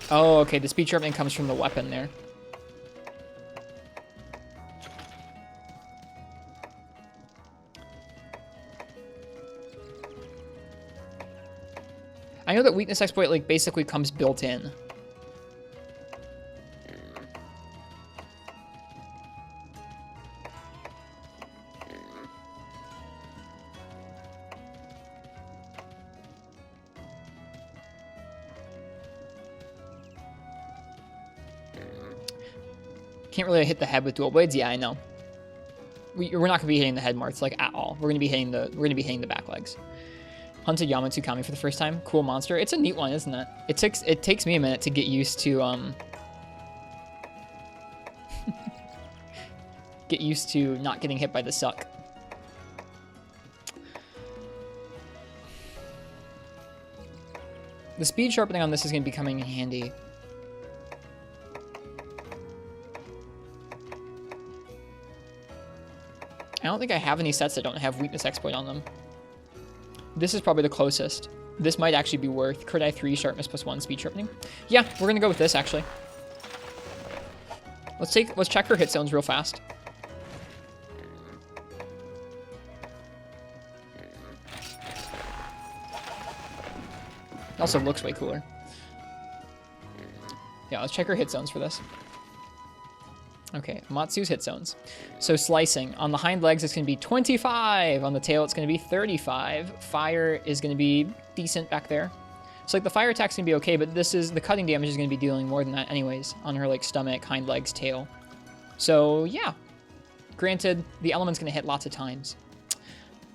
Oh, okay, the speed sharpening comes from the weapon there. I know that weakness exploit like basically comes built in. Can't really hit the head with dual blades. Yeah, I know. We're not gonna be hitting the head marks like at all. We're gonna be hitting the back legs. Hunted Yamatsu Kami for the first time. Cool monster. It's a neat one, isn't it? It takes me a minute to get used to get used to not getting hit by the suck. The speed sharpening on this is gonna be coming in handy. I don't think I have any sets that don't have weakness exploit on them. This is probably the closest. This might actually be worth. Crit I 3, sharpness +1, speed sharpening. Yeah, we're gonna go with this actually. Let's check her hit zones real fast. It also looks way cooler. Yeah, let's check her hit zones for this. Okay, Amatsu's hit zones. So slicing. On the hind legs, it's going to be 25. On the tail, it's going to be 35. Fire is going to be decent back there. So like the fire attack's going to be okay, but this is the cutting damage is going to be dealing more than that anyways on her like stomach, hind legs, tail. So yeah. Granted, the element's going to hit lots of times.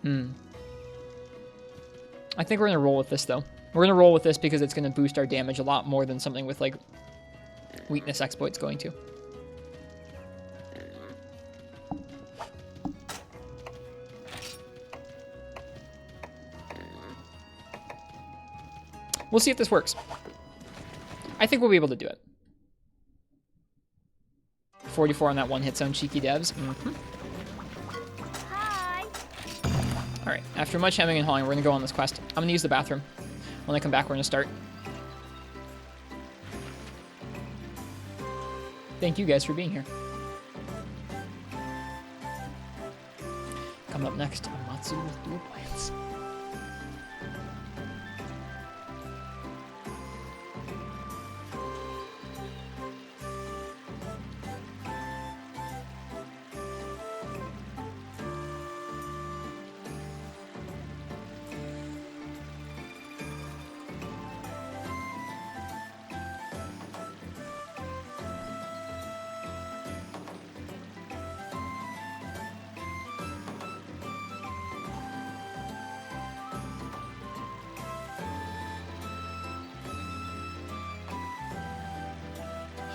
I think we're going to roll with this though. We're going to roll with this because it's going to boost our damage a lot more than something with like weakness exploit's going to. We'll see if this works. I think we'll be able to do it. 44 on that one hit zone, cheeky devs. Hi. All right, after much hemming and hawing, we're gonna go on this quest. I'm gonna use the bathroom. When I come back, we're gonna start. Thank you guys for being here. Coming up next, Amatsu with dual plants.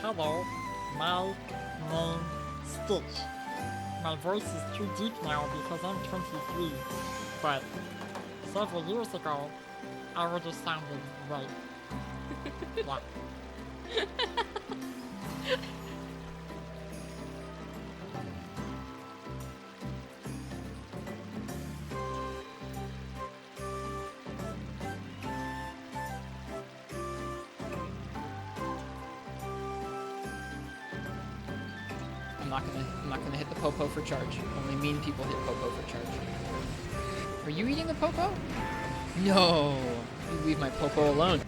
Hello, my name Stitch. My voice is too deep now because I'm 23, but several years ago, I would have sounded right. Yeah. I'm not gonna hit the popo for charge. Only mean people hit popo for charge. Are you eating the popo? No, you leave my popo alone.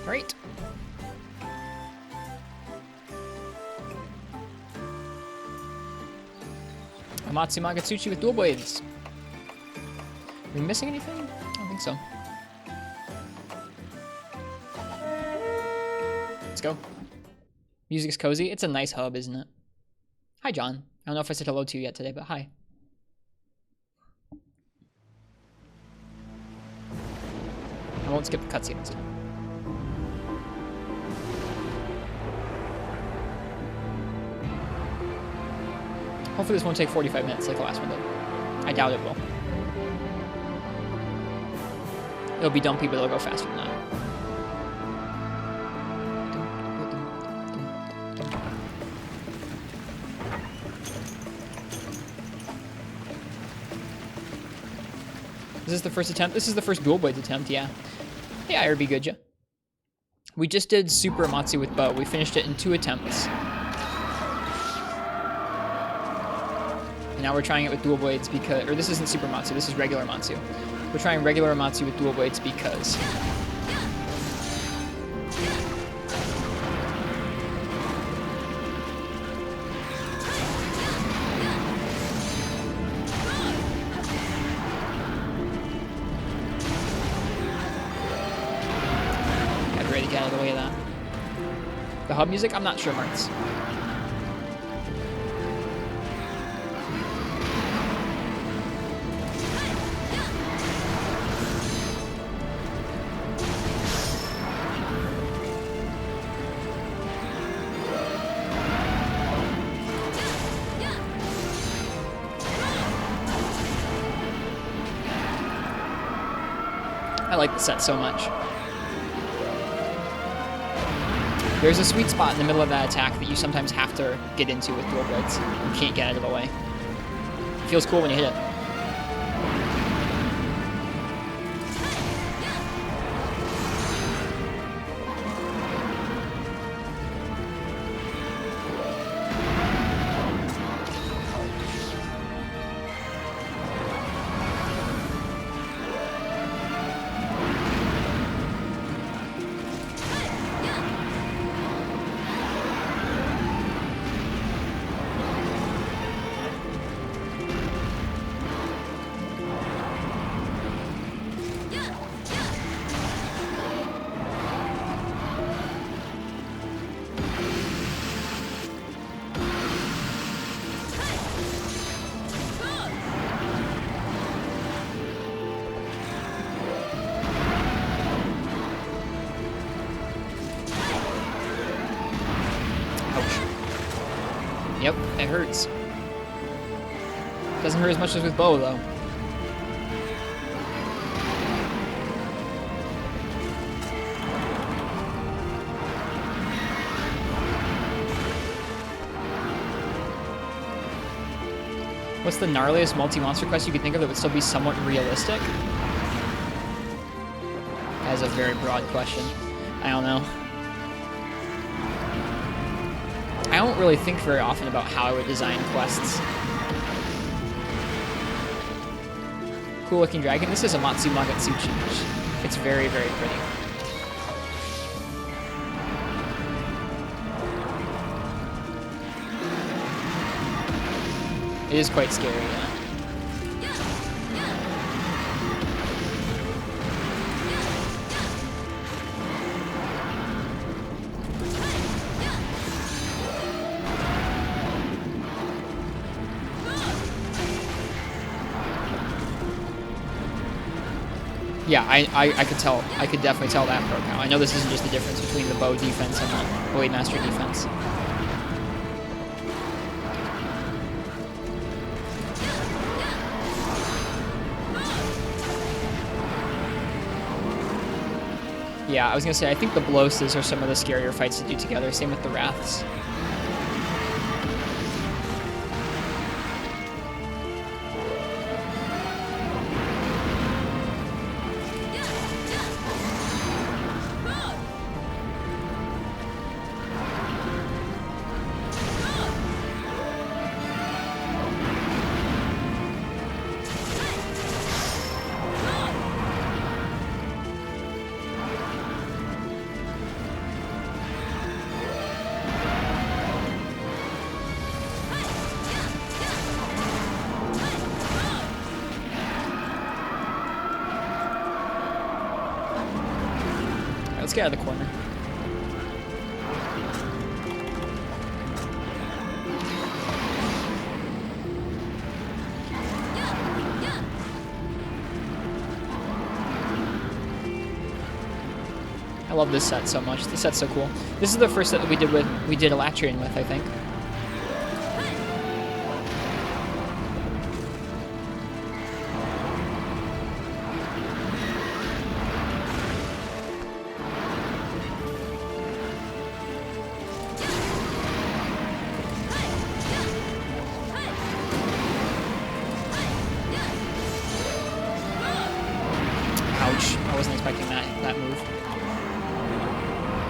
Right. Amatsu Magatsuchi with dual blades. Are we missing anything? I don't think so. Let's go. Music's cozy. It's a nice hub, isn't it? Hi, John. I don't know if I said hello to you yet today, but hi. I won't skip the cutscene this time. Hopefully this won't take 45 minutes like the last one did. I doubt it will. It'll be dumpy, but it'll go faster than that. Is this the first attempt? This is the first dual blades attempt, yeah. Hey, IRB Goodja. We just did Super Amatsu with bow. We finished it in 2 attempts. And now we're trying it with dual blades because, or this isn't Super Amatsu, this is regular Amatsu. We're trying regular Amatsu with dual blades because. hub music? I'm not sure, Martz. I like the set so much. There's a sweet spot in the middle of that attack that you sometimes have to get into with dual blades. You can't get out of the way. It feels cool when you hit it. Yep, it hurts. Doesn't hurt as much as with bow, though. What's the gnarliest multi-monster quest you could think of that would still be somewhat realistic? That is a very broad question. I don't know. I don't really think very often about how I would design quests. Cool looking dragon. This is Amatsu Magatsuchi. It's very, very pretty. It is quite scary, yeah. Yeah, I could tell. I could definitely tell that broke out. I know this isn't just the difference between the bow defense and the Blade Master defense. Yeah, I was gonna say, I think the Bloses are some of the scarier fights to do together. Same with the Wraths. Let's get out of the corner. I love this set so much. This set's so cool. This is the first set that we did Electrian with, I think. I wasn't expecting that move.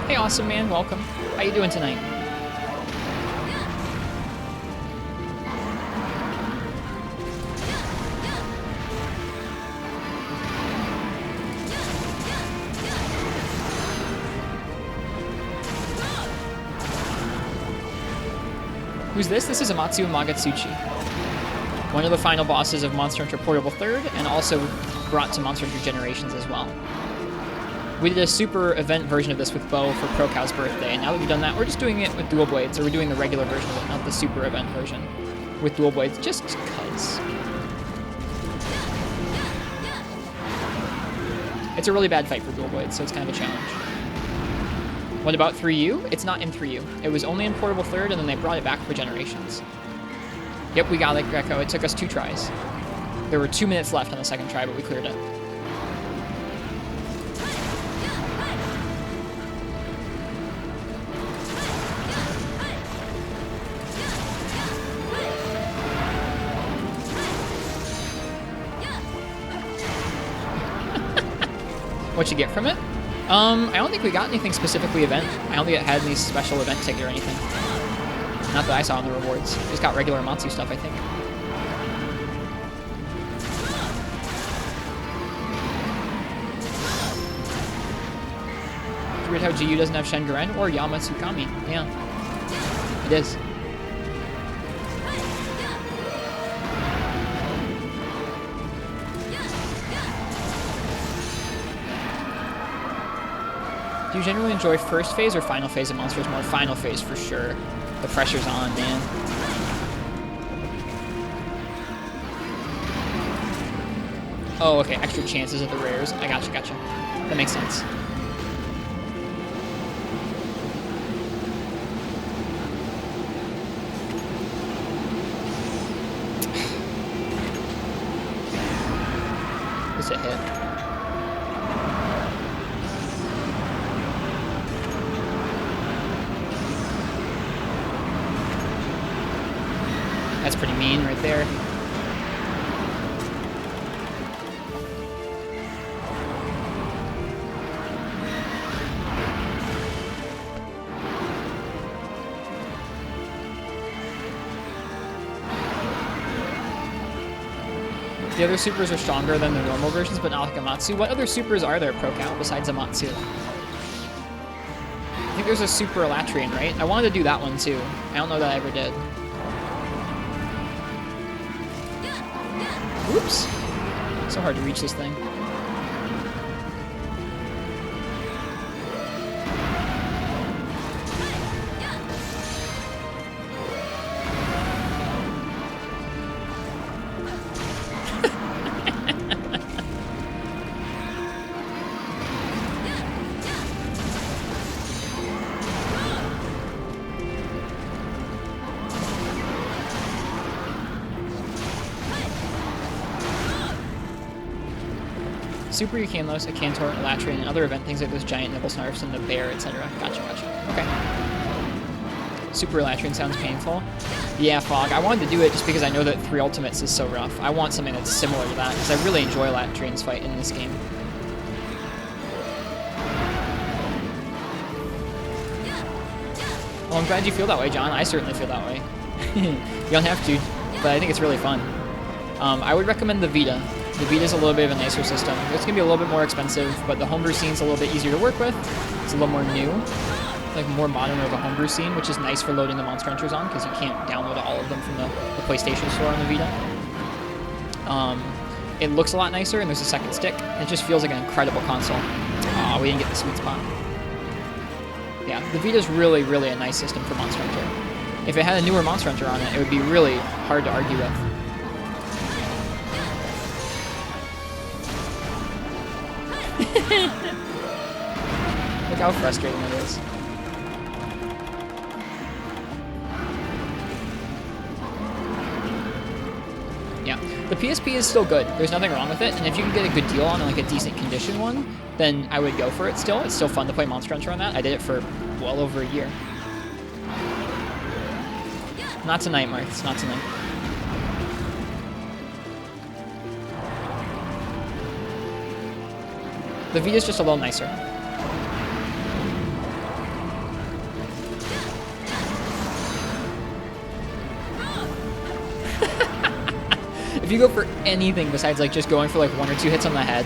Hey, awesome man, welcome. How you doing tonight? Who's this? This is Amatsu Magatsuchi, one of the final bosses of Monster Hunter Portable 3rd, and also brought to Monster Hunter Generations as well. We did a super event version of this with Bo for Pro Cow's birthday, and now that we've done that, we're just doing it with dual blades, or we're doing the regular version of it, not the super event version, with dual blades, just cuz. It's a really bad fight for dual blades, so it's kind of a challenge. What about 3U? It's not in 3U. It was only in Portable 3rd, and then they brought it back for Generations. Yep, we got it, Greco. It took us 2 tries. There were 2 minutes left on the second try, but we cleared it. What you get from it? I don't think we got anything specifically event. I don't think it had any special event ticket or anything. Not that I saw in the rewards. Just got regular Amatsu stuff, I think. It's weird how GU doesn't have Shenguren or Yamatsukami. Yeah. It is. Do you generally enjoy first phase or final phase of monsters more? Final phase for sure. The pressure's on, man. Oh, okay. Extra chances of the rares. I gotcha, gotcha. That makes sense. Is it hit? That's pretty mean right there. The other supers are stronger than the normal versions, but not like Amatsu. What other supers are there, ProCal, besides Amatsu? I think there's a Super Elatrian, right? I wanted to do that one too. I don't know that I ever did. Oops. So hard to reach this thing. Super Eucanos, a Cantor, a Elatrian, and other event things like those giant Nibble Snarfs and the bear, etc. Gotcha, gotcha. Okay. Super Elatrian sounds painful. Yeah, Fog. I wanted to do it just because I know that 3 Ultimates is so rough. I want something that's similar to that, because I really enjoy Elatrian's fight in this game. Well, I'm glad you feel that way, John. I certainly feel that way. You don't have to, but I think it's really fun. I would recommend the Vita. The Vita's a little bit of a nicer system. It's going to be a little bit more expensive, but the homebrew scene's a little bit easier to work with. It's a little more new, like more modern of a homebrew scene, which is nice for loading the Monster Hunters on, because you can't download all of them from the PlayStation Store on the Vita. It looks a lot nicer, and there's a second stick. It just feels like an incredible console. Aw, we didn't get the sweet spot. Yeah, the Vita's really, really a nice system for Monster Hunter. If it had a newer Monster Hunter on it, it would be really hard to argue with. Look how frustrating it is. Yeah, the PSP is still good. There's nothing wrong with it, and if you can get a good deal on like a decent condition one, then I would go for it still. It's still fun to play Monster Hunter on that. I did it for well over a year. Not tonight, Marth. Not tonight. The Vita's just a little nicer. If you go for anything besides like just going for like 1 or 2 hits on the head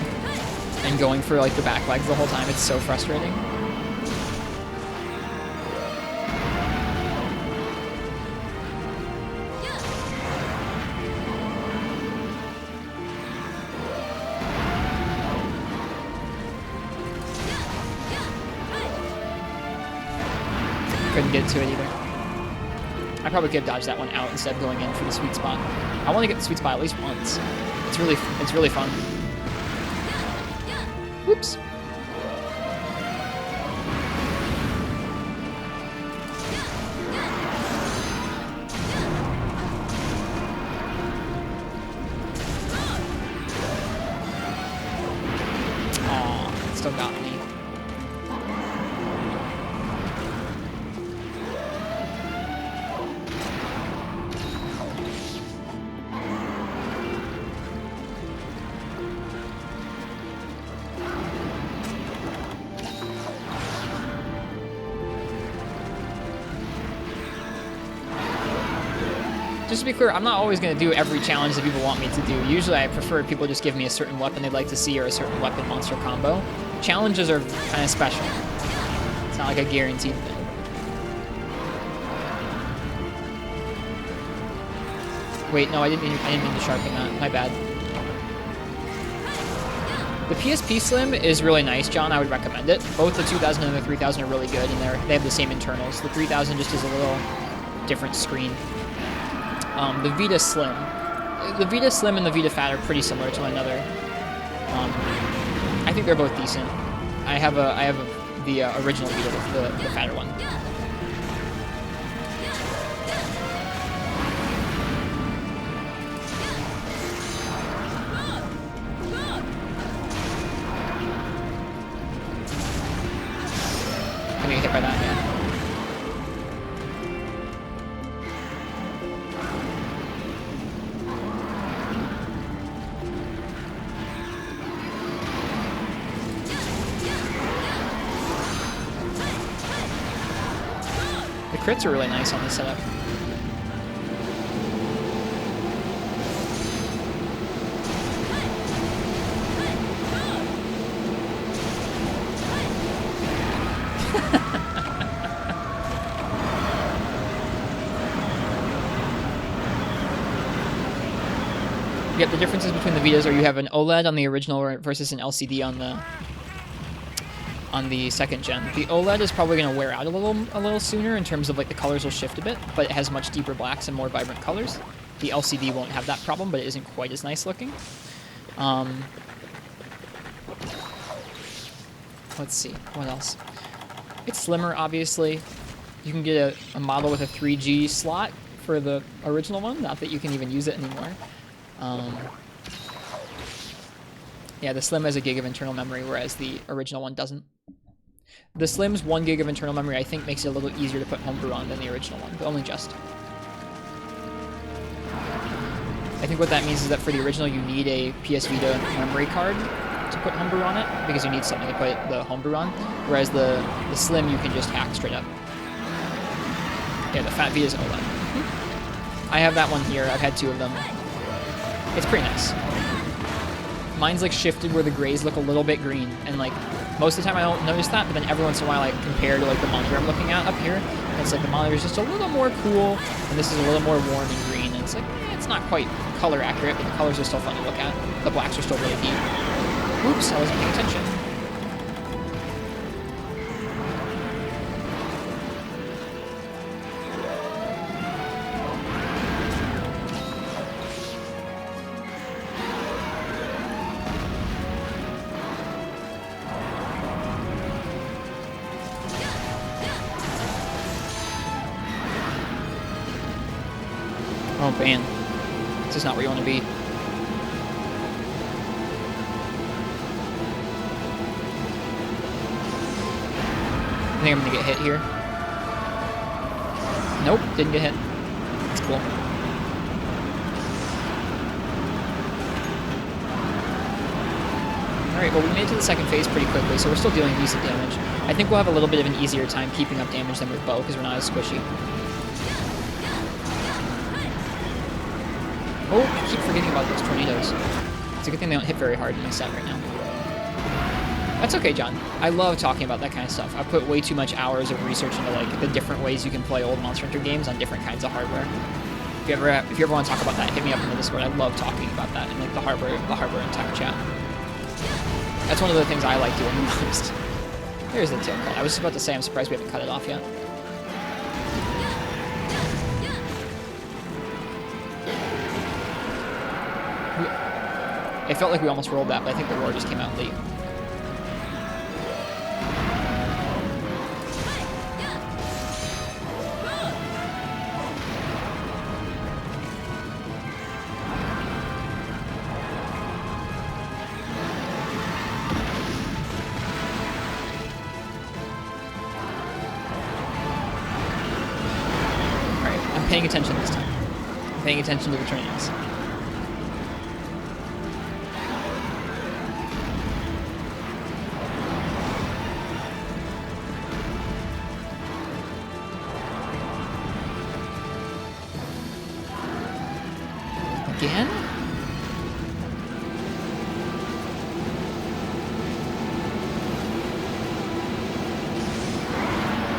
and going for like the back legs the whole time, it's so frustrating. didn't get to it either. I probably could have dodged that one out instead of going in for the sweet spot. I want to get the sweet spot at least once. It's really fun. Whoops. Aw, still got me. Just to be clear, I'm not always going to do every challenge that people want me to do. Usually I prefer people just give me a certain weapon they'd like to see or a certain weapon monster combo. Challenges are kind of special. It's not like a guaranteed thing. Wait, no, I didn't mean to sharpen that. My bad. The PSP Slim is really nice, John. I would recommend it. Both the 2000 and the 3000 are really good, and they have the same internals. The 3000 just is a little different screen. The Vita Slim. The Vita Slim and the Vita Fat are pretty similar to one another. I think they're both decent. I have the original Vita, the fatter one. I'm gonna get hit by that, man. Crits are really nice on this setup. Yep, the differences between the Vitas are you have an OLED on the original versus an LCD on the second gen. The OLED is probably going to wear out a little sooner in terms of like the colors will shift a bit, but it has much deeper blacks and more vibrant colors. The LCD won't have that problem, but it isn't quite as nice looking. Let's see, what else? It's slimmer, obviously. You can get a model with a 3G slot for the original one, not that you can even use it anymore. Yeah, the Slim has a gig of internal memory, whereas the original one doesn't. The Slim's 1 gig of internal memory, I think, makes it a little easier to put homebrew on than the original one, but only just. I think what that means is that for the original, you need a PS Vita memory card to put homebrew on it, because you need something to put the homebrew on, whereas the Slim, you can just hack straight up. Yeah, the Fat Vita's OLED. I have that one here. I've had 2 of them. It's pretty nice. Mine's like shifted where the grays look a little bit green, and like most of the time I don't notice that, but then every once in a while I compare to like the monitor I'm looking at up here, and it's like the monitor is just a little more cool, and this is a little more warm and green, and it's like, it's not quite color accurate, but the colors are still fun to look at. The blacks are still really deep. Oops, I wasn't paying attention. Oh, man. This is not where you want to be. I think I'm going to get hit here. Nope, didn't get hit. That's cool. Alright, well, we made it to the second phase pretty quickly, so we're still dealing decent damage. I think we'll have a little bit of an easier time keeping up damage than with bow, because we're not as squishy. Oh, I keep forgetting about those tornadoes. It's a good thing they don't hit very hard in my set right now. That's okay, John. I love talking about that kind of stuff. I put way too much hours of research into like the different ways you can play old Monster Hunter games on different kinds of hardware. If you ever want to talk about that, hit me up in the Discord. I love talking about that in like the hardware entire chat. That's one of the things I like doing the most. There's the tail call. I was about to say I'm surprised we haven't cut it off yet. It felt like we almost rolled that, but I think the roar just came out late. I'm paying attention this time. I'm paying attention to the trainings. Again?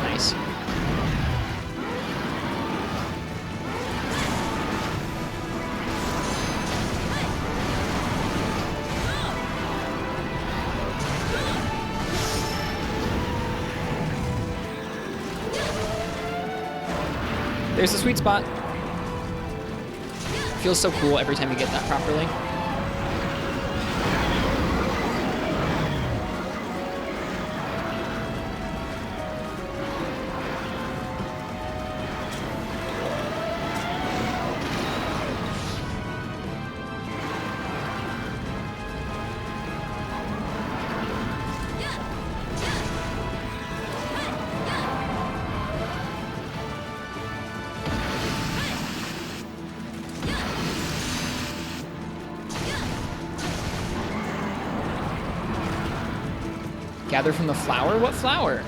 Nice. There's the sweet spot. Feels so cool every time you get that properly. Gather from the flower? What flower?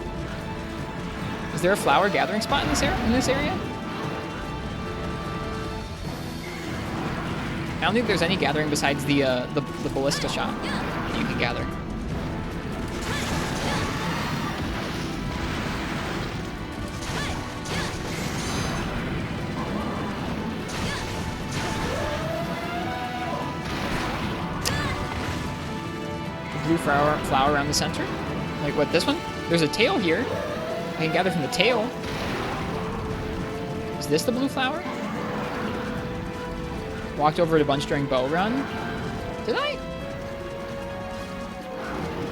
Is there a flower gathering spot in this area? I don't think there's any gathering besides the ballista shot that you can gather. The blue flower around the center? Like what, this one? There's a tail here. I can gather from the tail. Is this the blue flower? Walked over it a bunch during bow run. Did I?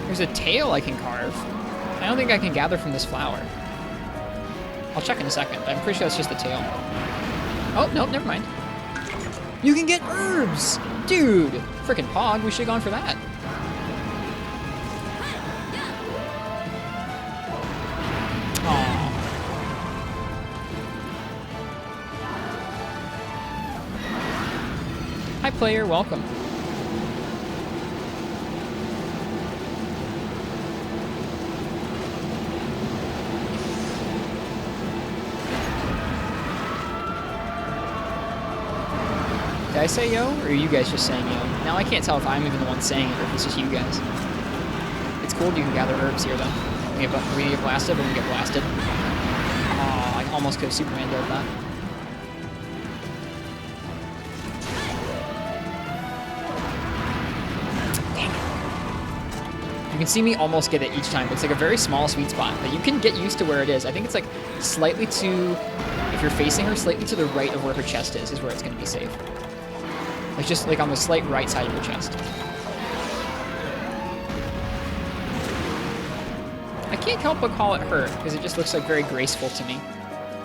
There's a tail I can carve. I don't think I can gather from this flower. I'll check in a second, but I'm pretty sure that's just the tail. Oh, nope, never mind. You can get herbs! Dude! Frickin' Pog, we should've gone for that. Hi player, welcome. Did I say yo, or are you guys just saying yo? Now I can't tell if I'm even the one saying it or if it's just you guys. It's cool you can gather herbs here though. We get blasted, but we get blasted. Aw, I almost could have Superman did that. You can see me almost get it each time, but it's like a very small sweet spot, but you can get used to where it is. I think it's like slightly to, if you're facing her, slightly to the right of where her chest is where it's going to be safe. Like just like on the slight right side of her chest. I can't help but call it her, because it just looks like very graceful to me.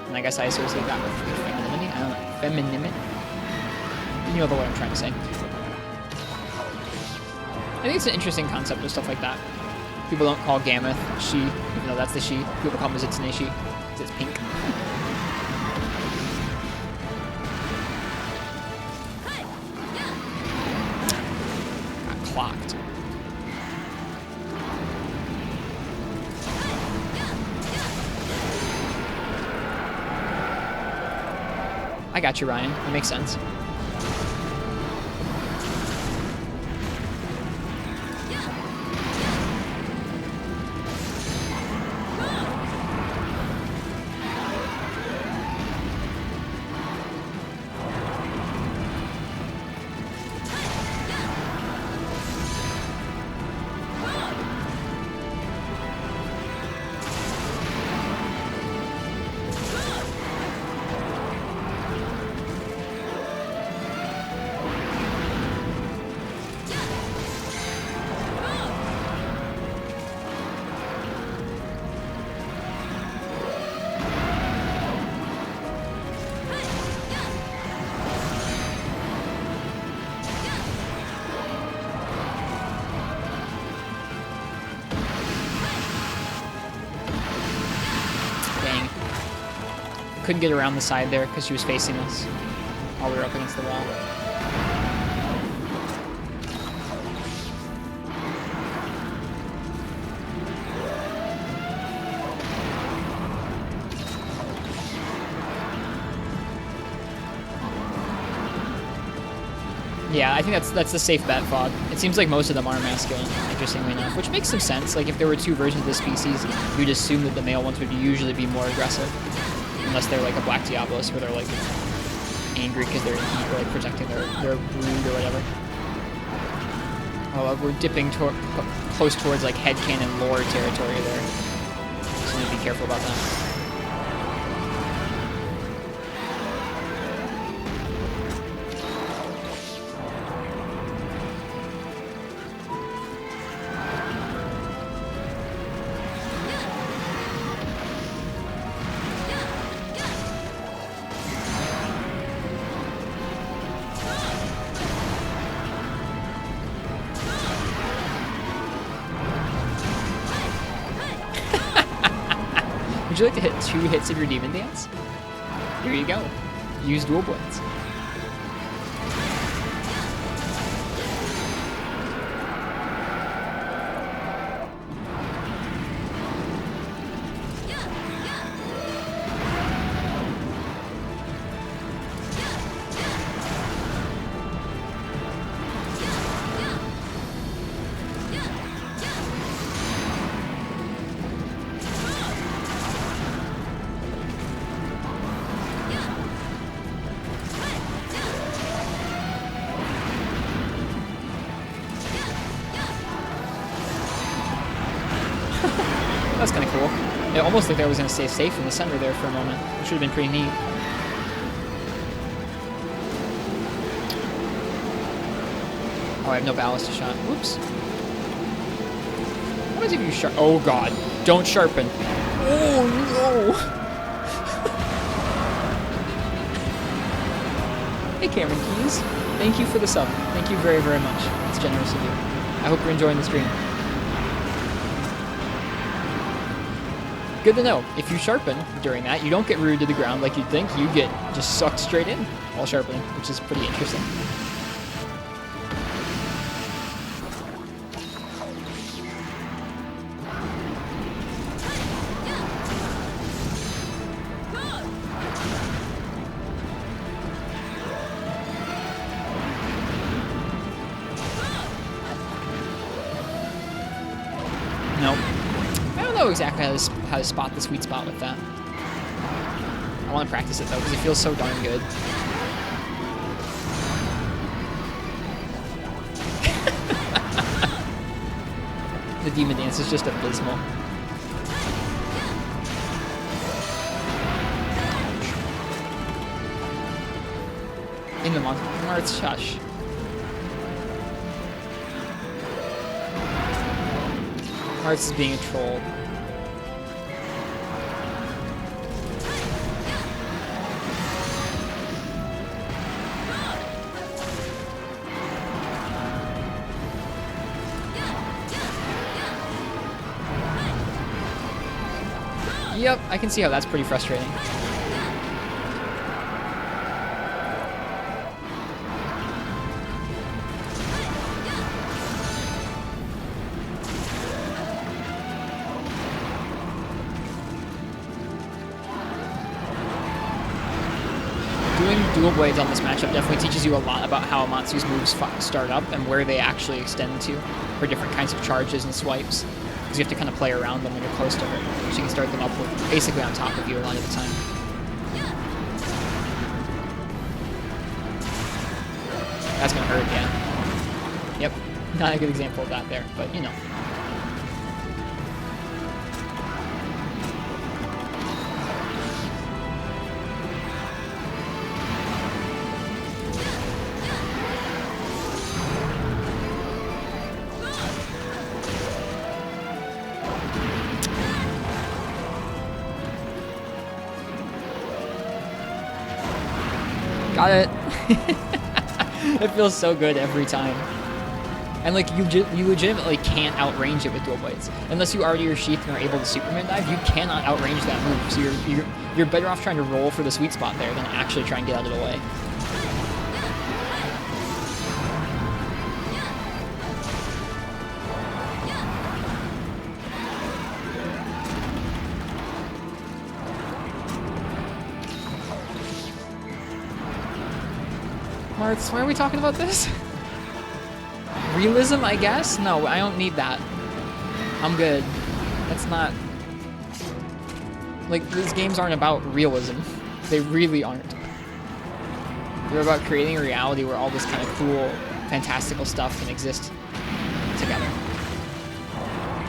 And I guess I associate that with femininity. I don't know, femininity? You know the what I'm trying to say. I think it's an interesting concept of stuff like that. People don't call Gameth she, even though that's the she. People call Mizitsune she, because it's pink. Got clocked. I got you, Ryan. That makes sense. couldn't get around the side there because she was facing us while we were up against the wall. Yeah, I think that's the safe bet, Fog. It seems like most of them are masculine, interestingly enough, which makes some sense. Like, if there were two versions of the species, you'd assume that the male ones would usually be more aggressive. Unless they're like a Black Diablos, where they're like angry because they're in heat or like protecting their brood or whatever. Oh, we're dipping close towards like headcanon lore territory there. So we need to be careful about that. Would you like to hit 2 hits of your Demon Dance? Here you go. Use dual blades. That's kind of cool. It almost looked like I was going to stay safe in the center there for a moment, which would have been pretty neat. Oh, I have no ballast shot. Whoops. What happens if you sharpen? Oh god, don't sharpen. Oh no! Hey Cameron Keys, thank you for the sub. Thank you very, very much. It's generous of you. I hope you're enjoying the stream. Good to know. If you sharpen during that, you don't get rooted to the ground like you'd think. You get just sucked straight in while sharpening, which is pretty interesting. Nope. I don't know exactly how to spot the sweet spot with that. I want to practice it though, because it feels so darn good. The Demon Dance is just abysmal. In the month. Mart's hush. Hearts is being a troll. Yep, I can see how that's pretty frustrating. Doing dual blades on this matchup definitely teaches you a lot about how Amatsu's moves start up and where they actually extend to for different kinds of charges and swipes. Because you have to kind of play around them when you're close to her. So you can start them up with basically on top of you a lot of the time. That's gonna hurt, yeah. Yep, not a good example of that there, but you know. Got it. It feels so good every time. And like you legitimately can't outrange it with dual blades unless you already are sheathed and are able to Superman dive. You cannot outrange that move. So you're better off trying to roll for the sweet spot there than actually try and get out of the way. Martz, why are we talking about this? Realism, I guess? No, I don't need that. I'm good. That's not... Like, these games aren't about realism. They really aren't. They're about creating a reality where all this kind of cool, fantastical stuff can exist together.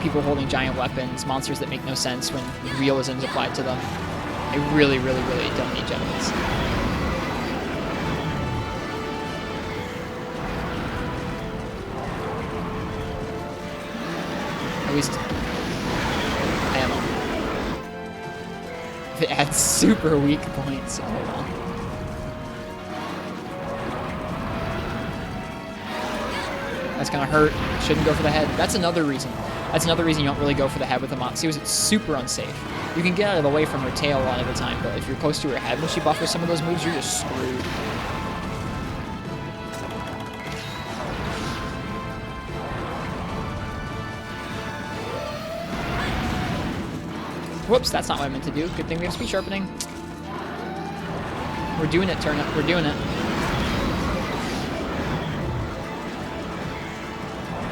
People holding giant weapons, monsters that make no sense when realism is applied to them. I really, really, really don't need generals. At least ammo. If it adds super weak points, oh well. That's gonna hurt. Shouldn't go for the head. That's another reason. That's another reason you don't really go for the head with Amatsu, is it's super unsafe. You can get out of the way from her tail a lot of the time, but if you're close to her head when she buffers some of those moves, you're just screwed. Whoops, that's not what I meant to do. Good thing we have speed sharpening. We're doing it, Turnip. We're doing it.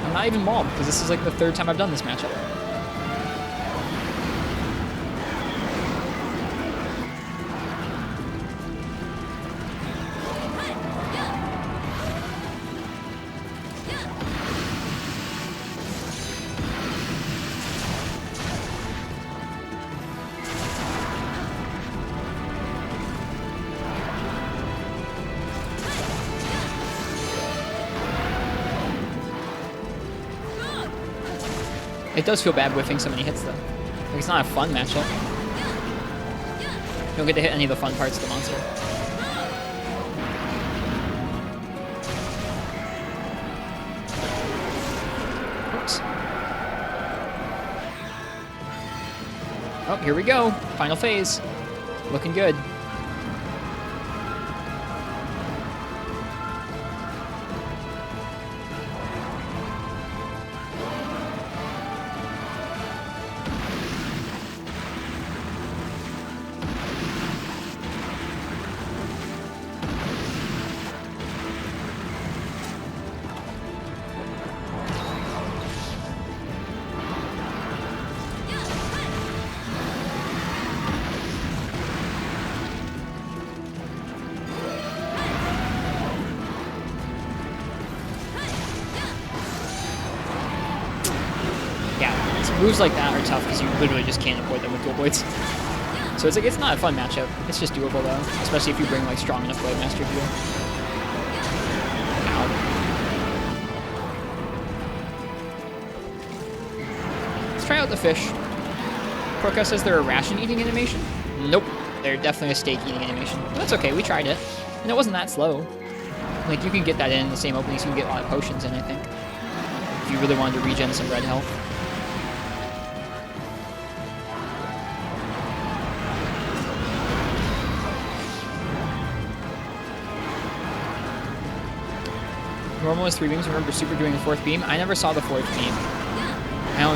I'm not even mauled, because this is like the third time I've done this matchup. It does feel bad whiffing so many hits, though. Like, it's not a fun matchup. You don't get to hit any of the fun parts of the monster. Oops. Oh, here we go. Final phase. Looking good. Moves like that are tough because you literally just can't avoid them with dual blades. So it's like, it's not a fun matchup. It's just doable though, especially if you bring like strong enough blade master gear. Ow. Let's try out the fish. Proka says they're a ration eating animation. Nope, they're definitely a steak eating animation. But that's okay, we tried it. And it wasn't that slow. Like, you can get that in the same openings, you can get a lot of potions in, I think. If you really wanted to regen some red health. Normal is 3 beams. Remember Super doing a 4th beam? I never saw the 4th beam.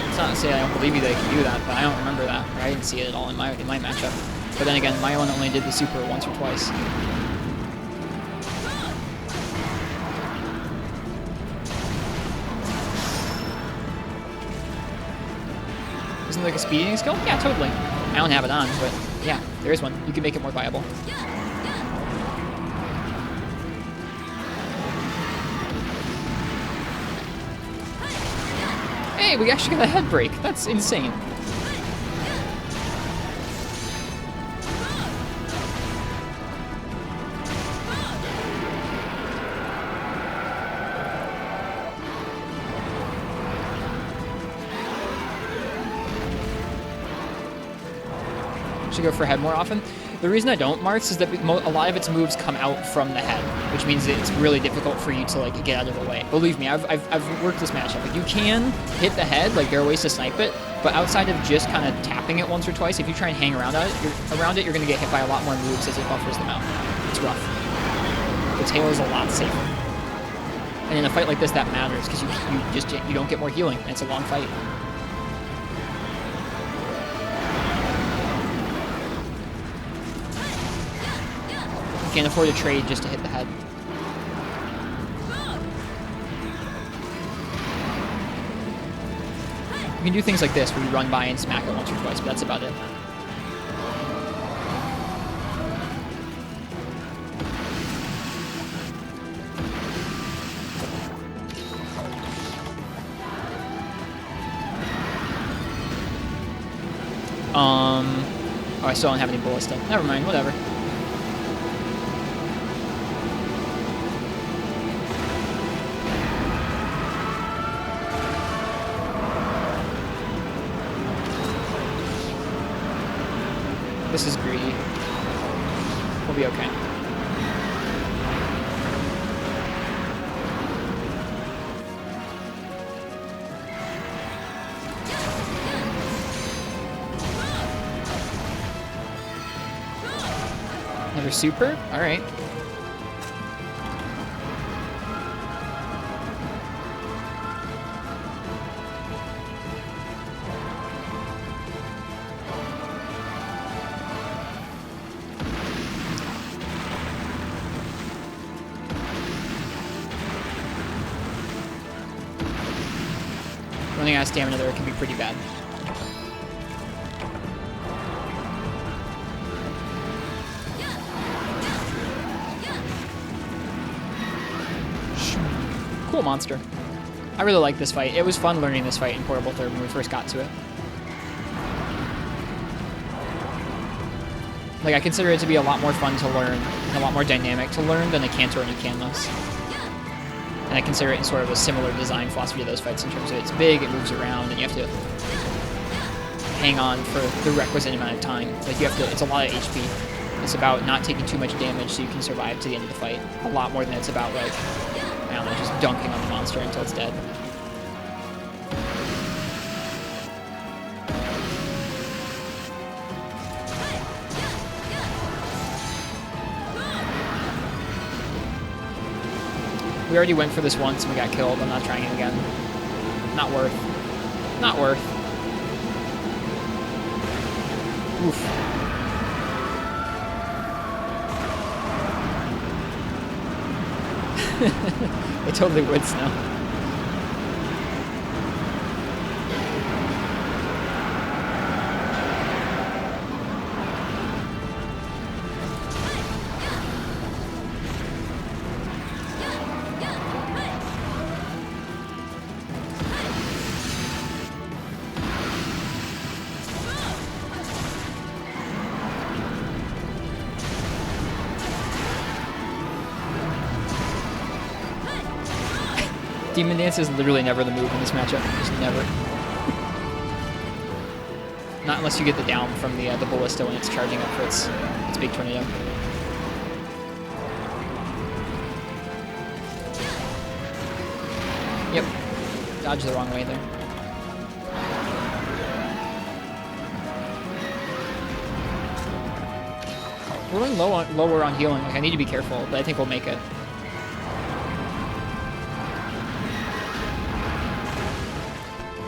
It's not to say I don't believe you that I can do that, but I don't remember that. Or I didn't see it at all in my matchup. But then again, my one only did the Super once or twice. Isn't it like a speeding skill? Yeah, totally. I don't have it on, but yeah, there is one. You can make it more viable. Hey, we actually got a head break. That's insane. Should go for head more often. The reason I don't Marths is that a lot of its moves come out from the head, which means that it's really difficult for you to like get out of the way. Believe me, I've worked this matchup. Like you can hit the head, like there are ways to snipe it, but outside of just kind of tapping it once or twice, if you try and hang around it, you're gonna get hit by a lot more moves as it buffers them out. It's rough. The tail is a lot safer. And in a fight like this, that matters because you don't get more healing, and it's a long fight. You can't afford to trade just to hit the head. You can do things like this where you run by and smack it once or twice, but that's about it. Oh, I still don't have any bullets still. Never mind, whatever. This is greedy. We'll be okay. Another super? Alright. Running out of stamina there can be pretty bad. Cool monster. I really like this fight. It was fun learning this fight in Portable 3rd when we first got to it. Like, I consider it to be a lot more fun to learn and a lot more dynamic to learn than a Cantor and a Canless. And I consider it in sort of a similar design philosophy to those fights in terms of it's big, it moves around, and you have to hang on for the requisite amount of time. Like, you have to, it's a lot of HP. It's about not taking too much damage so you can survive to the end of the fight. A lot more than it's about, like, I don't know, just dunking on the monster until it's dead. We already went for this once and we got killed. I'm not trying it again. Not worth. Not worth. Oof. It totally would snow. Demon Dance is literally never the move in this matchup. Just never. Not unless you get the down from the ballista when it's charging up for its big tornado. Yep. Dodge the wrong way there. We're running lower on healing. Like, I need to be careful, but I think we'll make it.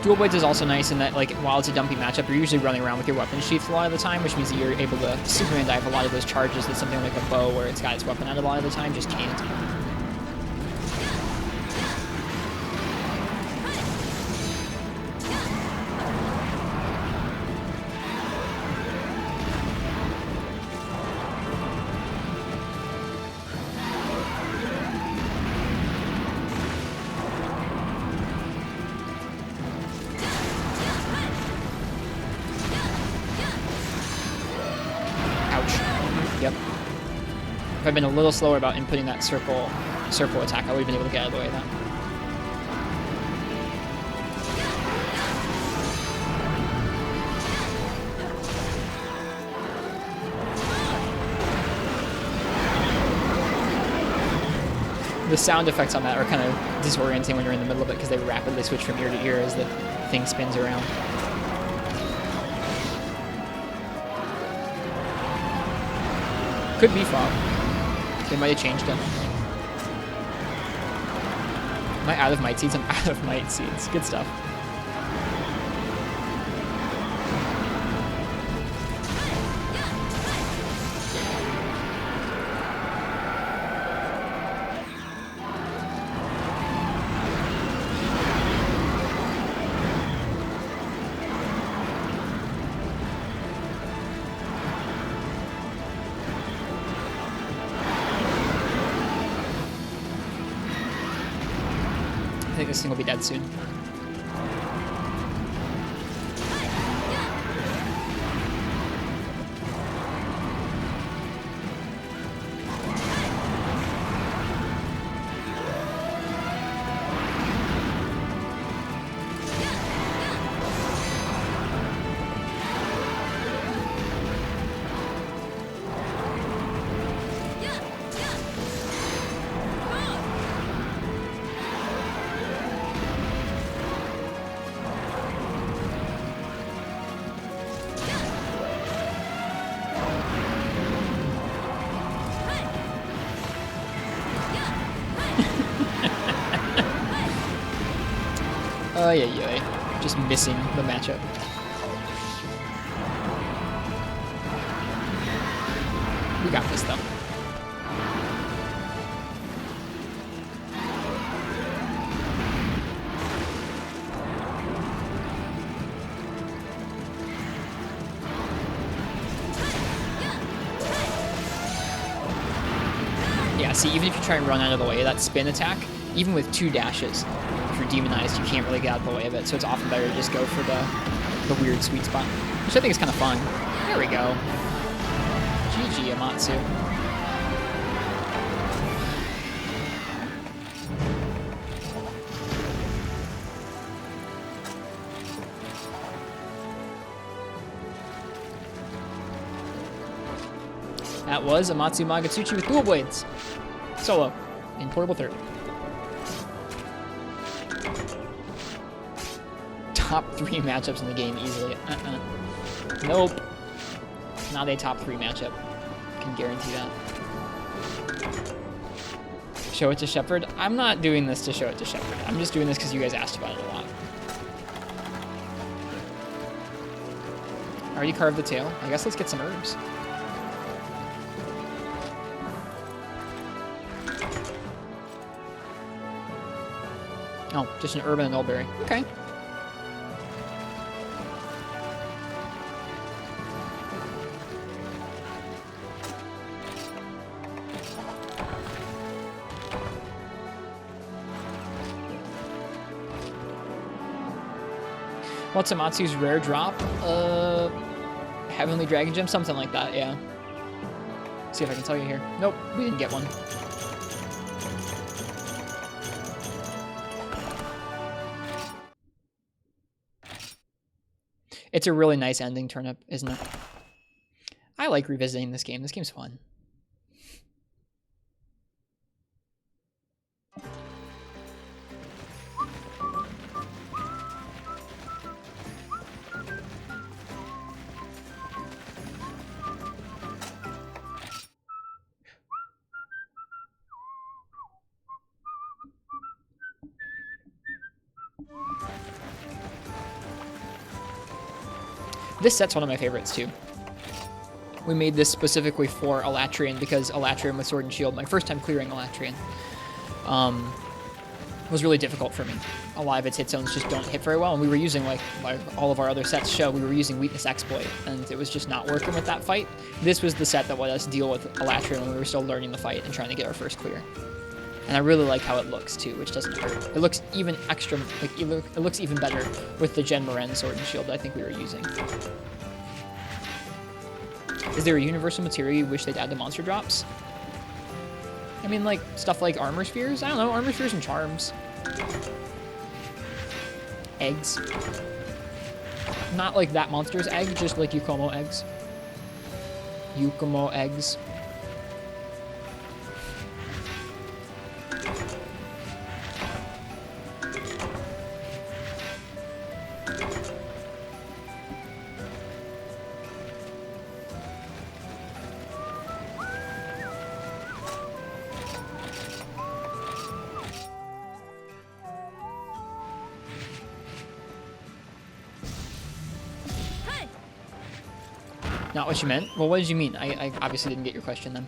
Dual Blades is also nice in that, like, while it's a dumpy matchup, you're usually running around with your weapon sheath a lot of the time, which means that you're able to Superman dive a lot of those charges that something like a bow, where it's got its weapon out a lot of the time, just can't. If I'd been a little slower about inputting that circle attack, I would have been able to get out of the way of that. The sound effects on that are kind of disorienting when you're in the middle of it because they rapidly switch from ear to ear as the thing spins around. Could be fog. They might have changed it. Am I out of might seeds? I'm out of might seeds. Good stuff. I think this thing will be dead soon. Oh, yeah. Just missing the matchup. We got this, though. Yeah, see, even if you try and run out of the way of that spin attack, even with 2 dashes, if you're demonized, you can't really get out of the way of it, so it's often better to just go for the weird sweet spot, which I think is kind of fun. There we go. GG, Amatsu. That was Amatsu Magatsuchi with dual blades. Solo. In Portable 3rd. Top 3 matchups in the game easily. Nope. Not a top 3 matchup. Can guarantee that. Show it to Shepard. I'm not doing this to show it to Shepard. I'm just doing this because you guys asked about it a lot. Already carved the tail. I guess let's get some herbs. Oh, just an herb and an elberry. Okay. What's Amatsu's rare drop? Heavenly Dragon Gem? Something like that, yeah. See if I can tell you here. Nope, we didn't get one. It's a really nice ending turnip, isn't it? I like revisiting this game. This game's fun. This set's one of my favorites, too. We made this specifically for Elatrian because Elatrian with Sword and Shield, my first time clearing Elatrian, was really difficult for me. A lot of its hit zones just don't hit very well, and we were using, like all of our other sets show, we were using Weakness Exploit, and it was just not working with that fight. This was the set that let us deal with Elatrian when we were still learning the fight and trying to get our first clear. And I really like how it looks, too, which doesn't hurt. It looks even extra, like, it looks even better with the Gen Moren Sword and Shield that I think we were using. Is there a universal material you wish they'd add to monster drops? I mean, like, stuff like armor spheres? I don't know, armor spheres and charms. Eggs. Not like that monster's egg, just like Yukomo eggs. Yukomo eggs. Not what you meant? Well, what did you mean? I obviously didn't get your question then.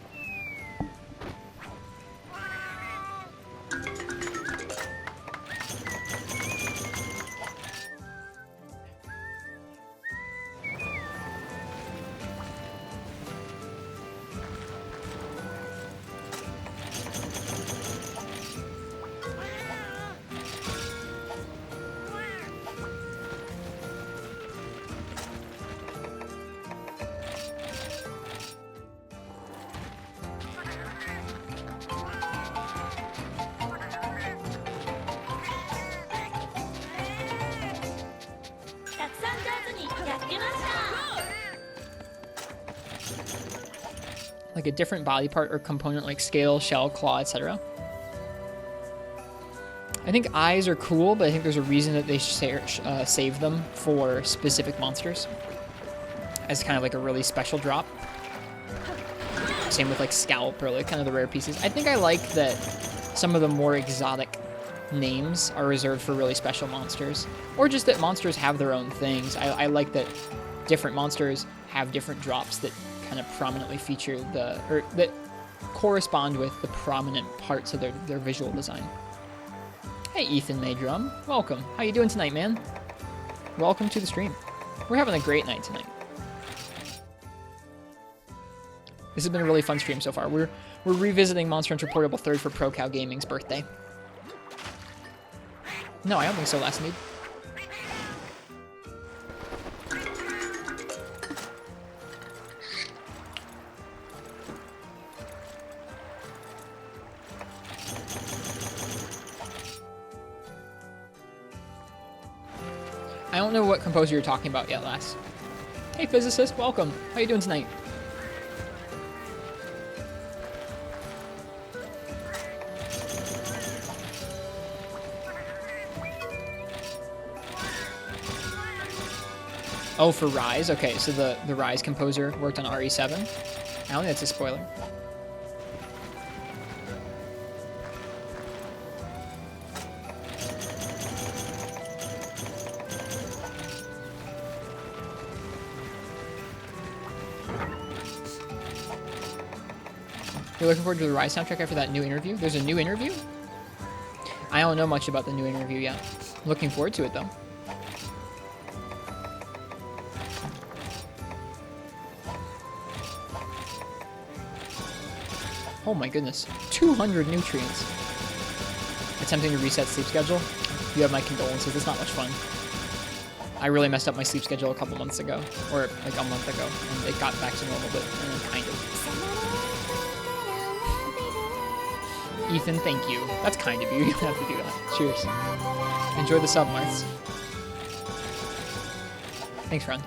Like a different body part or component like scale, shell, claw, etc. I think eyes are cool, but I think there's a reason that they save them for specific monsters as kind of like a really special drop. Same with like scalp or like kind of the rare pieces. I think I like that some of the more exotic names are reserved for really special monsters, or just that monsters have their own things. I like that different monsters have different drops that kind of prominently feature or that correspond with the prominent parts of their visual design. Hey, Ethan Maydrum, welcome. How you doing tonight, man? Welcome to the stream. We're having a great night tonight. This has been a really fun stream so far. We're revisiting Monster Hunter Portable 3rd for Pro Cow Gaming's birthday. No, I don't think so, Last Need. I don't know what composer you're talking about yet, Lass. Hey, physicist, welcome. How you doing tonight? Oh, for Rise? Okay, so the Rise composer worked on RE7. I don't think that's a spoiler. You're looking forward to the Rise soundtrack after that new interview? There's a new interview? I don't know much about the new interview yet. Looking forward to it, though. Oh my goodness. 200 nutrients. Attempting to reset sleep schedule? You have my condolences. It's not much fun. I really messed up my sleep schedule a couple months ago. Or like a month ago. And it got back to normal, but kind of. Ethan, thank you. That's kind of you. You don't have to do that. Cheers. Enjoy the sub, Marths. Thanks, friend.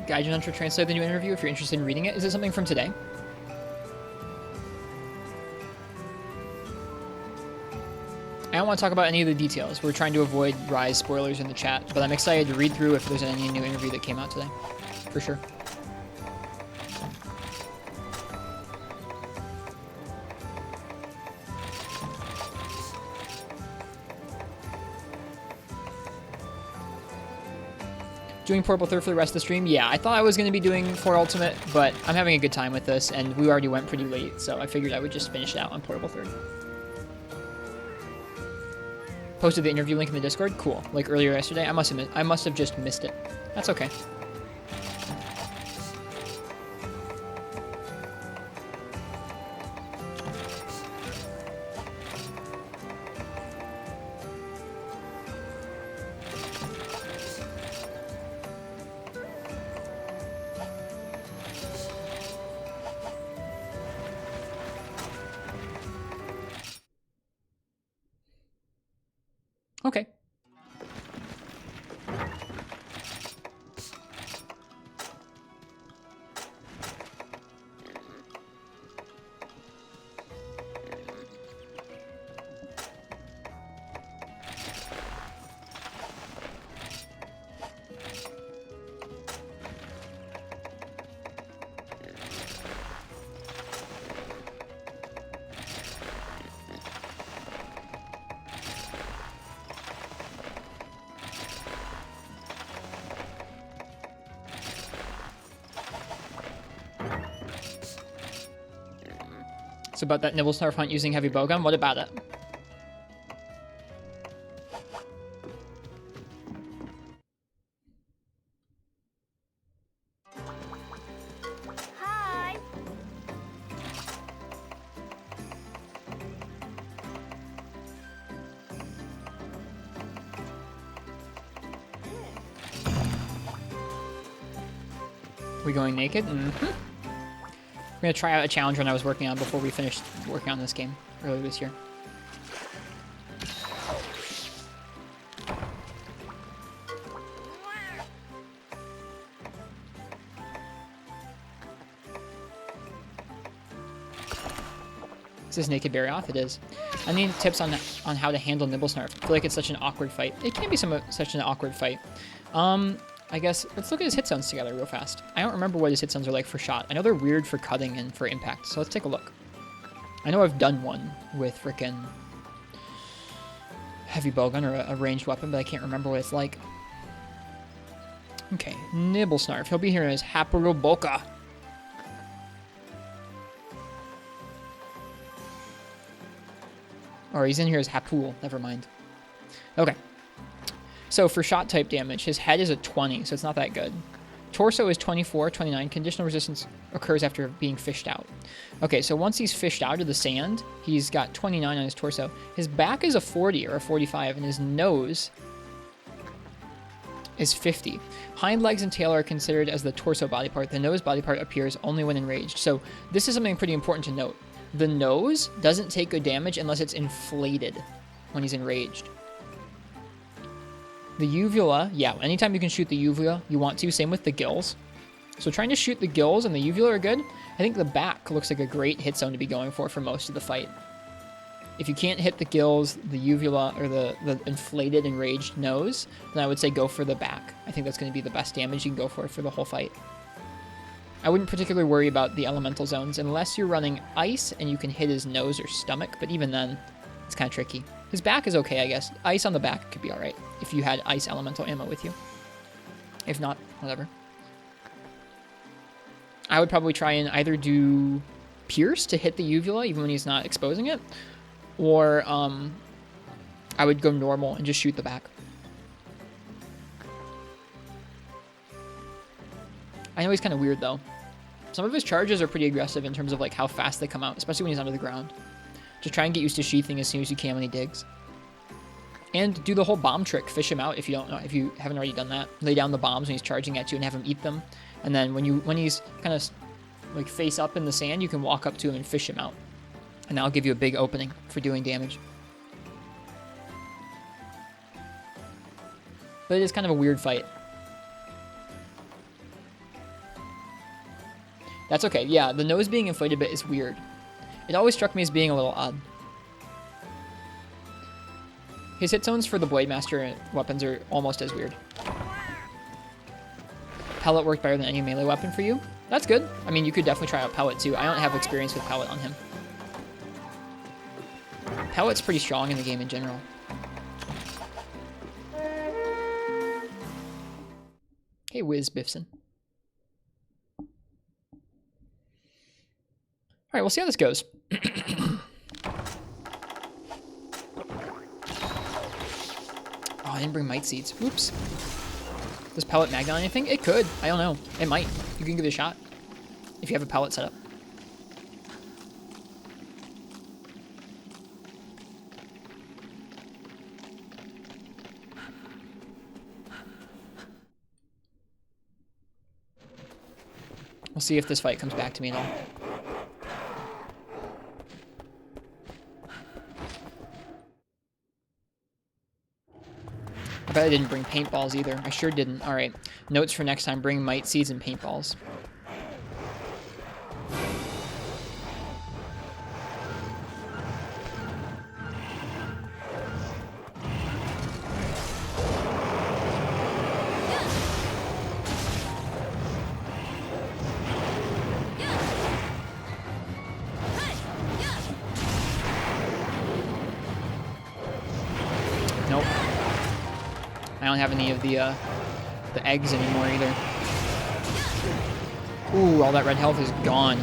Gaijin Hunter translated the new interview if you're interested in reading it. Is it something from today? I don't want to talk about any of the details. We're trying to avoid Rise spoilers in the chat, but I'm excited to read through if there's any new interview that came out today. For sure. Doing Portable 3rd for the rest of the stream? Yeah, I thought I was going to be doing 4 Ultimate, but I'm having a good time with this, and we already went pretty late, so I figured I would just finish it out on Portable 3rd. Posted the interview link in the Discord? Cool. Like earlier yesterday? I must have just missed it. That's okay. Okay. So about that Nibble Snarf hunt using heavy bowgun, what about it? Hi. We going naked? Mm-hmm. We're gonna try out a challenge run I was working on before we finished working on this game earlier this year. Is this naked berry off? It is. I need tips on how to handle Nibble Snarf. I feel like it's such an awkward fight. It can be such an awkward fight. I guess let's look at his hit zones together real fast. I don't remember what his hit zones are like for shot. I know they're weird for cutting and for impact, so let's take a look. I know I've done one with frickin' heavy bowgun or a ranged weapon, but I can't remember what it's like. Okay, Nibble Snarf. He'll be here as Hapuroboka. Or he's in here as Hapul. Never mind. Okay. So for shot type damage, his head is a 20, so it's not that good. Torso is 24, 29. Conditional resistance occurs after being fished out. Okay, so once he's fished out of the sand, he's got 29 on his torso. His back is a 40 or a 45, and his nose is 50. Hind legs and tail are considered as the torso body part. The nose body part appears only when enraged. So this is something pretty important to note. The nose doesn't take good damage unless it's inflated when he's enraged. The uvula, yeah, anytime you can shoot the uvula, you want to. Same with the gills. So trying to shoot the gills and the uvula are good. I think the back looks like a great hit zone to be going for most of the fight. If you can't hit the gills, the uvula, or the inflated, enraged nose, then I would say go for the back. I think that's going to be the best damage you can go for the whole fight. I wouldn't particularly worry about the elemental zones unless you're running ice and you can hit his nose or stomach, but even then, it's kind of tricky. His back is okay, I guess. Ice on the back could be alright if you had ice elemental ammo with you. If not, whatever. I would probably try and either do Pierce to hit the uvula even when he's not exposing it, or I would go normal and just shoot the back. I know he's kind of weird though. Some of his charges are pretty aggressive in terms of like how fast they come out, especially when he's under the ground. Just try and get used to sheathing as soon as you can when he digs. And do the whole bomb trick. Fish him out if you don't know, if you haven't already done that. Lay down the bombs when he's charging at you and have him eat them. And then when he's kind of like face up in the sand, you can walk up to him and fish him out. And that'll give you a big opening for doing damage. But it is kind of a weird fight. That's okay. Yeah, the nose being inflated a bit is weird. It always struck me as being a little odd. His hit zones for the Blade Master weapons are almost as weird. Pellet worked better than any melee weapon for you. That's good. I mean, you could definitely try out Pellet too. I don't have experience with Pellet on him. Pellet's pretty strong in the game in general. Hey, Wiz Biffson. Alright, we'll see how this goes. Oh, I didn't bring Might Seeds. Oops. Does Pellet mag on anything? It could. I don't know. It might. You can give it a shot. If you have a Pellet set up. We'll see if this fight comes back to me at all. I bet I didn't bring paintballs either. I sure didn't. Alright. Notes for next time. Bring Might Seeds and paintballs. Nope. I don't have any of the eggs anymore either. Ooh, all that red health is gone.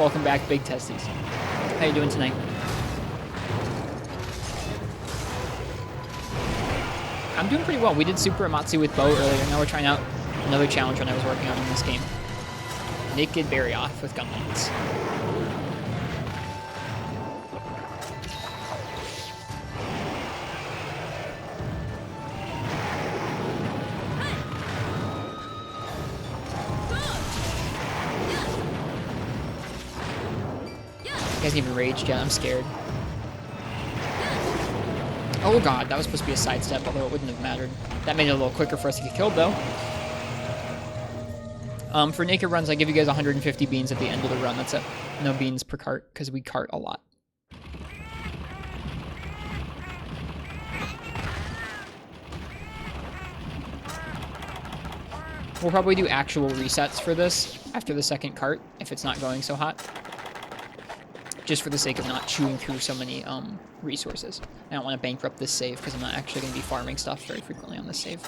Welcome back, Big Testes. How you doing tonight? I'm doing pretty well. We did Super Amatsu with Bo earlier. Now we're trying out another challenge one I was working on in this game. Naked Berry Off with Gunlance. He hasn't even raged yet. I'm scared. Oh god, that was supposed to be a sidestep, although it wouldn't have mattered. That made it a little quicker for us to get killed, though. For naked runs, I give you guys 150 beans at the end of the run. That's it. No beans per cart, because we cart a lot. We'll probably do actual resets for this after the second cart, if it's not going so hot. Just for the sake of not chewing through so many resources. I don't want to bankrupt this save because I'm not actually going to be farming stuff very frequently on this save.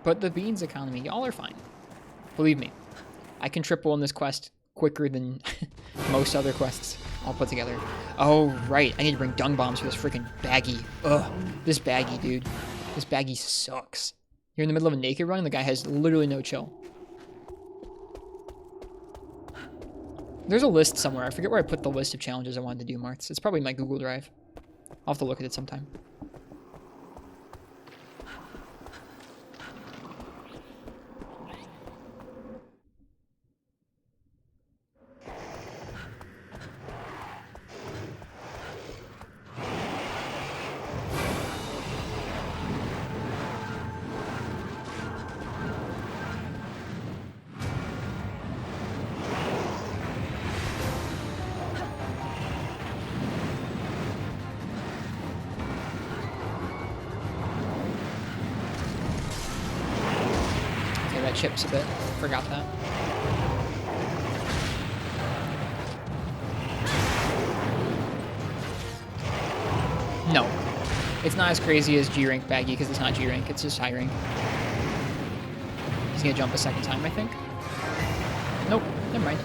But the beans economy, y'all are fine. Believe me, I can triple in this quest quicker than most other quests all put together. Oh, right, I need to bring dung bombs for this freaking baggie. Ugh, this baggie, dude. This baggie sucks. You're in the middle of a naked run and the guy has literally no chill. There's a list somewhere. I forget where I put the list of challenges I wanted to do, Martz. It's probably my Google Drive. I'll have to look at it sometime. Chips a bit. Forgot that. No. It's not as crazy as G-Rank Baggy because it's not G-Rank, it's just high rank. He's gonna jump a second time, I think. Nope, never mind.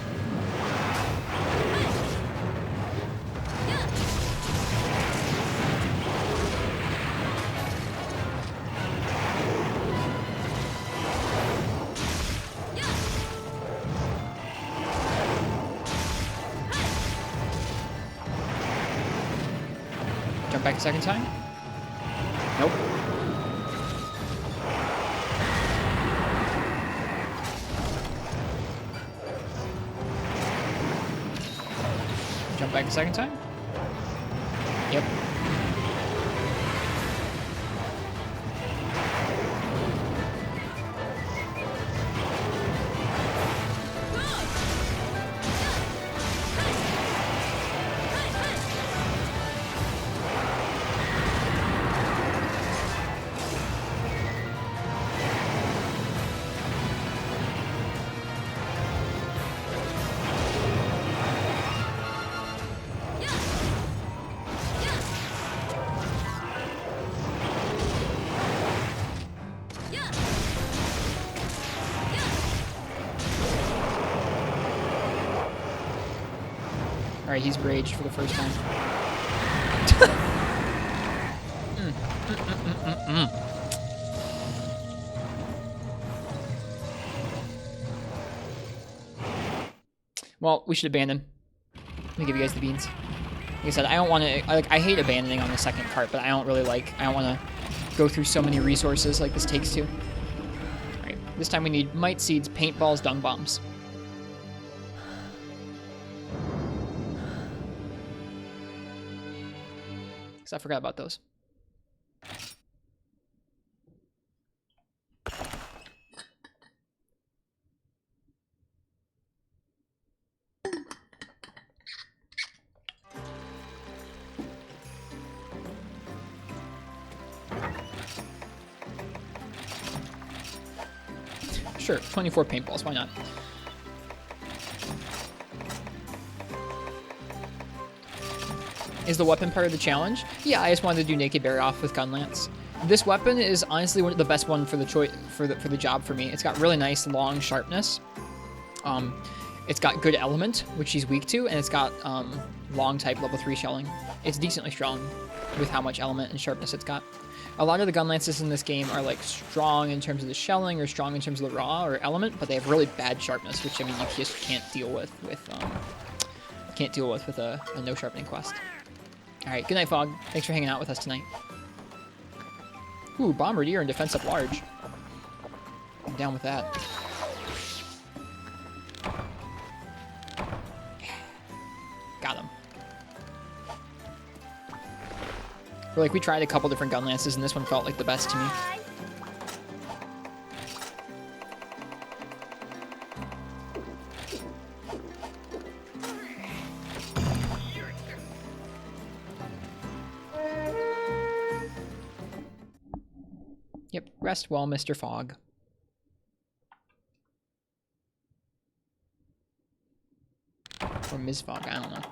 Back a second time? Nope. Jump back a second time? Yep. Alright, he's raged for the first time. Well, we should abandon. Let me give you guys the beans. Like I said, I don't want to... I hate abandoning on the second cart, but I don't want to go through so many resources like this takes to. Alright, this time we need mite seeds, paintballs, dung bombs. Because I forgot about those. Sure, 24 paintballs, why not? Is the weapon part of the challenge? Yeah, I just wanted to do Naked Bear off with Gunlance. This weapon is honestly the best one for the for the job for me. It's got really nice long sharpness. It's got good element, which he's weak to, and it's got long type level 3 shelling. It's decently strong with how much element and sharpness it's got. A lot of the gun lances in this game are like strong in terms of the shelling or strong in terms of the raw or element, but they have really bad sharpness, which I mean you just can't deal with a no sharpening quest. All right, good night, Fog. Thanks for hanging out with us tonight. Ooh, Bombardier and defense up large. I'm down with that. Got him. Like, we tried a couple different gun lances, and this one felt like the best to me. Hi. Yep, rest well, Mr. Fogg. Or Ms. Fogg, I don't know.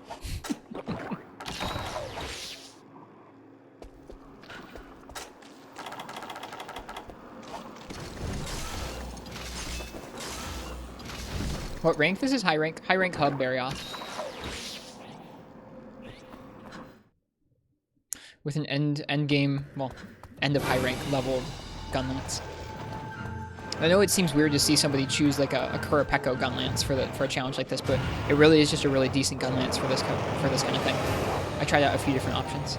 What rank? This is high rank. High rank hub Barioth. With an end game, well, end of high rank leveled gun lance. I know it seems weird to see somebody choose like a Kurapeko gun lance for a challenge like this, but it really is just a really decent gun lance for this kind of thing. I tried out a few different options.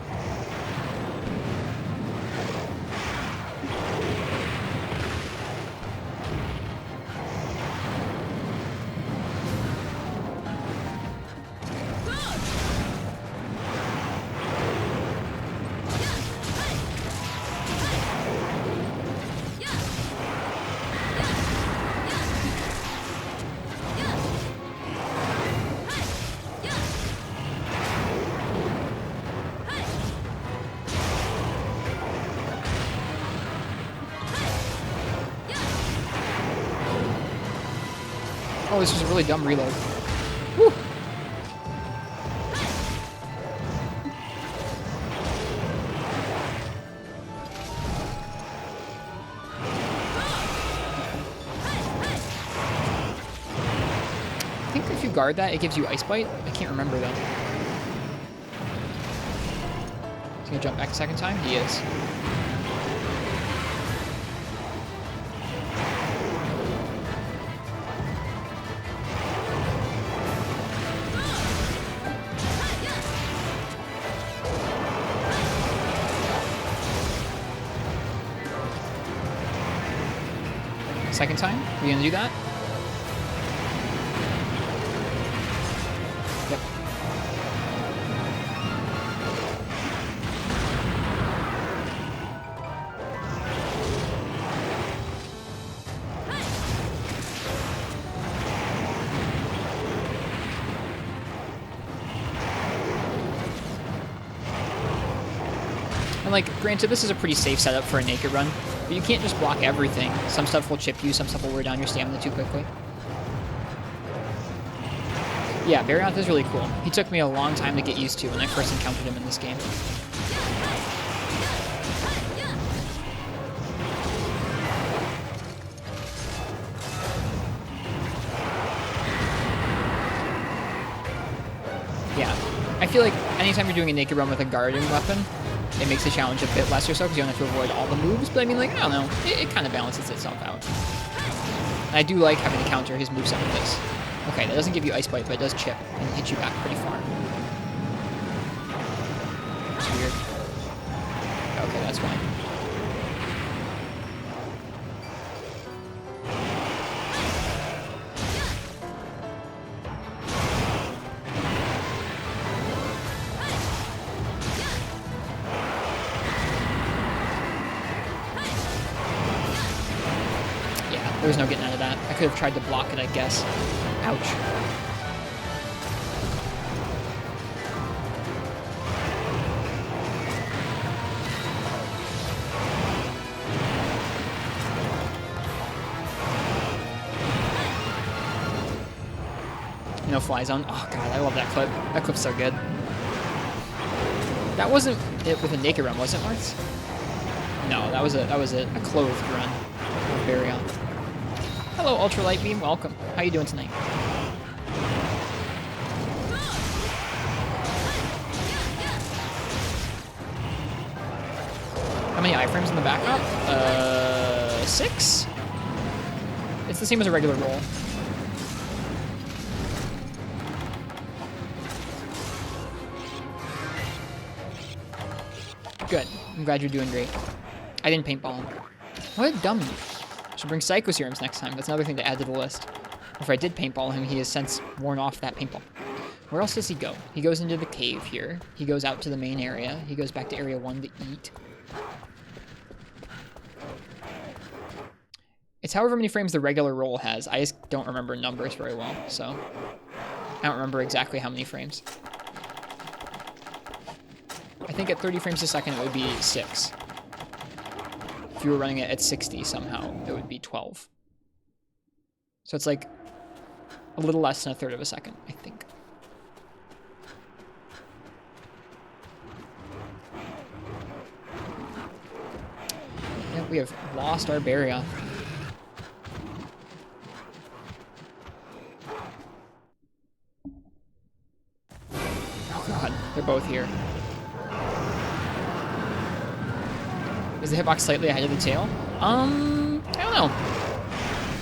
Oh, this was a really dumb reload. Woo. I think if you guard that, it gives you Ice Bite. I can't remember though. He's gonna jump back a second time? He is. Second time? Are you gonna do that? Yep. And like, granted, this is a pretty safe setup for a naked run, but you can't just block everything. Some stuff will chip you, some stuff will wear down your stamina too quickly. Yeah, Barioth is really cool. He took me a long time to get used to when I first encountered him in this game. Yeah, I feel like anytime you're doing a naked run with a guarding weapon, it makes the challenge a bit lesser so because you don't have to avoid all the moves, but I mean, like, I don't know, it kind of balances itself out. And I do like having to counter his moveset with this. Okay, that doesn't give you Ice Bite, but it does chip and hit you back pretty far. It's weird. Okay, that's fine. There was no getting out of that. I could have tried to block it, I guess. Ouch. No fly zone. Oh god, I love that clip. That clip's so good. That wasn't it with a naked run, was it, Martz? No, that was a clothed run of Baryon. Hello, Ultralight Beam. Welcome. How you doing tonight? How many iframes in the backup? 6? It's the same as a regular roll. Good. I'm glad you're doing great. I didn't paintball him. What a dummy. Should bring Psycho Serums next time. That's another thing to add to the list. If I did paintball him, he has since worn off that paintball. Where else does he go? He goes into the cave here. He goes out to the main area. He goes back to Area 1 to eat. It's however many frames the regular roll has. I just don't remember numbers very well, so I don't remember exactly how many frames. I think at 30 frames a second it would be 6. If you were running it at 60 somehow, it would be 12. So it's like a little less than a third of a second, I think. Yeah, we have lost our Baryon. Oh god, they're both here. Is the hitbox slightly ahead of the tail? I don't know.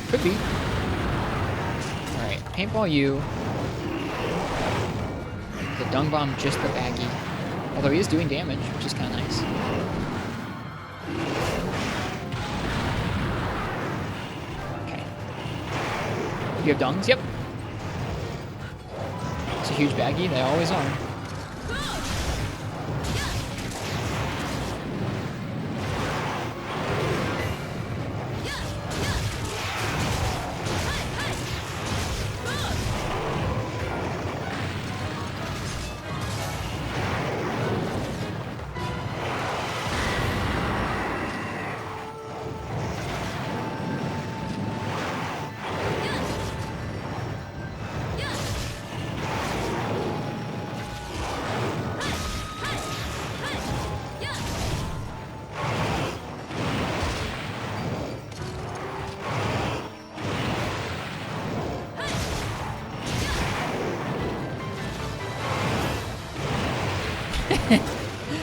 Could be. Alright, paintball you. The dung bomb just the baggy. Although he is doing damage, which is kind of nice. Okay. You have dungs? Yep. It's a huge baggy, they always are.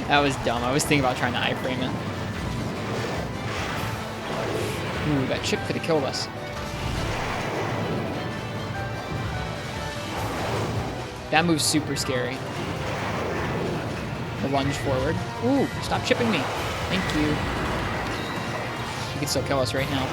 That was dumb. I was thinking about trying to iframe it. Ooh, that chip could have killed us. That move's super scary. The lunge forward. Ooh, stop chipping me. Thank you. You can still kill us right now.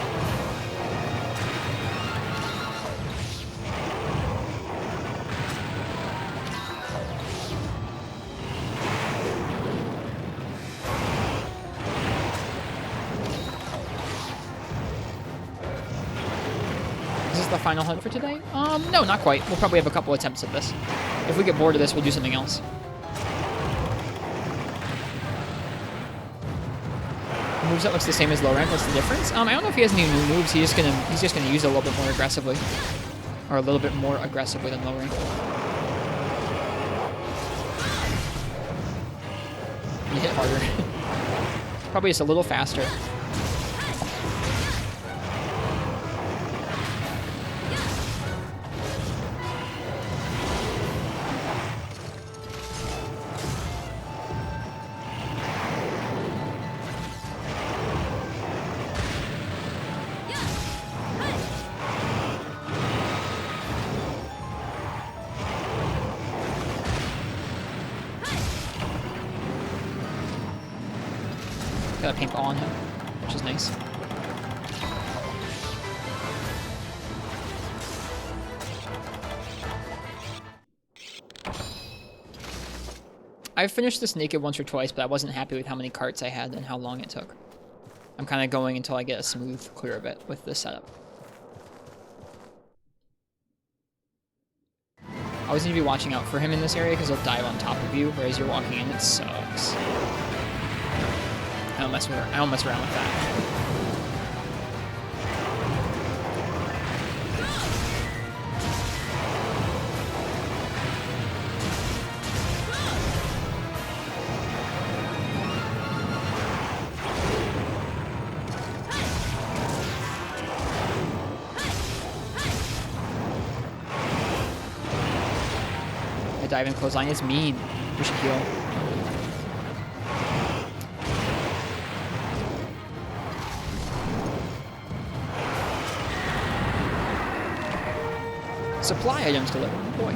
The final hunt for today? No, not quite. We'll probably have a couple attempts at this. If we get bored of this, we'll do something else. Moves that looks the same as low rank. What's the difference? I don't know if he has any new moves. He's just gonna use it a little bit more aggressively, or a little bit more aggressively than low rank. You hit harder. Probably just a little faster. Got a paintball on him, which is nice. I've finished this naked once or twice, but I wasn't happy with how many carts I had and how long it took. I'm kind of going until I get a smooth clear of it with this setup. I always need to be watching out for him in this area because he'll dive on top of you, whereas you're walking in. It sucks. I don't mess around with that. dive-in clothesline is mean. We should heal. Supply items delivered. Oh boy.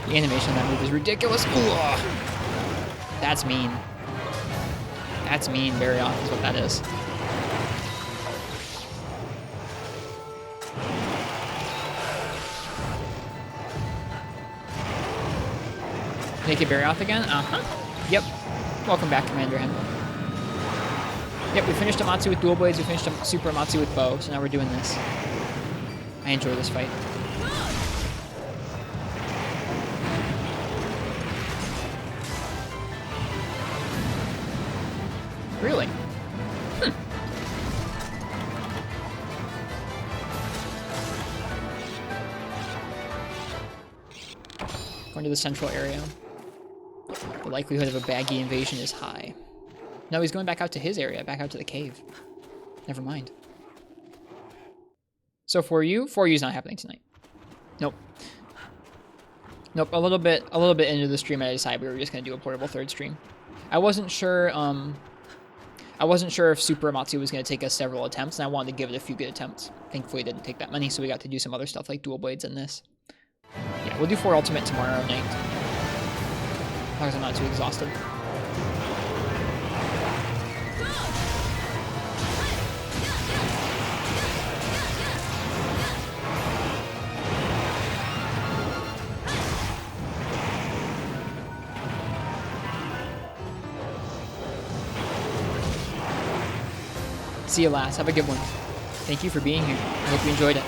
The animation of that move is ridiculous. Ugh. That's mean. That's mean. Very off is what that is. Naked Barrioth again? Uh-huh. Yep. Welcome back, Commander Hen. Yep, we finished Amatsu with dual blades, we finished Super Amatsu with bow, so now we're doing this. I enjoy this fight. Really? Going to the central area. The likelihood of a baggy invasion is high. No, he's going back out to his area, back out to the cave. Never mind. So for you's not happening tonight. Nope. Nope, a little bit into the stream I decided we were just gonna do a portable third stream. I wasn't sure if Super Amatsu was gonna take us several attempts, and I wanted to give it a few good attempts. Thankfully it didn't take that many, so we got to do some other stuff like dual blades and this. Yeah, we'll do 4 ultimate tomorrow night. As long as I'm not too exhausted. See you, lass. Have a good one. Thank you for being here. I hope you enjoyed it.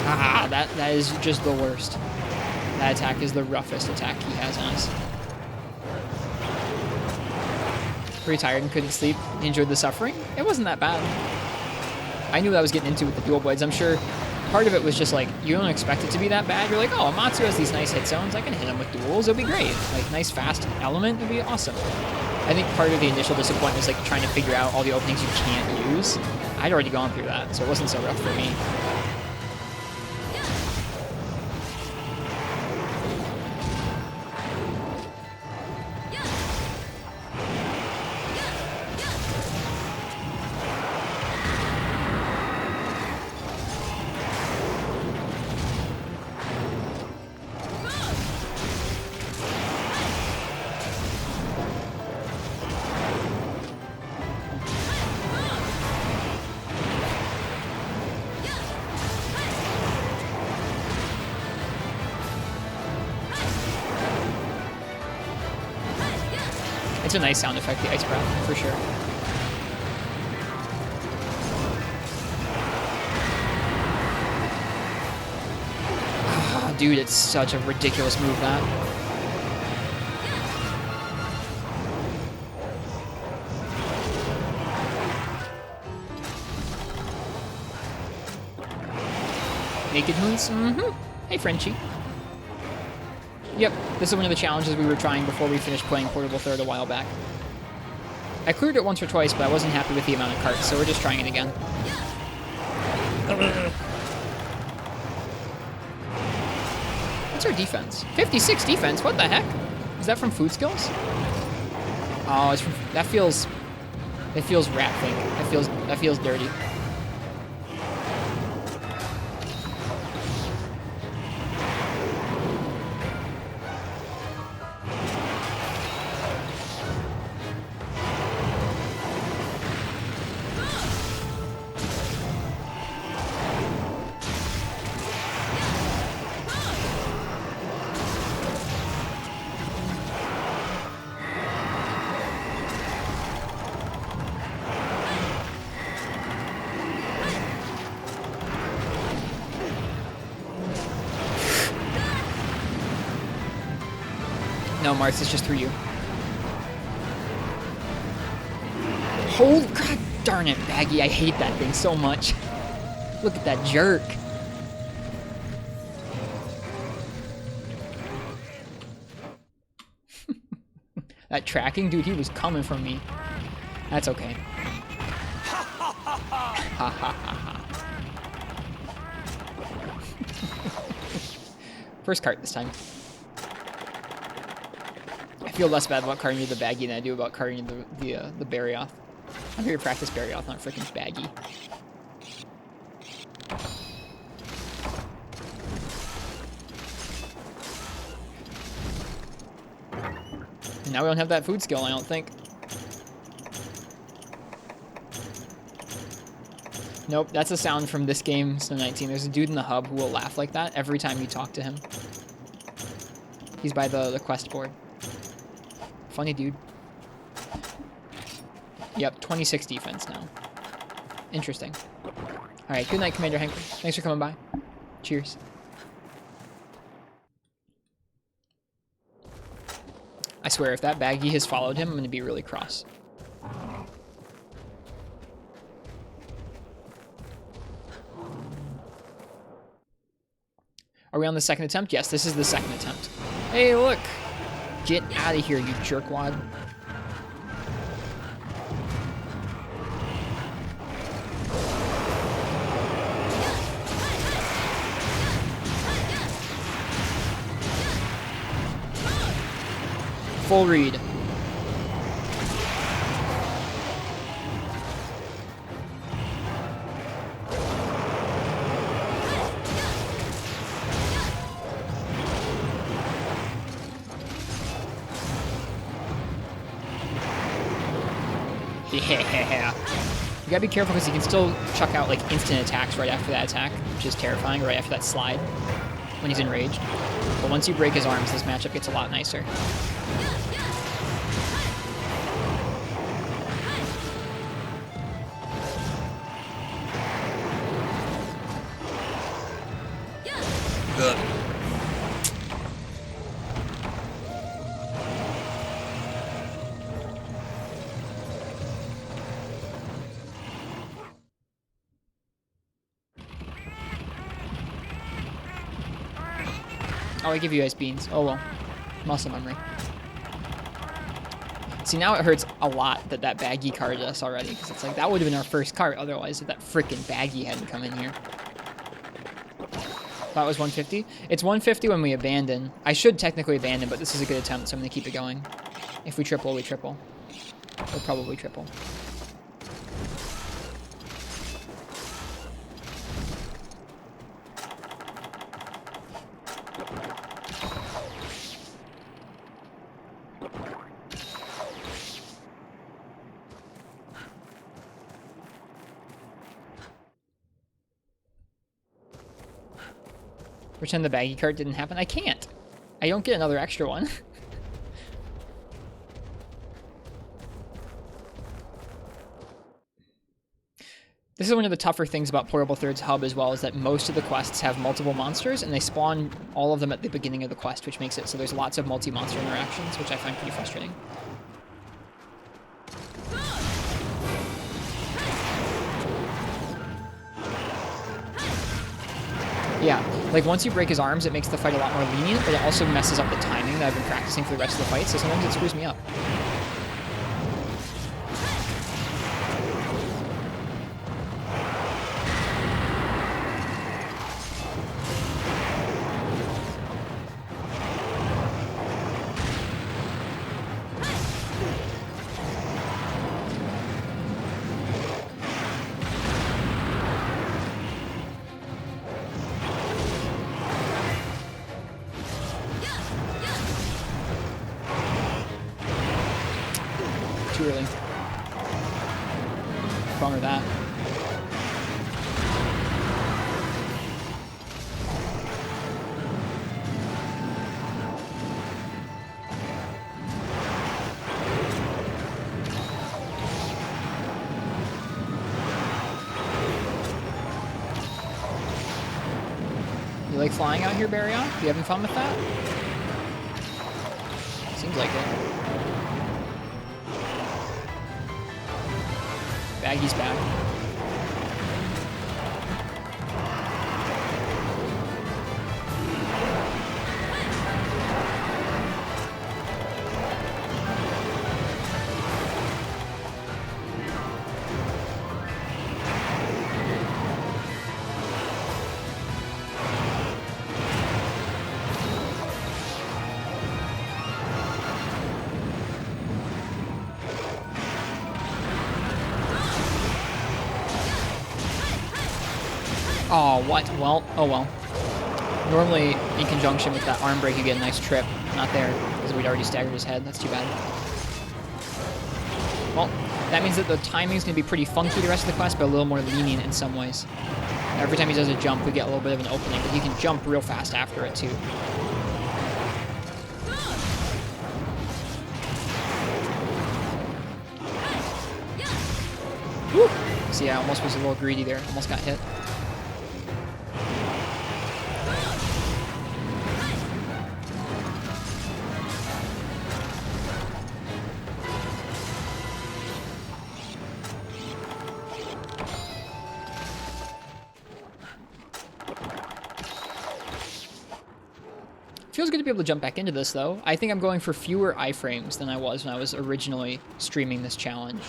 Ah, that is just the worst. That attack is the roughest attack he has on us. Pretty tired and couldn't sleep. You enjoyed the suffering? It wasn't that bad. I knew what I was getting into with the dual blades. I'm sure part of it was just like, you don't expect it to be that bad. You're like, oh, Amatsu has these nice hit zones. I can hit him with duels. It'll be great. Like, nice fast element. It'll be awesome. I think part of the initial disappointment was like trying to figure out all the openings you can't use. I'd already gone through that, so it wasn't so rough for me. It's a nice sound effect, the ice breath, for sure. Ah, dude, it's such a ridiculous move, that. Naked Hoons? Mm-hmm. Hey, Frenchie. Yep, this is one of the challenges we were trying before we finished playing Portable Third a while back. I cleared it once or twice, but I wasn't happy with the amount of carts, so we're just trying it again. What's our defense? 56 defense? What the heck? Is that from food skills? Oh, it's from, that feels rat thing. That feels dirty. No, Marks, it's just through you. Oh, god darn it, Baggy. I hate that thing so much. Look at that jerk. That tracking, dude, he was coming from me. That's okay. Ha ha ha ha. First cart this time. I feel less bad about carting you the baggy than I do about carting you the Barryoth. I'm here to practice Barryoth, not freaking baggy. Now we don't have that food skill, I don't think. Nope, that's a sound from this game, Snow 19. There's a dude in the hub who will laugh like that every time you talk to him. He's by the quest board. Funny dude. Yep, 26 defense now. Interesting. Alright, good night, Commander Henkel. Thanks for coming by. Cheers. I swear, if that baggy has followed him, I'm going to be really cross. Are we on the second attempt? Yes, this is the second attempt. Hey, look! Get out of here, you jerkwad. Full read. Yeah. You gotta be careful because he can still chuck out like instant attacks right after that attack, which is terrifying, right after that slide when he's enraged. But once you break his arms, this matchup gets a lot nicer. Oh, I give you guys beans. Oh well. Muscle memory. See, now it hurts a lot that that baggy carded us already, because it's like, that would have been our first cart otherwise if that frickin' baggy hadn't come in here. That was 150? It's 150 when we abandon. I should technically abandon, but this is a good attempt, so I'm going to keep it going. If we triple, we triple. We'll probably triple. Pretend the baggy cart didn't happen. I can't. I don't get another extra one. This is one of the tougher things about Portable Third's hub as well, is that most of the quests have multiple monsters, and they spawn all of them at the beginning of the quest, which makes it so there's lots of multi-monster interactions, which I find pretty frustrating. Yeah, like once you break his arms, it makes the fight a lot more lenient, but it also messes up the timing that I've been practicing for the rest of the fight, so sometimes it screws me up. Too early. Bummer that. You like flying out here, Barryoth? You having fun with that? Seems like it. Baggy's back. Oh, what? Well, oh well. Normally, in conjunction with that arm break, you get a nice trip. Not there, because we'd already staggered his head. That's too bad. Well, that means that the timing's going to be pretty funky the rest of the quest, but a little more lenient in some ways. Every time he does a jump, we get a little bit of an opening, but he can jump real fast after it, too. Woo! See, I almost was a little greedy there. Almost got hit. Feels good to be able to jump back into this, though. I think I'm going for fewer iframes than I was when I was originally streaming this challenge,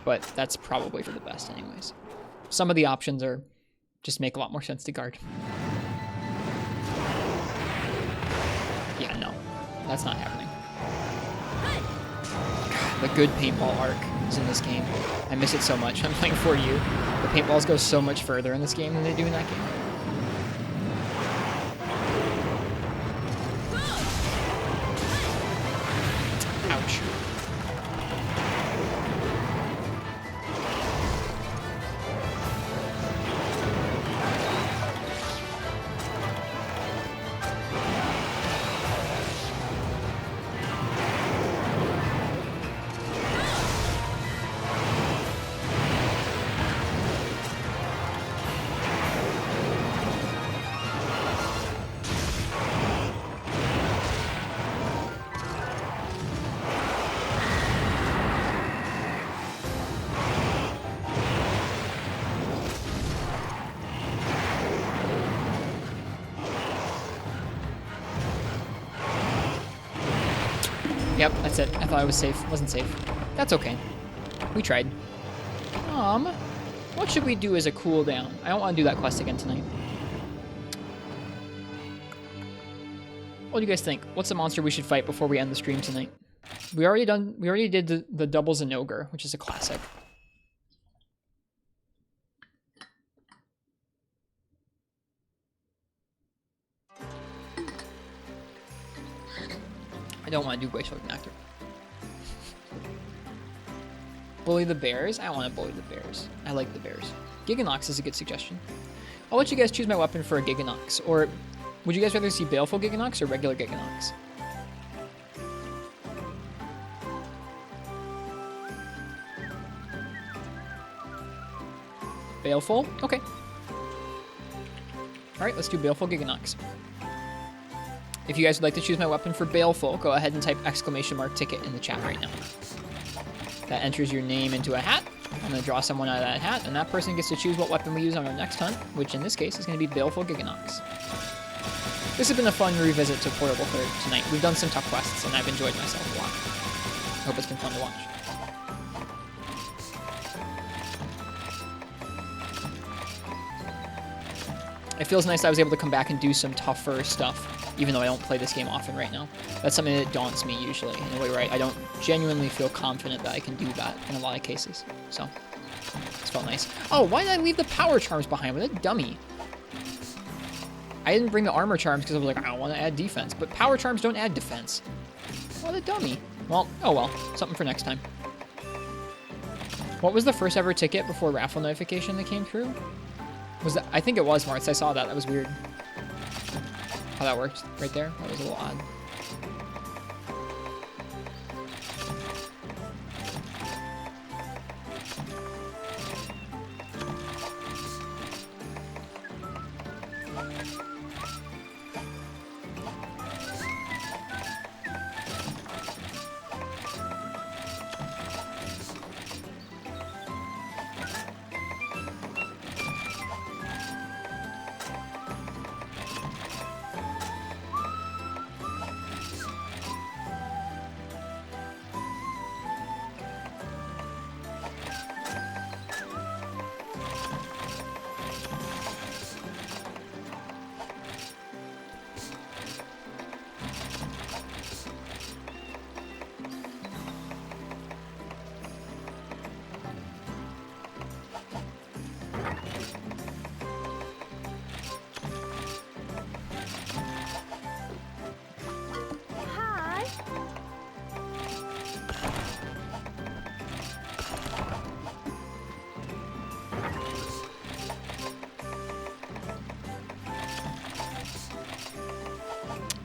but that's probably for the best anyways. Some of the options are just make a lot more sense to guard. Yeah, no, that's not happening. God, the good paintball arc is in this game. I miss it so much. I'm playing 4U. The paintballs go so much further in this game than they do in that game. Ouch. Yep, that's it. I thought I was safe. Wasn't safe. That's okay. We tried. What should we do as a cooldown? I don't want to do that quest again tonight. What do you guys think? What's the monster we should fight before we end the stream tonight? We already did the doubles and ogre, which is a classic. I don't want to do Glacial Ignactor. Bully the bears? I don't want to bully the bears. I like the bears. Giganox is a good suggestion. I'll let you guys choose my weapon for a Giganox. Or would you guys rather see Baleful Giganox or regular Giganox? Baleful? Okay. Alright, let's do Baleful Giganox. If you guys would like to choose my weapon for Baleful, go ahead and type !ticket in the chat right now. That enters your name into a hat. I'm going to draw someone out of that hat, and that person gets to choose what weapon we use on our next hunt, which in this case is going to be Baleful Giganox. This has been a fun revisit to Portable 3rd tonight. We've done some tough quests, and I've enjoyed myself a lot. I hope it's been fun to watch. It feels nice that I was able to come back and do some tougher stuff, even though I don't play this game often right now. That's something that daunts me usually, in a way where I don't genuinely feel confident that I can do that in a lot of cases. So, it's felt nice. Oh, why did I leave the power charms behind? What a dummy. I didn't bring the armor charms because I was like, I don't want to add defense, but power charms don't add defense. What a dummy. Well, oh well, something for next time. What was the first ever ticket before raffle notification that came through? Was that? I think it was Marts. I saw that. That was weird. How that worked right there. That was a little odd.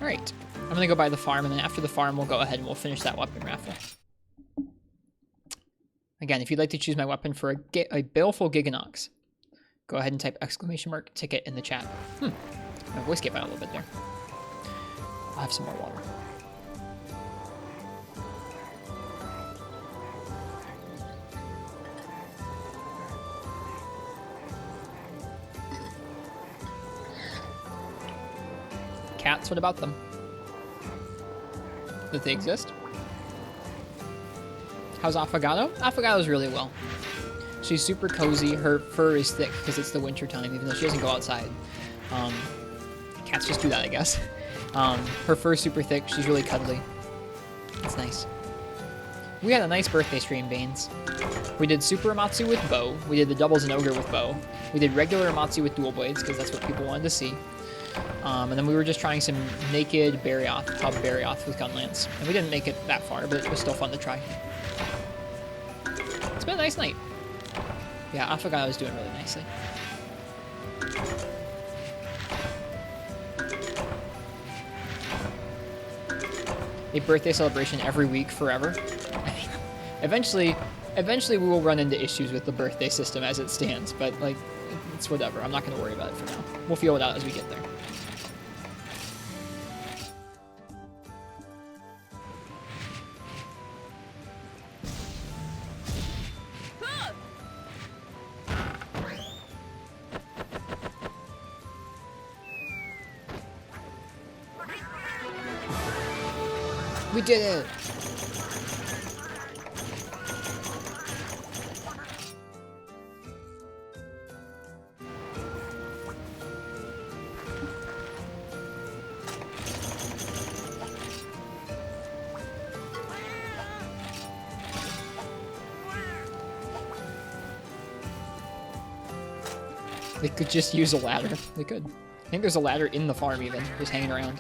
Alright. I'm gonna go buy the farm, and then after the farm, we'll go ahead and we'll finish that weapon raffle. Again, if you'd like to choose my weapon for a baleful Giganox, go ahead and type !ticket in the chat. My voice gave out a little bit there. I'll have some more water. Cats, what about them? That they exist? How's Affogato? Affogato's really well. She's super cozy. Her fur is thick because it's the winter time, even though she doesn't go outside. Cats just do that, I guess. Her fur's super thick. She's really cuddly. It's nice. We had a nice birthday stream, Baines. We did Super Amatsu with bow. We did the doubles and ogre with bow. We did regular Amatsu with dual blades because that's what people wanted to see. And then we were just trying some naked Barioth, Pub Barioth with Gunlance. And we didn't make it that far, but it was still fun to try. It's been a nice night. Yeah, Affogato is doing really nicely. A birthday celebration every week forever. I mean, eventually we will run into issues with the birthday system as it stands, but like, it's whatever. I'm not going to worry about it for now. We'll feel it out as we get there. We did it! They could just use a ladder. They could. I think there's a ladder in the farm even, just hanging around.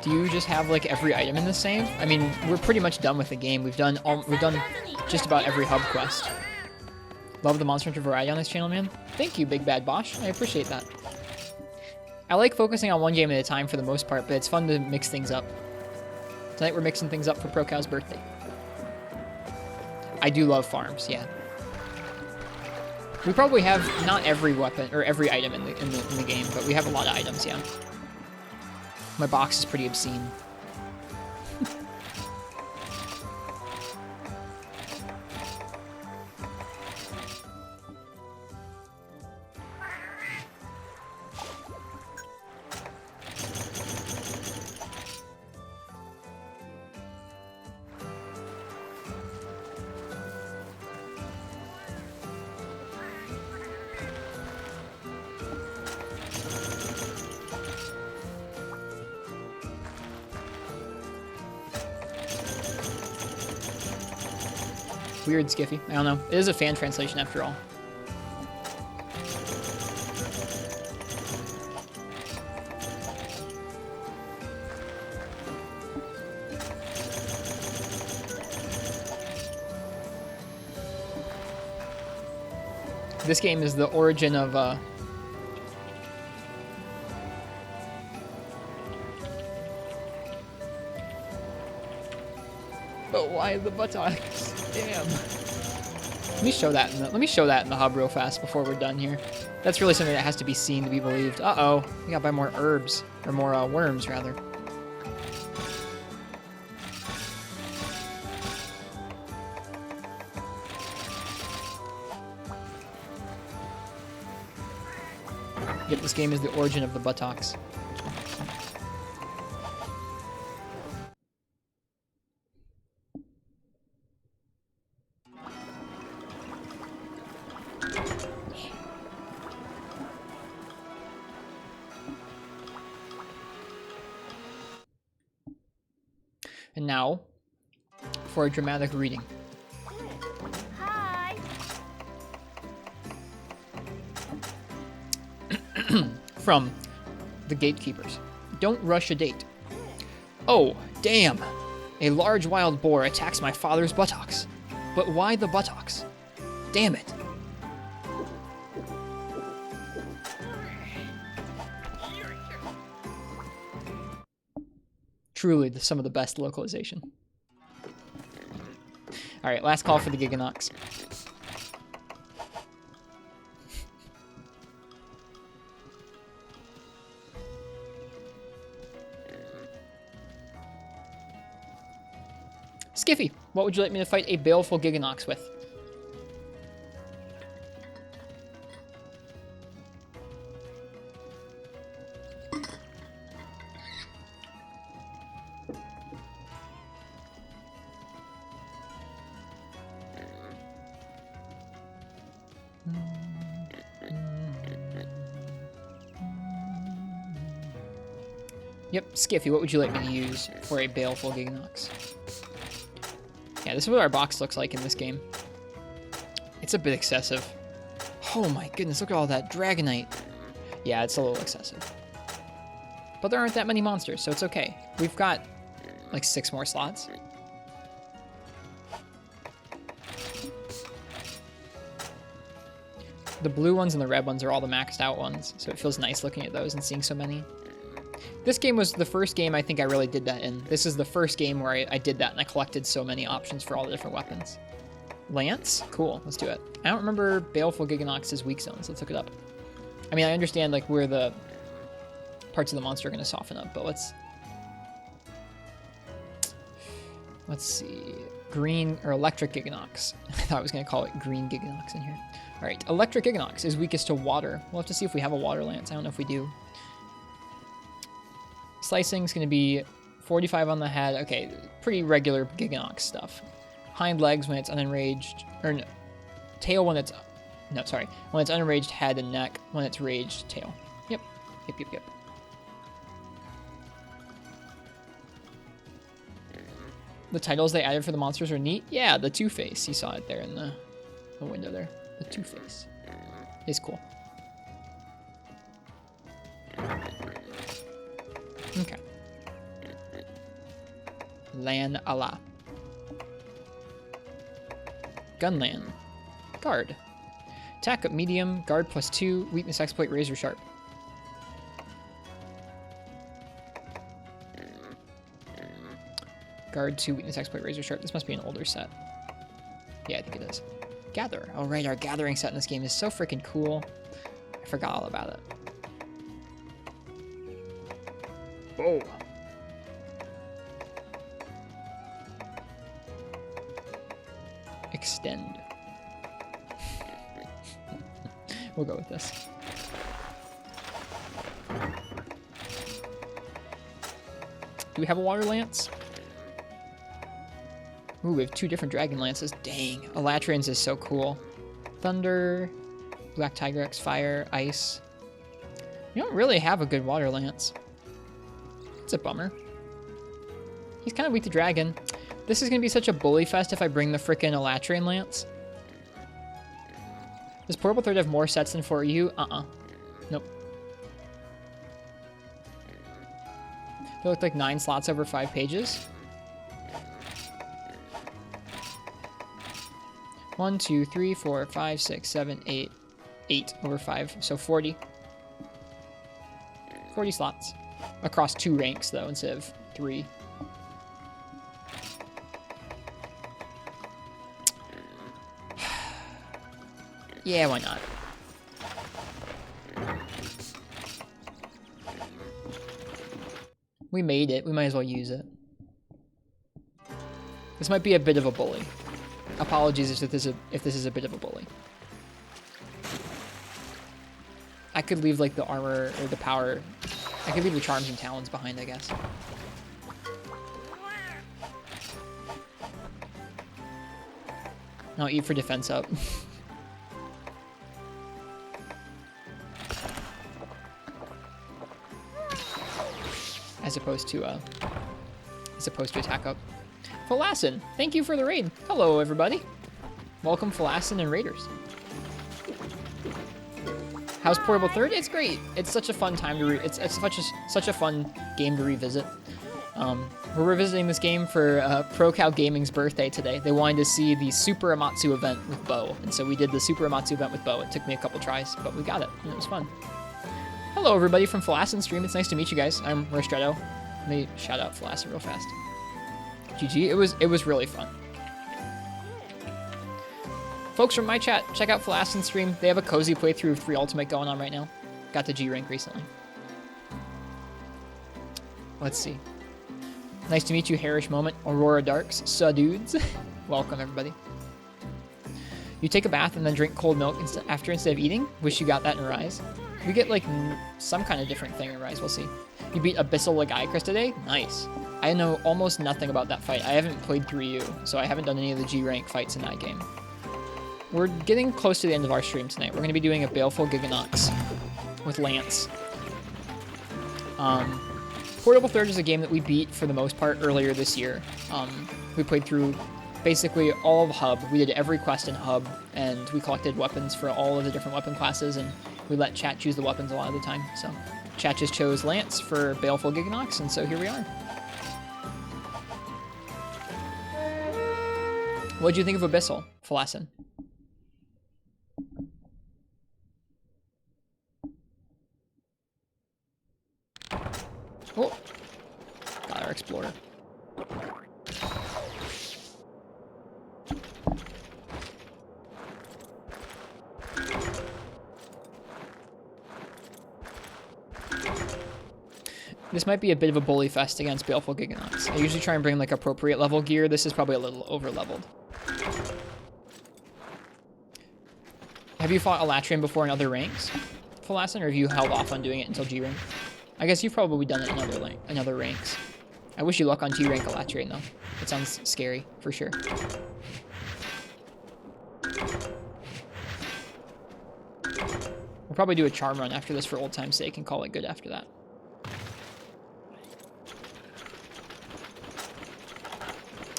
Do you just have like every item in the save? I mean, we're pretty much done with the game. We've done just about every hub quest. Love the Monster Hunter variety on this channel, man. Thank you, Big Bad Bosch. I appreciate that. I like focusing on one game at a time for the most part, but it's fun to mix things up. Tonight we're mixing things up for ProCow's birthday. I do love farms, yeah. We probably have not every weapon or every item in the game, but we have a lot of items, yeah. My box is pretty obscene. Weird Skiffy. I don't know. It is a fan translation after all. This game is the origin of but why the buttocks? Damn. Let me show that in the hub real fast before we're done here. That's really something that has to be seen to be believed. Uh-oh. We gotta buy more herbs. Or more worms, rather. Yep, this game is the origin of the buttocks. And now, for a dramatic reading. Hi. From the Gatekeepers. Don't rush a date. Oh, damn! A large wild boar attacks my father's buttocks. But why the buttocks? Damn it. Truly some of the best localization. All right, last call for the Giganox. Skiffy, what would you like me to fight a baleful Giganox with? Yep, Skiffy, what would you like me to use for a baleful Giganox? Yeah, this is what our box looks like in this game. It's a bit excessive. Oh my goodness, look at all that Dragonite. Yeah, it's a little excessive. But there aren't that many monsters, so it's okay. We've got like 6 more slots. The blue ones and the red ones are all the maxed out ones, so it feels nice looking at those and seeing so many. This game was the first game I think I really did that in. This is the first game where I did that and I collected so many options for all the different weapons. Lance? Cool, let's do it. I don't remember Baleful Giganox's weak zones. Let's look it up. I mean, I understand like where the parts of the monster are going to soften up, but let's see. Green or Electric Giganox. I thought I was going to call it Green Giganox in here. All right, Electric Giganox is weakest to water. We'll have to see if we have a water lance. I don't know if we do. Slicing is going to be 45 on the head. Okay, pretty regular Giganox stuff. Hind legs when it's unenraged, or no, tail when it's, no, sorry, when it's unenraged, head and neck. When it's raged, tail. Yep. The titles they added for the monsters are neat. Yeah, the Two-Face. You saw it there in the window there. The Two-Face is cool. Okay. Lan Allah. Gunlan. Guard. Attack up medium. Guard +2. Weakness exploit razor sharp. Guard 2. Weakness exploit razor sharp. This must be an older set. Yeah, I think it is. Gather. Oh right, our gathering set in this game is so freaking cool. I forgot all about it. Whoa. Extend. We'll go with this. Do we have a water lance? Ooh, we have 2 different dragon lances. Dang. Elatrian's is so cool. Thunder, Black Tiger X, Fire, Ice. You don't really have a good water lance. It's a bummer. He's kind of weak to dragon. This is going to be such a bully fest if I bring the frickin' Elatrian lance. Does Portable Third have more sets than for you? Nope. They look like 9 slots over 5 pages. 1, 2, 3, 4, 5, 6, 7, 8. 8 over 5, so 40. 40 slots. Across 2 ranks, though, instead of 3. Yeah, why not? We made it. We might as well use it. This might be a bit of a bully. Apologies if this is a bit of a bully. I could leave like the armor or the power. I could leave the charms and talons behind, I guess. I'll eat for defense up. as opposed to attack up. Falassin, thank you for the raid. Hello, everybody. Welcome, Falassin and Raiders. How's Portable Third? It's great. It's such a fun time to it's such a fun game to revisit. We're revisiting this game for ProCal Gaming's birthday today. They wanted to see the Super Amatsu event with Bo, and so we did the Super Amatsu event with Bo. It took me a couple tries, but we got it, and it was fun. Hello, everybody from Falassin Stream. It's nice to meet you guys. I'm Ristretto. Let me shout out Flaccid real fast. GG. It was really fun. Folks from my chat, check out Flascid's stream. They have a cozy playthrough of 3 Ultimate going on right now. Got to G rank recently. Let's see. Nice to meet you, Harish Moment. Aurora Darks. Dudes. Welcome, everybody. You take a bath and then drink cold milk after instead of eating? Wish you got that in Rise. We get, like, some kind of different thing in Rise. We'll see. You beat Abyssal Lagaichris today? Nice. I know almost nothing about that fight. I haven't played 3U, so I haven't done any of the G rank fights in that game. We're getting close to the end of our stream tonight. We're going to be doing a Baleful Giganox with Lance. Portable Third is a game that we beat for the most part earlier this year. We played through basically all of Hub. We did every quest in Hub, and we collected weapons for all of the different weapon classes, and we let chat choose the weapons a lot of the time. So chat just chose Lance for Baleful Giganox, and so here we are. What did you think of Abyssal, Flaccid? Oh, got our Explorer. This might be a bit of a bully fest against Baleful Giganox. I usually try and bring like appropriate level gear. This is probably a little over leveled. Have you fought Elatrian before in other ranks, Flaccid, or have you held off on doing it until G rank? I guess you've probably done it in other ranks. I wish you luck on G rank Elatrian though. It sounds scary for sure. We'll probably do a charm run after this for old time's sake and call it good after that.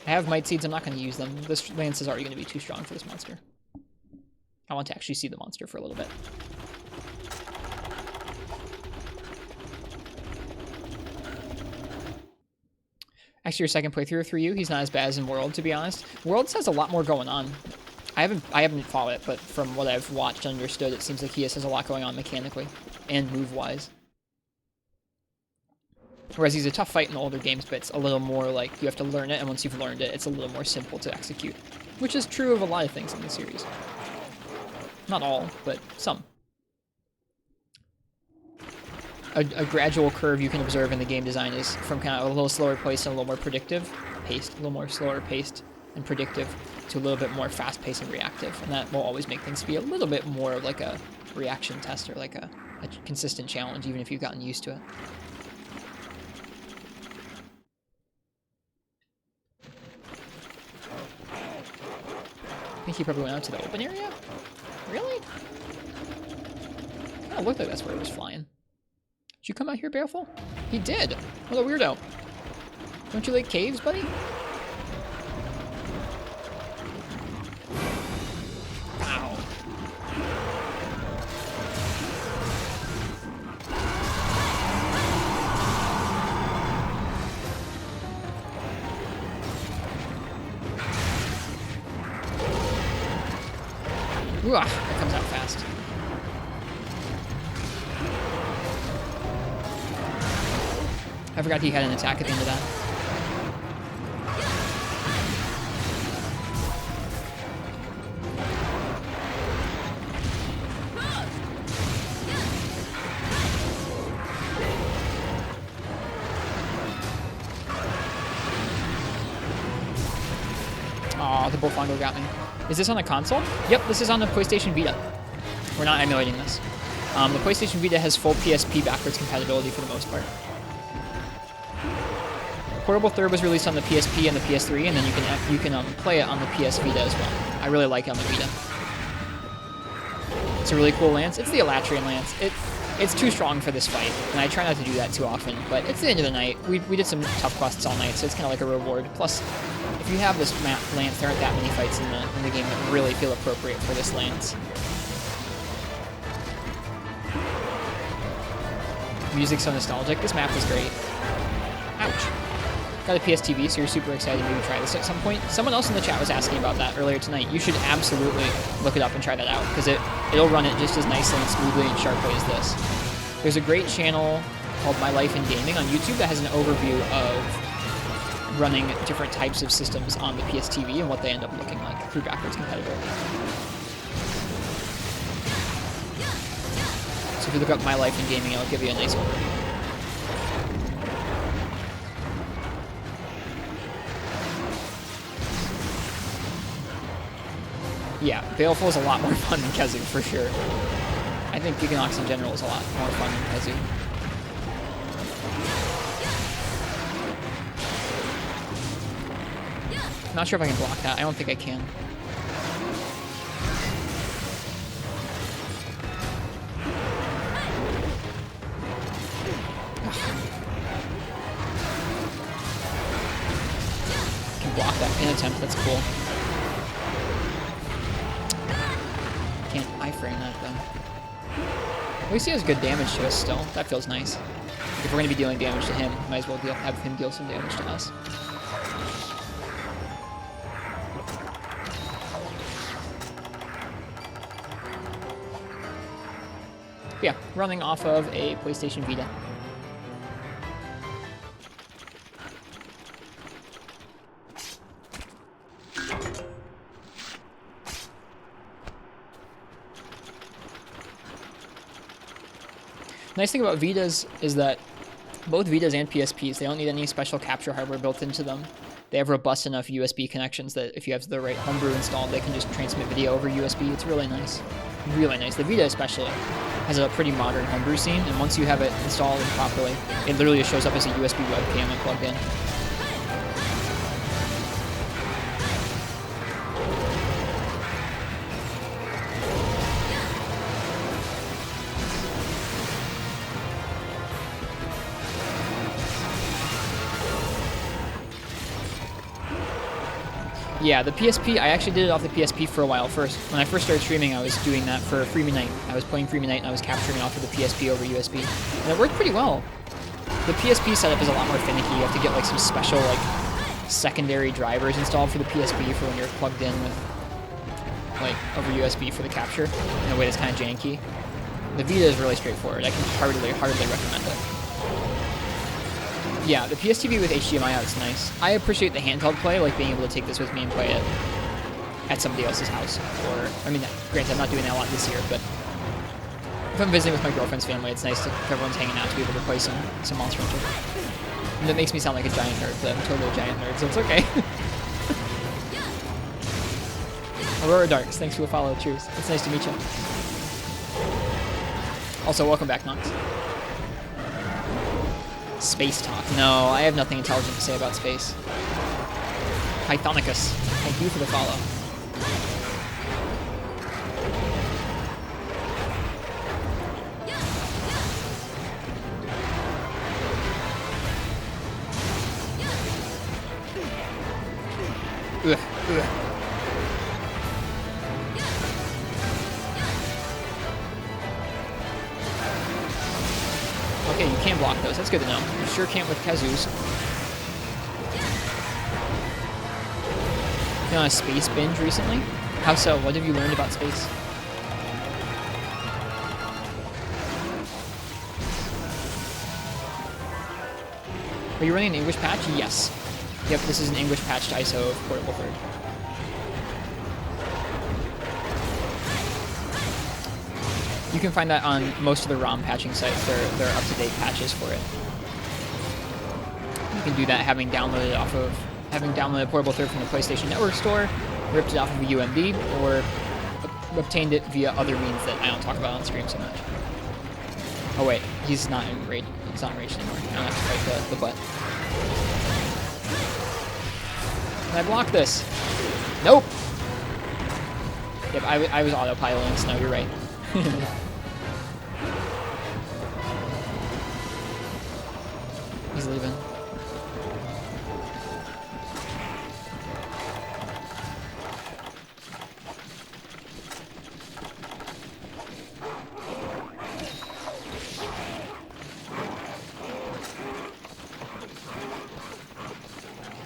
I have Might Seeds, I'm not going to use them. This Lance is already going to be too strong for this monster. I want to actually see the monster for a little bit. Actually, your second playthrough of 3U, he's not as bad as in World, to be honest. Worlds has a lot more going on. I haven't fought it, but from what I've watched and understood, it seems like he has a lot going on mechanically and move-wise. Whereas he's a tough fight in the older games, but it's a little more like you have to learn it, and once you've learned it, it's a little more simple to execute. Which is true of a lot of things in the series. Not all, but some. A gradual curve you can observe in the game design is from kind of a little slower paced and a little more predictive paced, a little more slower paced and predictive to a little bit more fast paced and reactive, and that will always make things be a little bit more like a reaction test or like a consistent challenge, even if you've gotten used to it. I think he probably went out to the open area? Really? Kind of looked like that's where he was flying. Did you come out here, Baleful? He did! What a weirdo. Don't you like caves, buddy? Wow. Ooh, that comes out fast. I forgot he had an attack at the end of that. Aw, the Bullfongo got me. Is this on a console? Yep, this is on the PlayStation Vita. We're not emulating this. The PlayStation Vita has full PSP backwards compatibility for the most part. Portable Third was released on the PSP and the PS3, and then you can play it on the PS Vita as well. I really like it on the Vita. It's a really cool lance. It's the Elatrian lance. It's too strong for this fight, and I try not to do that too often, but it's the end of the night. We did some tough quests all night, so it's kind of like a reward. Plus, if you have this lance, there aren't that many fights in the game that really feel appropriate for this lance. Music's so nostalgic. This map is great. Ouch. Got a PSTV, so you're super excited to maybe try this at some point. Someone else in the chat was asking about that earlier tonight. You should absolutely look it up and try that out, because it'll run it just as nicely and smoothly and sharply as this. There's a great channel called My Life in Gaming on YouTube that has an overview of running different types of systems on the PS TV and what they end up looking like through backwards compatibility. So if you look up My Life in Gaming, it'll give you a nice overview. Yeah, Baleful is a lot more fun than Khezu, for sure. I think Giganox in general is a lot more fun than Khezu. Not sure if I can block that. I don't think I can. Can block that pin attempt. That's cool. Can't iframe that though. At least he has good damage to us still. That feels nice. If we're going to be dealing damage to him, might as well have him deal some damage to us. Yeah, running off of a PlayStation Vita. Nice thing about Vitas is that both Vitas and PSPs, they don't need any special capture hardware built into them. They have robust enough USB connections that if you have the right homebrew installed, they can just transmit video over USB. It's really nice. Really nice. The Vita especially has a pretty modern homebrew scene, and once you have it installed properly, it literally just shows up as a USB webcam and plugged in. Yeah, the PSP, I actually did it off the PSP for a while first. When I first started streaming, I was doing that for Freemie Night. I was playing Freemie Night and I was capturing it off of the PSP over USB. And it worked pretty well. The PSP setup is a lot more finicky. You have to get like some special like secondary drivers installed for the PSP for when you're plugged in with like over USB for the capture in a way that's kind of janky. The Vita is really straightforward. I can hardly recommend it. Yeah, the PSTV with HDMI out is nice. I appreciate the handheld play, like being able to take this with me and play it at somebody else's house. Or, I mean, granted, I'm not doing that a lot this year, but if I'm visiting with my girlfriend's family, it's nice if everyone's hanging out to be able to play some Monster Hunter. And that makes me sound like a giant nerd, but I'm totally a giant nerd, so it's okay. Aurora Darks, thanks for the follow. Cheers. It's nice to meet you. Also, welcome back, Nox. Space talk. No, I have nothing intelligent to say about space. Pythonicus, thank you for the follow. Ugh, ugh. Okay, you can block those. That's good to know. You sure can't with Khezus. You on a space binge recently? How so? What have you learned about space? Are you running an English patch? Yes. Yep, this is an English patched ISO of Portable 3rd. You can find that on most of the ROM patching sites. There are up-to-date patches for it. You can do that having downloaded Portable 3rd from the PlayStation Network store, ripped it off of a UMD, or obtained it via other means that I don't talk about on stream so much. Oh wait, he's not enraged. He's not enraged anymore. I don't have to fight the butt. Can I block this? Nope. Yep, I was autopiloting Snow. You're right. He's leaving.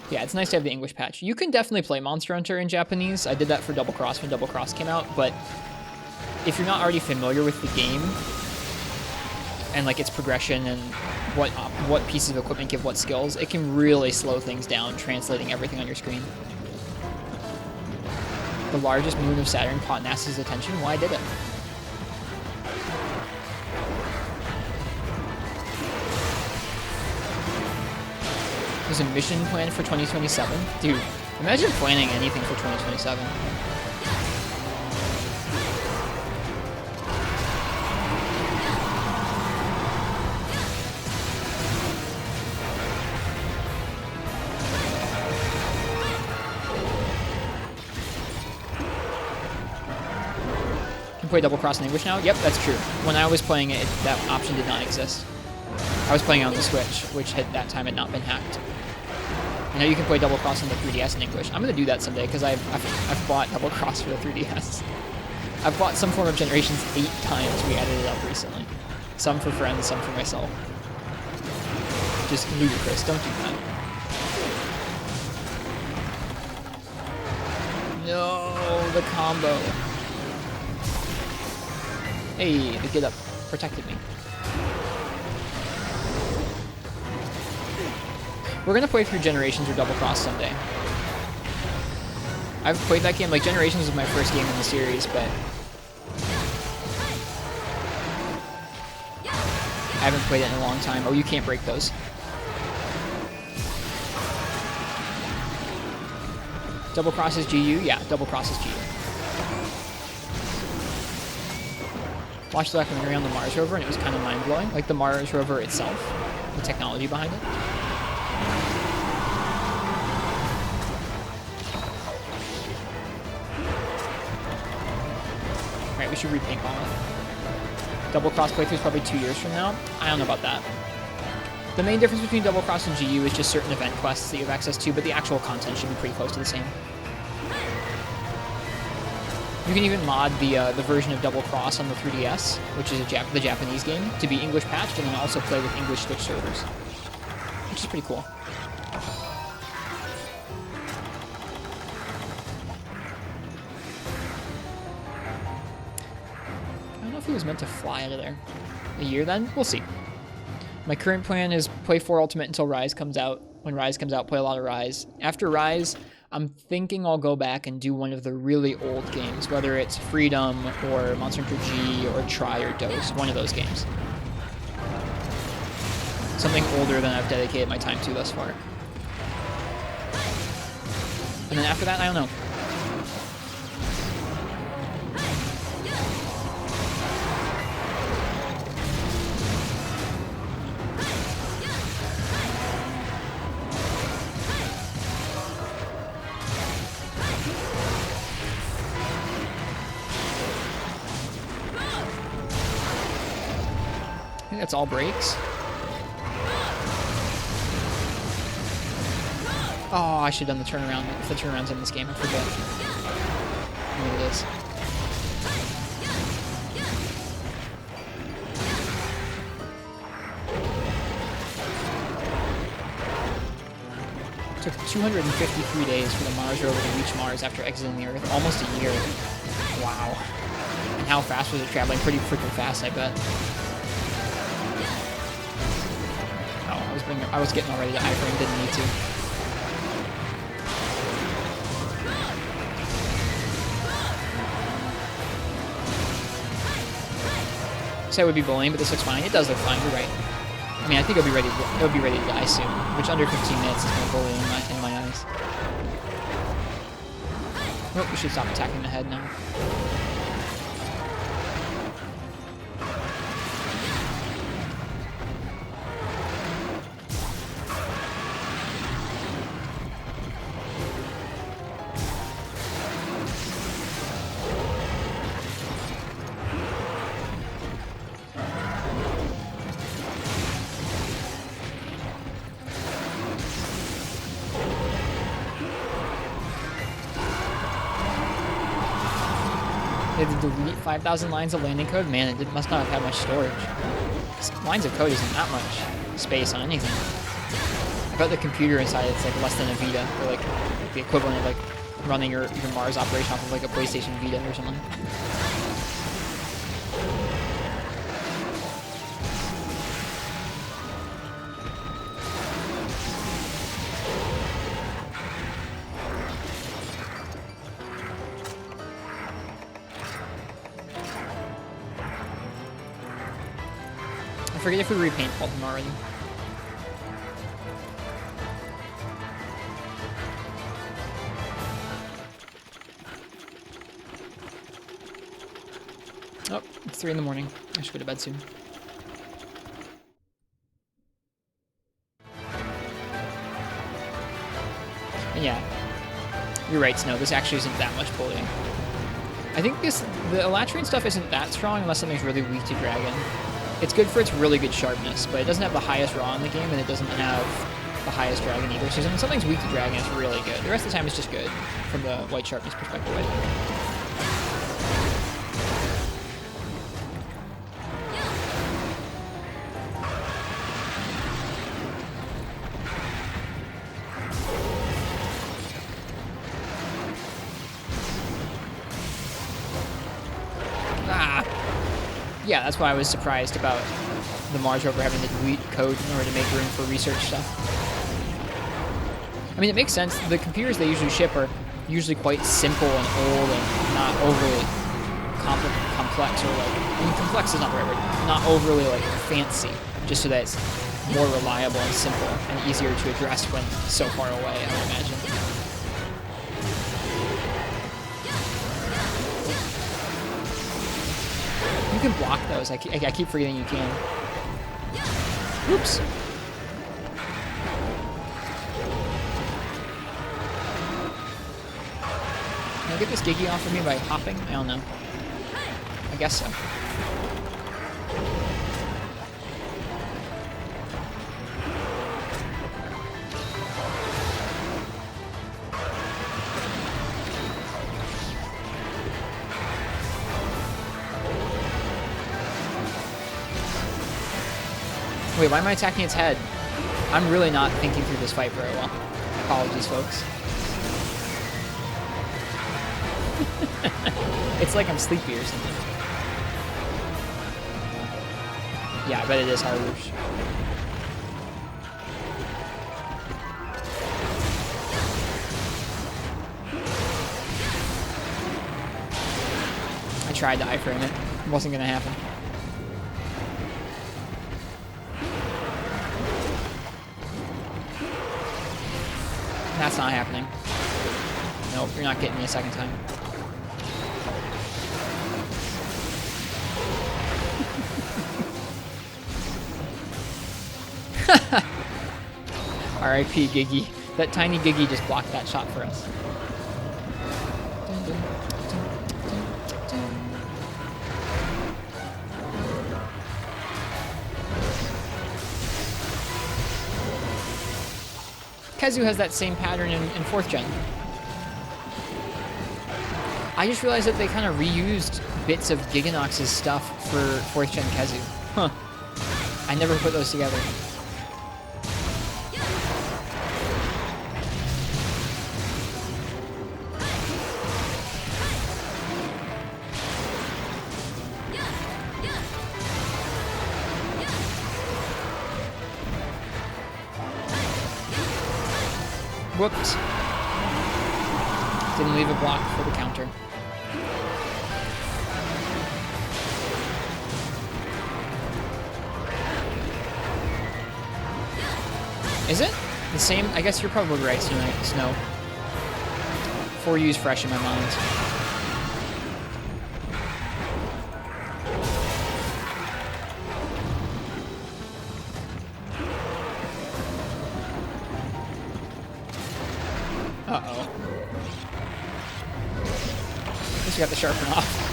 Yeah, it's nice to have the English patch. You can definitely play Monster Hunter in Japanese. I did that for Double Cross when Double Cross came out, but if you're not already familiar with the game, and like its progression and what pieces of equipment give what skills, it can really slow things down, translating everything on your screen. The largest moon of Saturn caught NASA's attention. Why did it? There's a mission plan for 2027? Dude, imagine planning anything for 2027. Can play double cross in English now? Yep, that's true. When I was playing it, that option did not exist. I was playing it on the Switch, which at that time had not been hacked. I know you can play double cross on the 3DS in English. I'm gonna do that someday because I've bought double cross for the 3DS. I've bought some form of Generations 8 times. We added it up recently. Some for friends, some for myself. Just ludicrous. Don't do that. No, the combo. Hey, the get up protected me. We're gonna play through Generations or Double Cross someday. I've played that game, like Generations was my first game in the series, but I haven't played it in a long time. Oh, you can't break those. Double Cross is GU? Yeah, Double Cross is GU. Watched the documentary on the Mars rover and it was kind of mind-blowing. Like the Mars rover itself, the technology behind it. Alright, we should repaintball it. Double Cross playthrough is probably 2 years from now. I don't know about that. The main difference between Double Cross and GU is just certain event quests that you have access to, but the actual content should be pretty close to the same. You can even mod the version of Double Cross on the 3DS, which is the Japanese game, to be English patched, and then also play with English Switch servers, which is pretty cool. I don't know if he was meant to fly out of there. A year then? We'll see. My current plan is play 4 Ultimate until Rise comes out. When Rise comes out, play a lot of Rise. After Rise, I'm thinking I'll go back and do one of the really old games, whether it's Freedom or Monster Hunter G or Try or Dose, one of those games. Something older than I've dedicated my time to thus far. And then after that, I don't know. I think that's all breaks. Oh, I should have done the turnaround. If the turnaround's in this game, I forget. What it is. It took 253 days for the Mars rover to reach Mars after exiting the Earth. Almost a year. Wow. And how fast was it traveling? Pretty freaking fast, I bet. I was getting already to iframe, didn't need to. So I would be bullying, but this looks fine. It does look fine, you're right. I mean, I think it'll be ready to die soon, which under 15 minutes is gonna bully in my eyes. Oh, we should stop attacking the head now. They had to delete 5,000 lines of landing code? Man, it must not have had much storage. Lines of code isn't that much space on anything. I bet the computer inside it's like less than a Vita, or like the equivalent of like running your Mars operation off of like a PlayStation Vita or something. forget if we repaintballed him already. Oh, it's 3 in the morning. I should go to bed soon. And yeah, you're right, Snow. This actually isn't that much bullying. I think the Elatrian stuff isn't that strong unless something's really weak to Dragon. It's good for its really good sharpness, but it doesn't have the highest raw in the game, and it doesn't have the highest Dragon either. So when something's weak to Dragon, it's really good. The rest of the time, it's just good from the white sharpness perspective, I think. Yeah, that's why I was surprised about the Mars rover having to delete code in order to make room for research stuff. I mean, it makes sense. The computers they usually ship are usually quite simple and old and not overly complex or like, I mean, complex is not the right word, not overly like fancy, just so that it's more reliable and simple and easier to address when so far away, I would imagine. You can block those. I keep forgetting you can. Oops. Can I get this Gigi off of me by hopping? I don't know. I guess so. Wait, why am I attacking its head? I'm really not thinking through this fight very well. Apologies, folks. It's like I'm sleepy or something. Yeah, I bet it is Harush. I tried to iframe it. It wasn't gonna happen. That's not happening. Nope, you're not getting me a second time. R.I.P. Gigi. That tiny Gigi just blocked that shot for us. Kezu has that same pattern in 4th gen. I just realized that they kind of reused bits of Giganox's stuff for 4th gen Kezu. Huh. I never put those together. Whoops. Didn't leave a block for the counter. Is it? The same? I guess you're probably right, Snow. 4U's fresh in my mind. Uh-oh. Guess you got the sharpen off.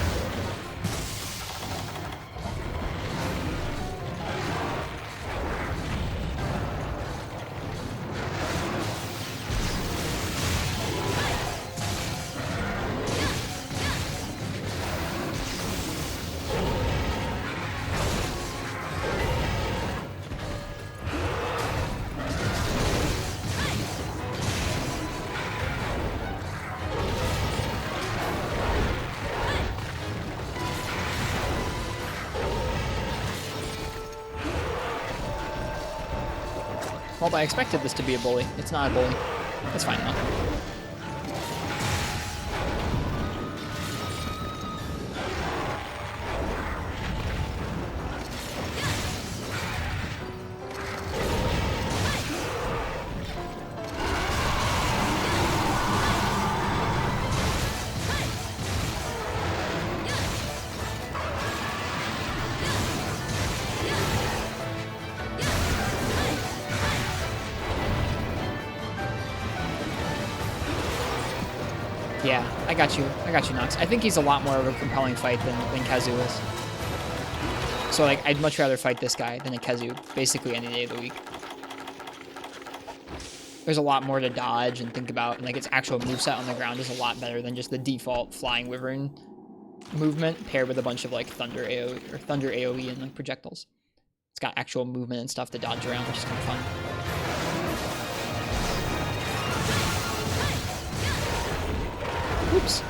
Well, I expected this to be a bully. It's not a bully. That's fine though. I got you, Nox. I think he's a lot more of a compelling fight than Kazu is. So, like, I'd much rather fight this guy than a Kazu, basically any day of the week. There's a lot more to dodge and think about, and, like, its actual moveset on the ground is a lot better than just the default flying wyvern movement paired with a bunch of, like, thunder AoE and, like, projectiles. It's got actual movement and stuff to dodge around, which is kind of fun. Oops.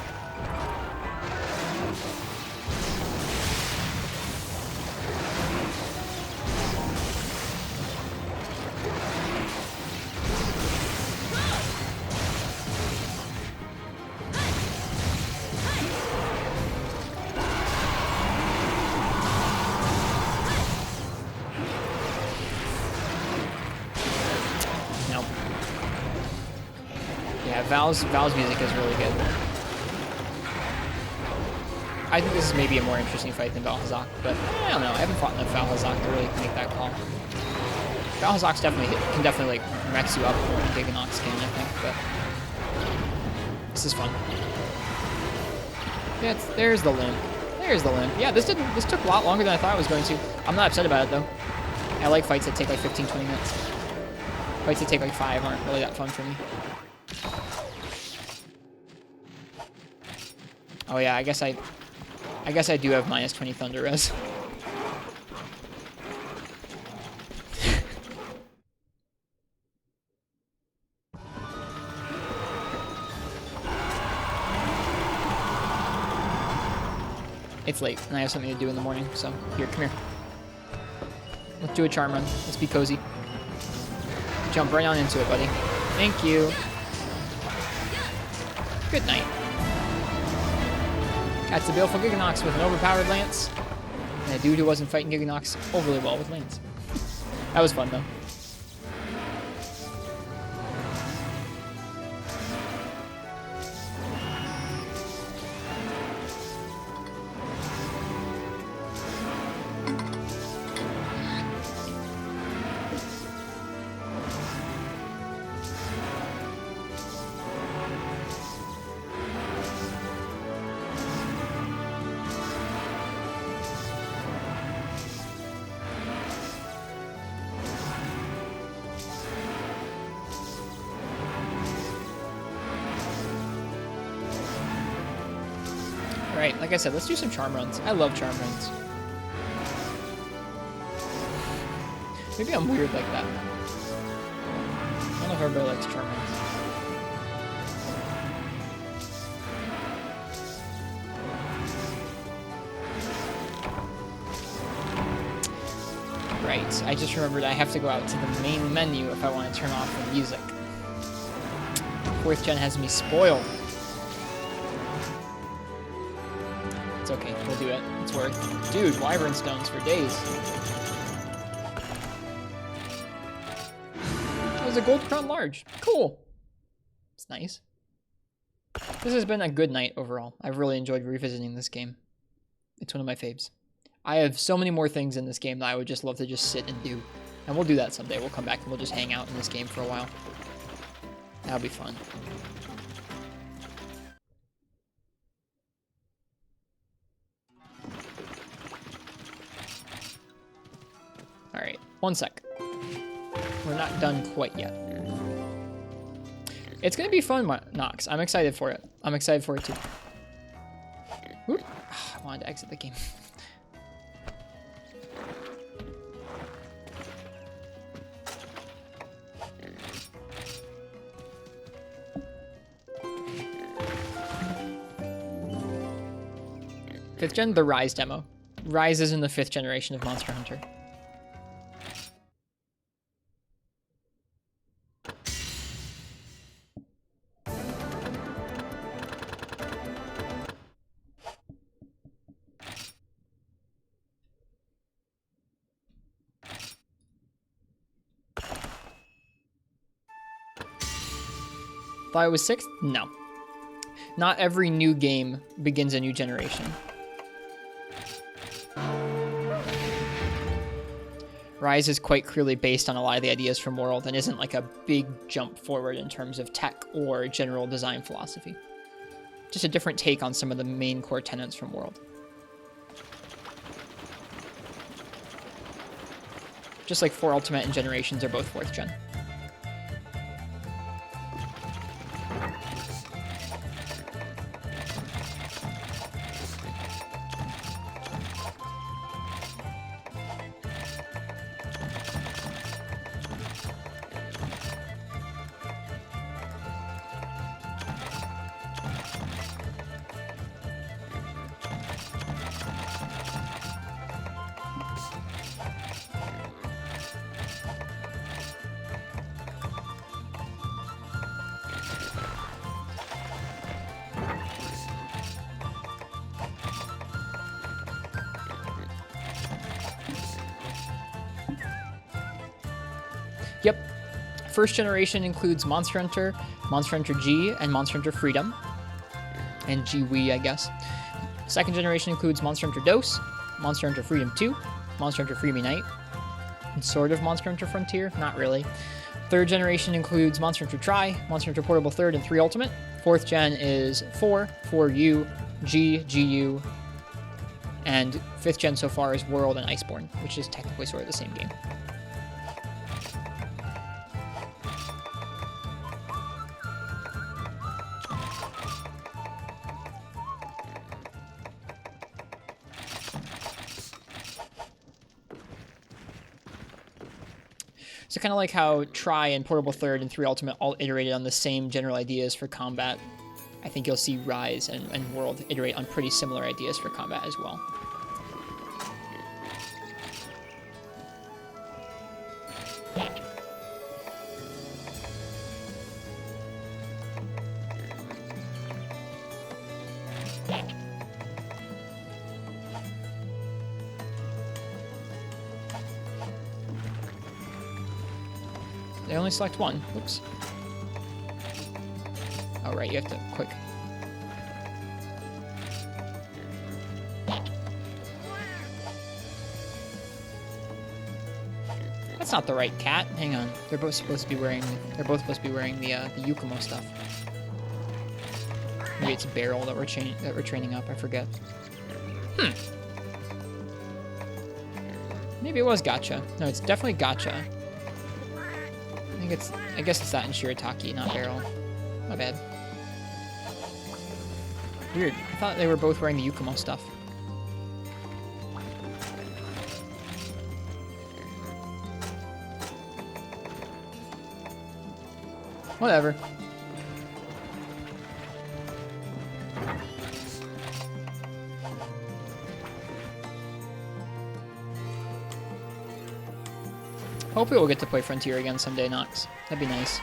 Nope. Yeah, Val's music is really good. I think this is maybe a more interesting fight than Valhazak, but I don't know. I haven't fought enough Valhazak to really make that call. Valhazak's can definitely like max you up more than Giganox can, I think, but this is fun. Yeah, there's the limp. There's the limp. Yeah, this took a lot longer than I thought it was going to. I'm not upset about it though. I like fights that take like 15-20 minutes. Fights that take like 5 aren't really that fun for me. Oh yeah, I guess I do have minus 20 Thunder Res. It's late, and I have something to do in the morning, so here, come here. Let's do a charm run. Let's be cozy. Jump right on into it, buddy. Thank you. Good night. That's the baleful Giganox with an overpowered lance. And a dude who wasn't fighting Giganox overly well with lance. That was fun, though. Alright, like I said, let's do some charm runs. I love charm runs. Maybe I'm weird like that. I don't know if everybody likes charm runs. Right, I just remembered I have to go out to the main menu if I want to turn off the music. 4th gen has me spoiled. It's okay, we'll do it. It's worth. Dude, wyvern stones for days. That was a gold crown large. Cool. It's nice. This has been a good night overall. I've really enjoyed revisiting this game. It's one of my faves. I have so many more things in this game that I would just love to just sit and do. And we'll do that someday. We'll come back and we'll just hang out in this game for a while. That'll be fun. Alright, 1 sec. We're not done quite yet. It's gonna be fun, Nox. I'm excited for it. I'm excited for it too. Oop. I wanted to exit the game. Fifth gen, the Rise demo. Rise is in the 5th generation of Monster Hunter. Thought it was 6th? No. Not every new game begins a new generation. Rise is quite clearly based on a lot of the ideas from World and isn't like a big jump forward in terms of tech or general design philosophy. just a different take on some of the main core tenets from World. Just like 4 Ultimate and Generations are both 4th gen. Yep. 1st generation includes Monster Hunter G, and Monster Hunter Freedom. And G Wii, I guess. 2nd generation includes Monster Hunter DOS, Monster Hunter Freedom 2, Monster Hunter Freebie Night, and sort of Monster Hunter Frontier, not really. 3rd generation includes Monster Hunter Tri, Monster Hunter Portable 3rd, and 3 Ultimate. 4th gen is 4, 4U, G, GU, and 5th gen so far is World and Iceborne, which is technically sort of the same game. So kind of like how Tri and Portable 3rd and 3 Ultimate all iterated on the same general ideas for combat, I think you'll see Rise and World iterate on pretty similar ideas for combat as well. They only select one. Oops. Oh, right, you have to quick. That's not the right cat. Hang on. They're both supposed to be wearing the Yukumo stuff. Maybe it's Barrel that we're training up, I forget. Maybe it was Gacha. No, it's definitely Gacha. I guess it's that in Shirataki, not Barrel. My bad. Weird. I thought they were both wearing the Yukumo stuff. Whatever. Hopefully we'll get to play Frontier again someday, Nox. That'd be nice.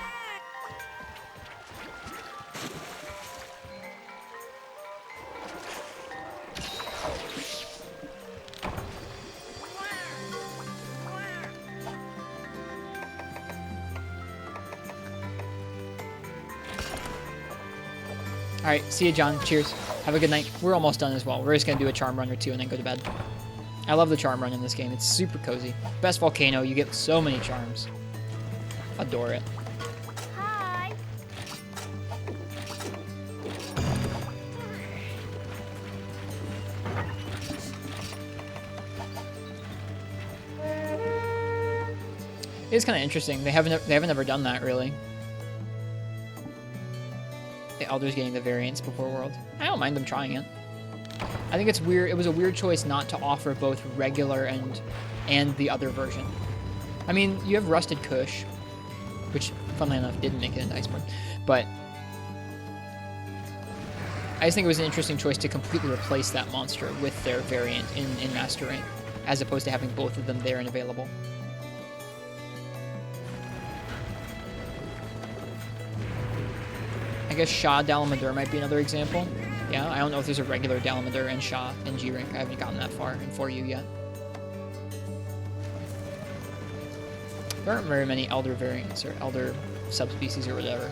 Alright, see you, John. Cheers. Have a good night. We're almost done as well. We're just going to do a charm run or two and then go to bed. I love the charm run in this game. It's super cozy. Best volcano. You get so many charms. Adore it. Hi. It's kind of interesting. They haven't ever done that, really. The Elders getting the variants before World. I don't mind them trying it. I think it's weird. It was a weird choice not to offer both regular and the other version. I mean, you have Rusted Kush, which, funnily enough, didn't make it into Iceborne, but I just think it was an interesting choice to completely replace that monster with their variant in Master Rank, as opposed to having both of them there and available. I guess Shah Dalamadur might be another example. Yeah, I don't know if there's a regular Dalamadur and Shah in G-Rank. I haven't gotten that far in 4U yet. There aren't very many Elder variants or Elder subspecies or whatever.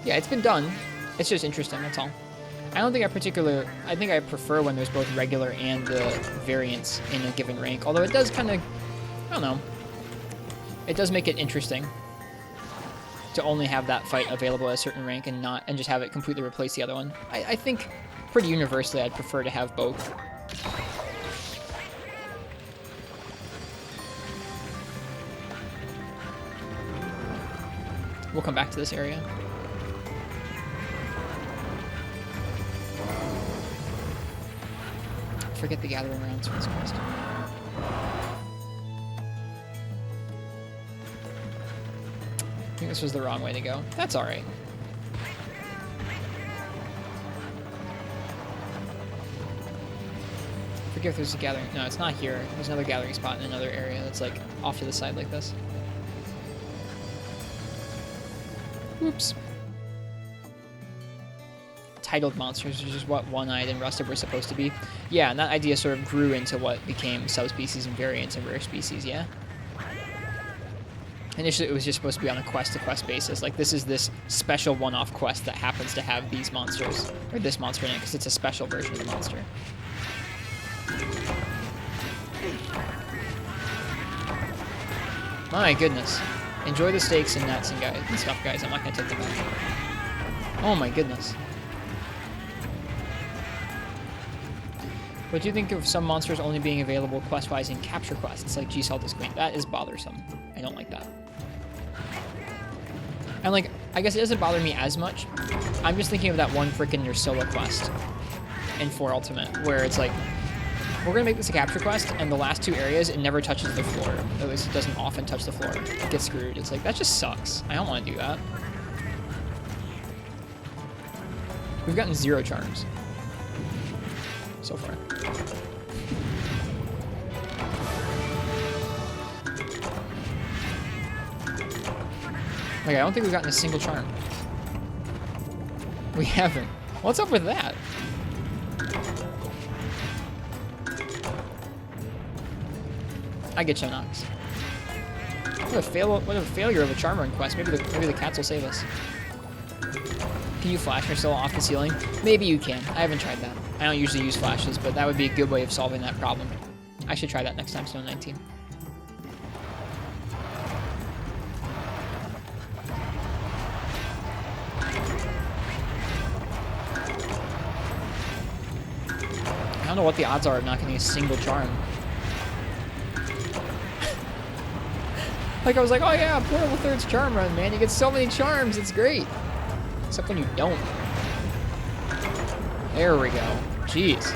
Yeah, it's been done. It's just interesting, that's all. I don't think I think I prefer when there's both regular and the variants in a given rank. Although it does kind of, I don't know. It does make it interesting to only have that fight available at a certain rank and just have it completely replace the other one. I think pretty universally I'd prefer to have both. We'll come back to this area. Forget the gathering rounds for this quest. I think this was the wrong way to go. That's alright. Forget if there's a gathering. No, it's not here. There's another gathering spot in another area that's like off to the side like this. Oops. Titled monsters, which is what One-Eyed and Rusted were supposed to be. Yeah, and that idea sort of grew into what became subspecies and variants and rare species, yeah? Initially, it was just supposed to be on a quest-to-quest basis. Like, this is this special one-off quest that happens to have these monsters, or this monster in it, because it's a special version of the monster. My goodness. Enjoy the steaks and nuts and stuff, guys. I'm not going to take them back. Oh my goodness. What do you think of some monsters only being available quest-wise in capture quests, like G-Saltus Queen? That is bothersome. I don't like that. And like, I guess it doesn't bother me as much. I'm just thinking of that one freaking Ursula quest in 4 Ultimate, where it's like, we're gonna make this a capture quest, and the last 2 areas, it never touches the floor. At least it doesn't often touch the floor. It gets screwed. It's like, that just sucks. I don't want to do that. We've gotten 0 charms so far. Like, I don't think we've gotten a single charm. We haven't. What's up with that? I get you, Nox. What a failure of a charm run quest. Maybe the cats will save us. Can you flash Ursula off the ceiling? Maybe you can. I haven't tried that. I don't usually use flashes, but that would be a good way of solving that problem. I should try that next time, Stone 19. I don't know what the odds are of not getting a single charm. Like, I was like, oh yeah, Portable Third's charm run, man. You get so many charms, it's great. Except when you don't. There we go. Jeez.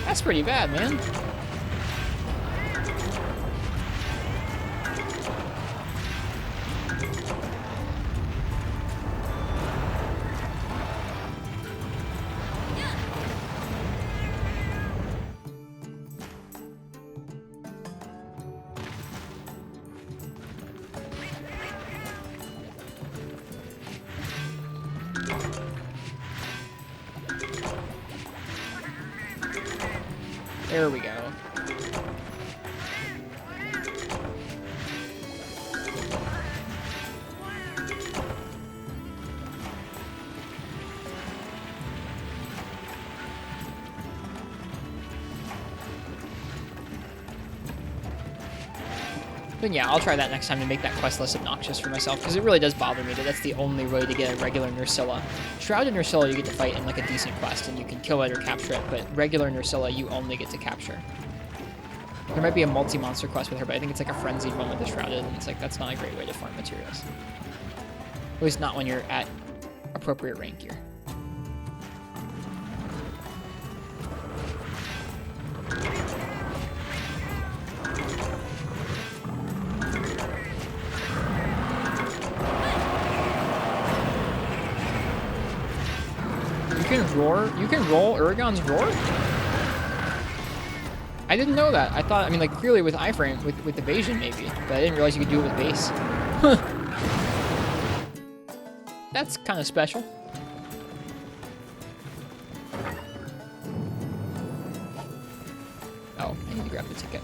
That's pretty bad, man. There we go. But yeah, I'll try that next time to make that quest less obnoxious for myself, because it really does bother me that that's the only way to get a regular Nursilla. Shrouded Nursilla you get to fight in like a decent quest, and you can kill it or capture it, but regular Nursilla you only get to capture. There might be a multi-monster quest with her, but I think it's like a frenzied one with the Shrouded, and it's like, that's not a great way to farm materials. At least not when you're at appropriate rank gear. You can roll Uragon's Roar? I didn't know that. I thought, I mean, like, clearly with iframe, with evasion maybe, but I didn't realize you could do it with base. That's kind of special. Oh, I need to grab the ticket.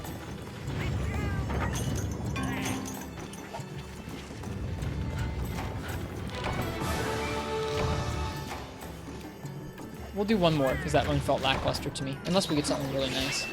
We'll do one more, because that one felt lackluster to me. Unless we get something really nice.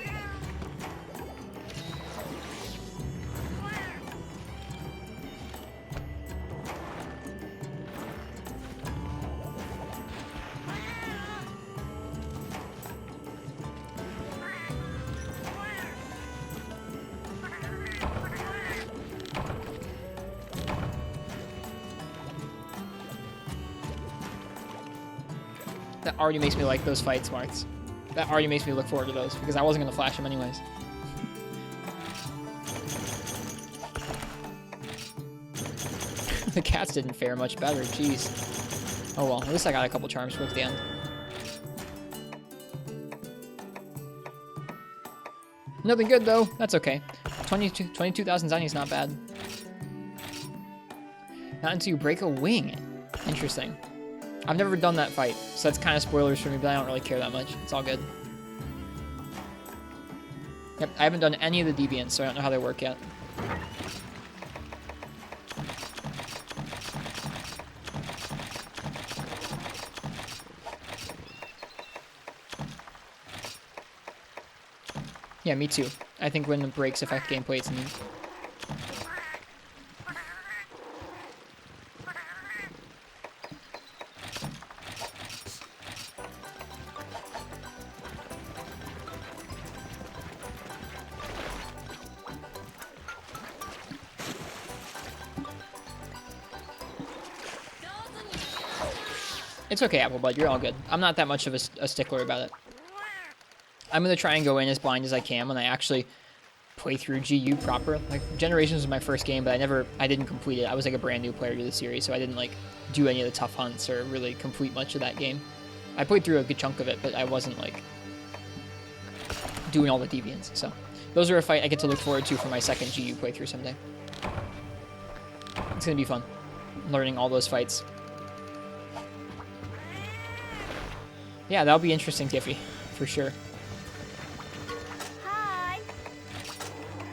That already makes me like those fights, Marks. That already makes me look forward to those, because I wasn't going to flash them anyways. The cats didn't fare much better, jeez. Oh well, at least I got a couple charms towards the end. Nothing good though, that's okay. 22,000 Zani is not bad. Not until you break a wing. Interesting. I've never done that fight, so that's kind of spoilers for me, but I don't really care that much. It's all good. Yep, I haven't done any of the deviants, so I don't know how they work yet. Yeah, me too. I think when the breaks affect gameplay, it's neat. It's okay, Applebud. You're all good. I'm not that much of a stickler about it. I'm going to try and go in as blind as I can when I actually play through GU proper. Like, Generations was my first game, but I didn't complete it. I was like a brand new player to the series, so I didn't like do any of the tough hunts or really complete much of that game. I played through a good chunk of it, but I wasn't like doing all the deviants. So those are a fight I get to look forward to for my second GU playthrough someday. It's going to be fun, learning all those fights. Yeah, that'll be interesting, Tiffy, for sure. Hi.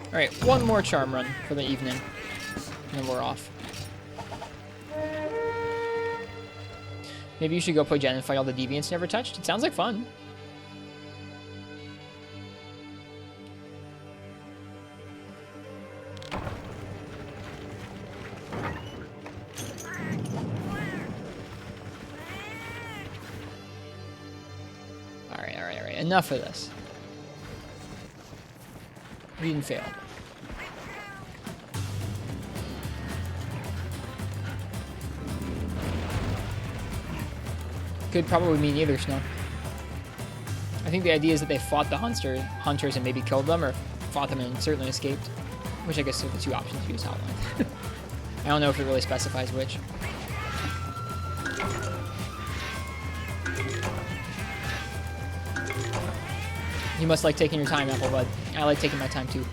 Alright, one more charm run for the evening, and then we're off. Maybe you should go play Gen and fight all the deviants you never touched? It sounds like fun. Alright, enough of this. We didn't fail. Could probably mean either, Snow. I think the idea is that they fought the hunters and maybe killed them, or fought them and certainly escaped. Which I guess are the two options you just outlined. I don't know if it really specifies which. You must like taking your time, Applebud. I like taking my time too.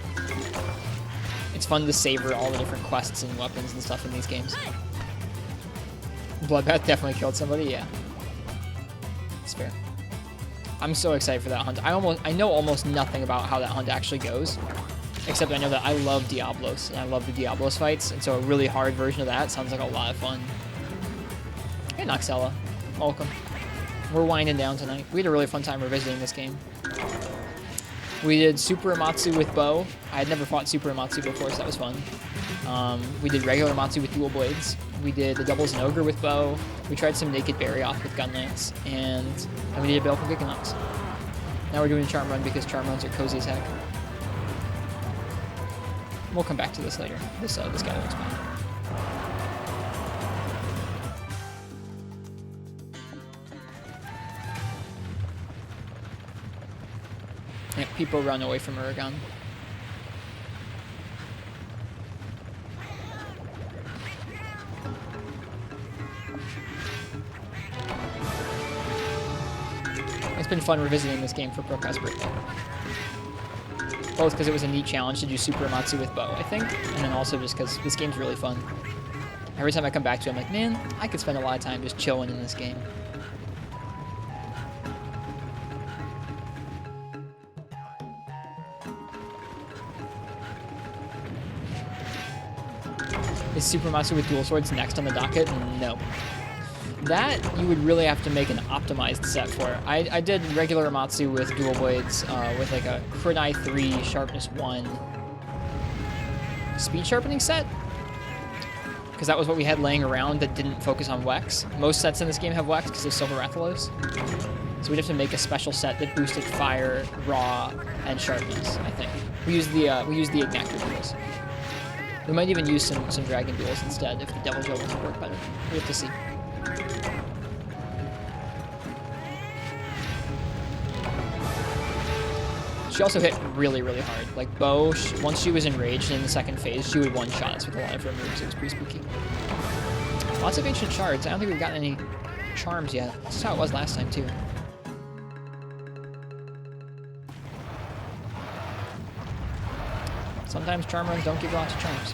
It's fun to savor all the different quests and weapons and stuff in these games. Bloodbath definitely killed somebody, yeah. It's fair. I'm so excited for that hunt. I know almost nothing about how that hunt actually goes, except I know that I love Diablos, and I love the Diablos fights, and so a really hard version of that sounds like a lot of fun. Hey, Noxella. Welcome. We're winding down tonight. We had a really fun time revisiting this game. We did Super Amatsu with bow. I had never fought Super Amatsu before, so that was fun. We did regular Amatsu with dual blades. We did the doubles and ogre with bow. We tried some naked berry off with gun lance, and then we did a Baleful Giganox. Now we're doing a charm run because charm runs are cozy as heck. We'll come back to this later. This guy looks fun. Yeah, people run away from Uragan. It's been fun revisiting this game for Proka's birthday. Both because it was a neat challenge to do Super Amatsu with bow, I think, and then also just because this game's really fun. Every time I come back to it, I'm like, man, I could spend a lot of time just chilling in this game. Is Super Amatsu with dual swords next on the docket? No. That you would really have to make an optimized set for. I did regular Amatsu with dual blades with like a crit eye 3, sharpness 1 speed sharpening set. Because that was what we had laying around that didn't focus on Wex. Most sets in this game have Wex because of Silver Rathalos. So we'd have to make a special set that boosted fire, raw, and sharpness, I think. We use the Ignactor duels. We might even use some dragon duels instead if the Devil Joe wants to work better. We have to see. She also hit really, really hard. Like, Bo, once she was enraged in the second phase, she would one-shot us with a lot of her moves. It was pretty spooky. Lots of ancient shards. I don't think we've gotten any charms yet. This is how it was last time, too. Sometimes charm runs don't give you lots of charms.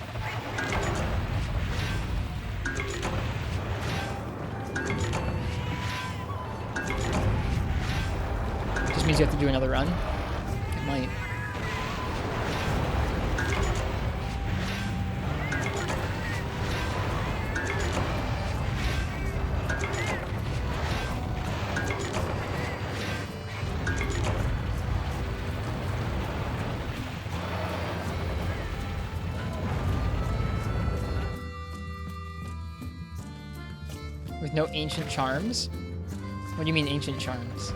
Just means you have to do another run. It might. With no ancient charms? What do you mean ancient charms?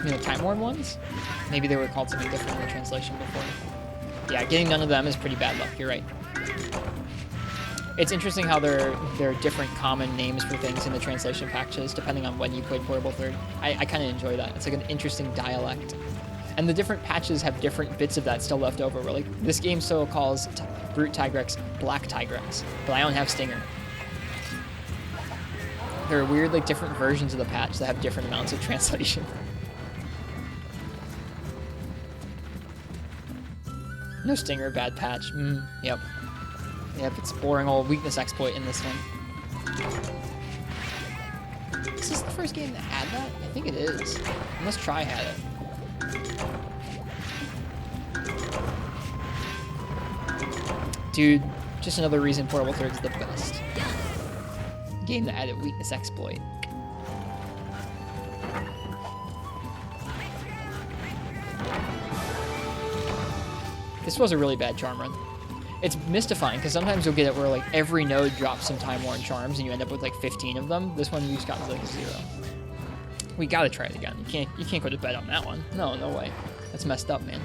You know, Time Worn ones? Maybe they were called something different in the translation before. Yeah, getting none of them is pretty bad luck, you're right. It's interesting how there are different common names for things in the translation packages depending on when you played Portable Third. I kind of enjoy that. It's like an interesting dialect. And the different patches have different bits of that still left over. Where, like, this game still calls Brute Tigrex Black Tigrex, but I don't have Stinger. There are weird, like, different versions of the patch that have different amounts of translation. No Stinger, bad patch. Yep. Yep, it's boring old weakness exploit in this one. Is this the first game that had that? I think it is. Unless Try had it. Dude, just another reason Portable Third is the best. Game that added weakness exploit. This was a really bad charm run. It's mystifying because sometimes you'll get it where like every node drops some Time Worn charms and you end up with like 15 of them. This one you just got to like 0. We gotta try it again. You can't go to bed on that one. No way. That's messed up, man.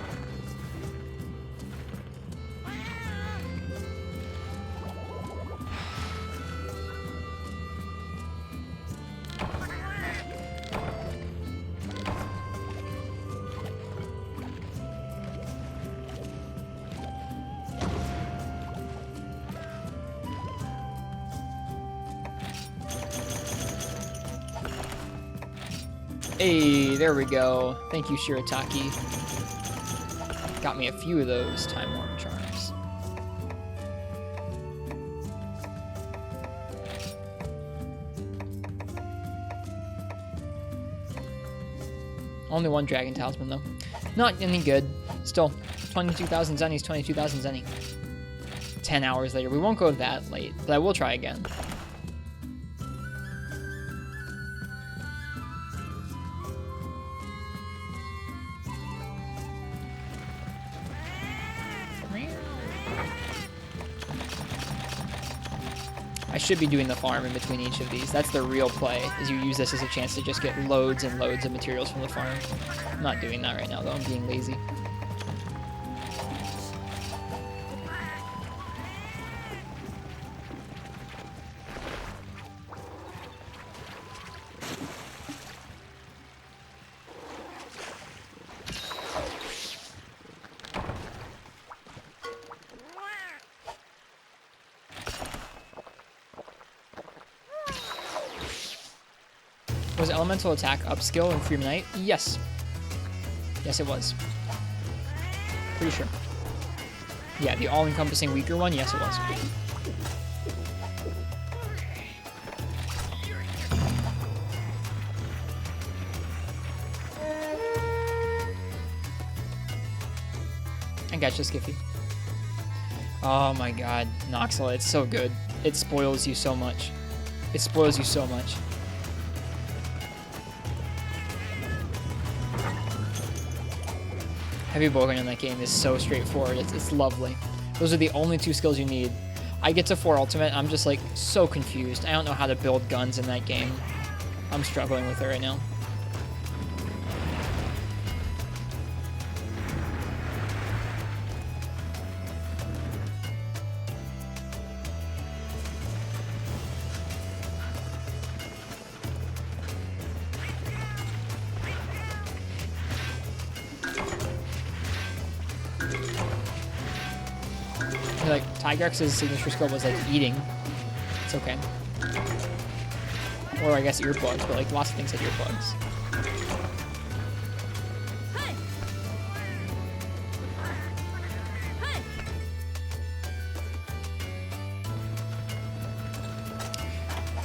Hey, there we go. Thank you, Shirataki. Got me a few of those Time Worn charms. Only one Dragon Talisman, though. Not any good. Still, 22,000 zennies, 22,000 zenny. 10 hours later. We won't go that late, but I will try again. I should be doing the farm in between each of these. That's the real play, is you use this as a chance to just get loads and loads of materials from the farm. I'm not doing that right now, though. I'm being lazy. Was elemental attack upskill in Freedom Knight? Yes. Yes, it was. Pretty sure. Yeah, the all-encompassing weaker one? Yes, it was. I gotcha, Skiffy. Oh my god, Noxel, it's so good. It spoils you so much. It spoils you so much. Heavy bowgun in that game is so straightforward. It's lovely. Those are the only 2 skills you need. I get to 4 ultimate, I'm just like so confused. I don't know how to build guns in that game. I'm struggling with it right now. Like, Tigrex's signature skill was like eating. It's okay. Or I guess earplugs, but like lots of things had earplugs.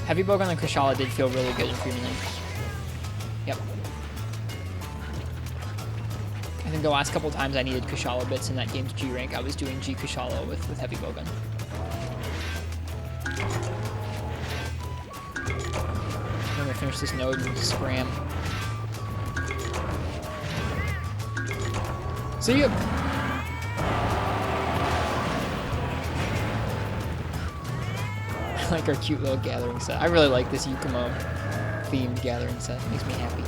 Heavy bowgun and Kushala did feel really good in Freeman. Yep. I think the last couple times I needed Kushala bits in that game's G rank, I was doing G Kushala with heavy bowgun. I'm gonna finish this node and scram. See ya! I like our cute little gathering set. I really like this Yukumo themed gathering set. It makes me happy.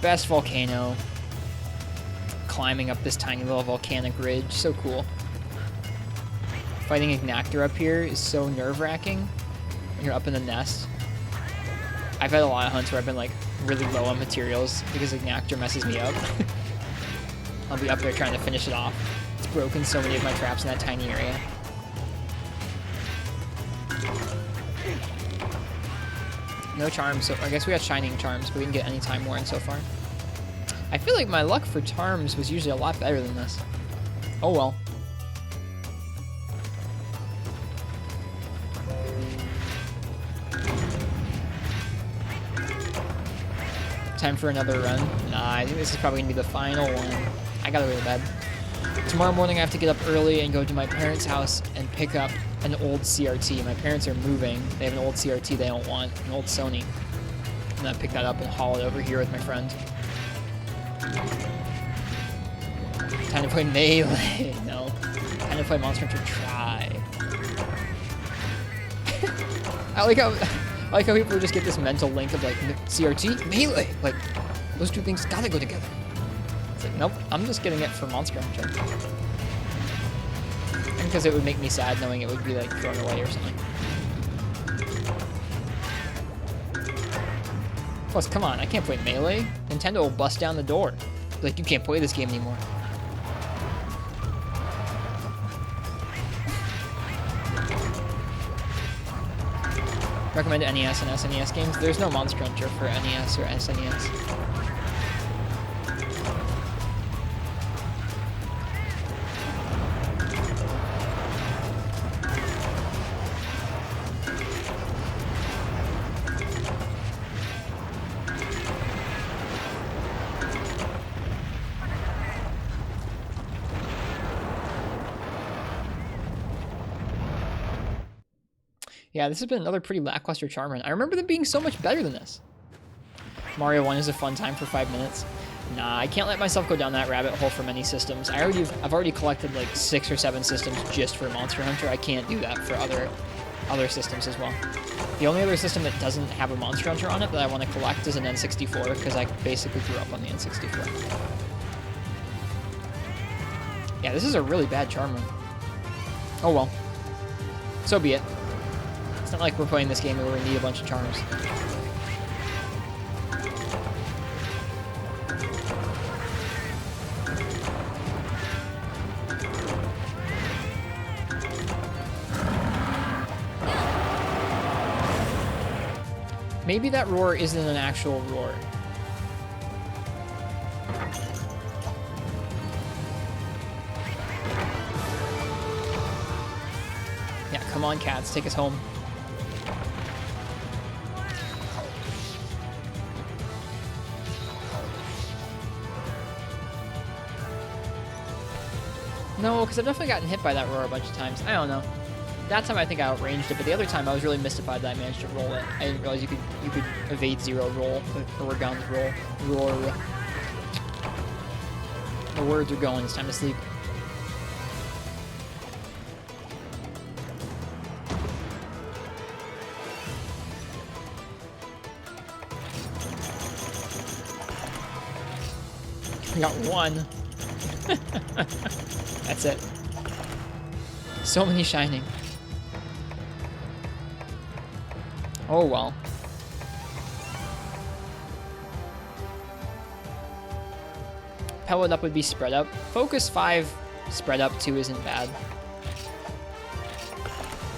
Best volcano. Climbing up this tiny little volcanic ridge. So cool. Fighting Ignactor up here is so nerve-wracking when you're up in the nest. I've had a lot of hunts where I've been like really low on materials because Ignactor messes me up. I'll be up there trying to finish it off. It's broken so many of my traps in that tiny area. No charms, so I guess we got Shining Charms, but we didn't get any Time Warren so far. I feel like my luck for charms was usually a lot better than this. Oh well. Time for another run. Nah, I think this is probably gonna be the final one. I gotta go to bed. Tomorrow morning I have to get up early and go to my parents' house and pick up an old CRT. My parents are moving. They have an old CRT they don't want, an old Sony. And I pick that up and haul it over here with my friend. Time to play Melee. No. Time to play Monster Hunter Try. I like how people just get this mental link of like CRT, Melee. Like, those 2 things gotta go together. It's like, nope, I'm just getting it for Monster Hunter. And because it would make me sad knowing it would be like thrown away or something. Plus, come on, I can't play Melee. Nintendo will bust down the door. Like, you can't play this game anymore. Recommend NES and SNES games. There's no Monster Hunter for NES or SNES. Yeah, this has been another pretty lackluster charm run. I remember them being so much better than this. Mario 1 is a fun time for 5 minutes. Nah, I can't let myself go down that rabbit hole for many systems. I've already collected like 6 or 7 systems just for Monster Hunter. I can't do that for other systems as well. The only other system that doesn't have a Monster Hunter on it that I want to collect is an N64 because I basically grew up on the N64. Yeah, this is a really bad charm run. Oh well. So be it. It's not like we're playing this game where we need a bunch of charms. Maybe that roar isn't an actual roar. Yeah, come on, cats, take us home. No, because I've definitely gotten hit by that roar a bunch of times. I don't know. That time I think I outranged it, but the other time I was really mystified that I managed to roll it. I didn't realize you could evade zero roll, or guns roll. Roar. The words are going. It's time to sleep. I got one. That's it. So many shining. Oh well. Pellet up would be spread up. Focus 5 spread up 2 isn't bad.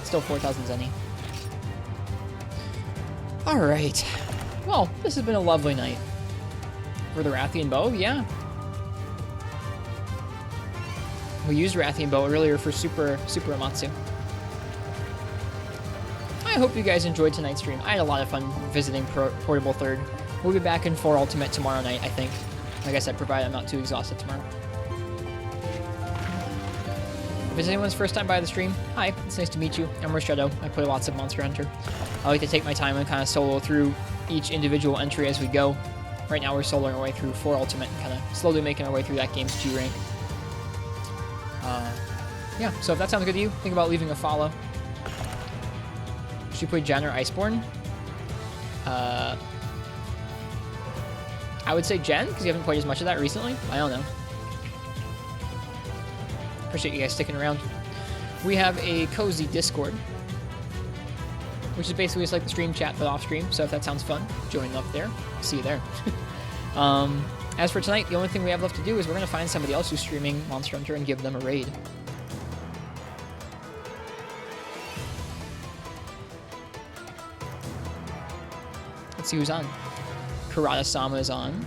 Still 4,000 zenny. Alright. Well, this has been a lovely night. For the Rathian bow, yeah. We used Rathian bow earlier for Super Amatsu. I hope you guys enjoyed tonight's stream. I had a lot of fun visiting Portable 3rd. We'll be back in 4 Ultimate tomorrow night, I think. Like I said, provided I'm not too exhausted tomorrow. If it's anyone's first time by the stream, hi, it's nice to meet you. I'm Ristretto. I play lots of Monster Hunter. I like to take my time and kind of solo through each individual entry as we go. Right now we're soloing our way through 4 Ultimate and kind of slowly making our way through that game's G rank. Yeah, so if that sounds good to you, think about leaving a follow. Should you play Jen or Iceborne? I would say Jen, because you haven't played as much of that recently. I don't know. Appreciate you guys sticking around. We have a cozy Discord, which is basically just like the stream chat, but off stream. So if that sounds fun, join up there. See you there. As for tonight, the only thing we have left to do is we're going to find somebody else who's streaming Monster Hunter and give them a raid. Let's see who's on. Karada-sama is on.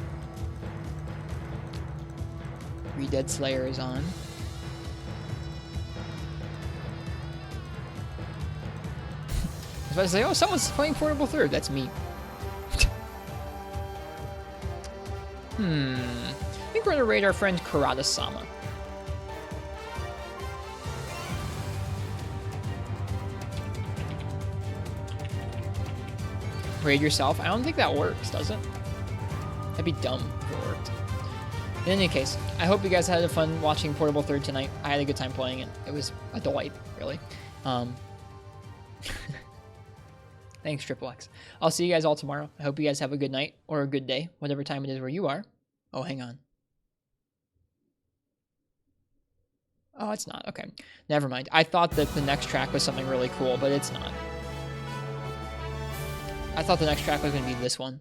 Re-Dead Slayer is on. I was about to say, oh, someone's playing Portable 3rd. That's me. I think we're going to raid our friend Karada-sama. Raid yourself? I don't think that works, does it? That'd be dumb if it worked. In any case, I hope you guys had fun watching Portable 3rd tonight. I had a good time playing it. It was a delight, really. Thanks, Triple X. I'll see you guys all tomorrow. I hope you guys have a good night or a good day, whatever time it is where you are. Oh, hang on. Oh, it's not. Okay. Never mind. I thought that the next track was something really cool, but it's not. I thought the next track was going to be this one.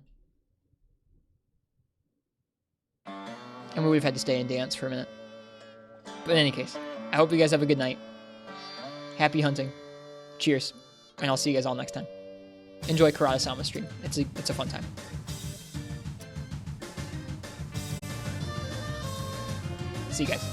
And we would have had to stay and dance for a minute. But in any case, I hope you guys have a good night. Happy hunting. Cheers. And I'll see you guys all next time. Enjoy Karada-sama's stream. It's a fun time. See you guys.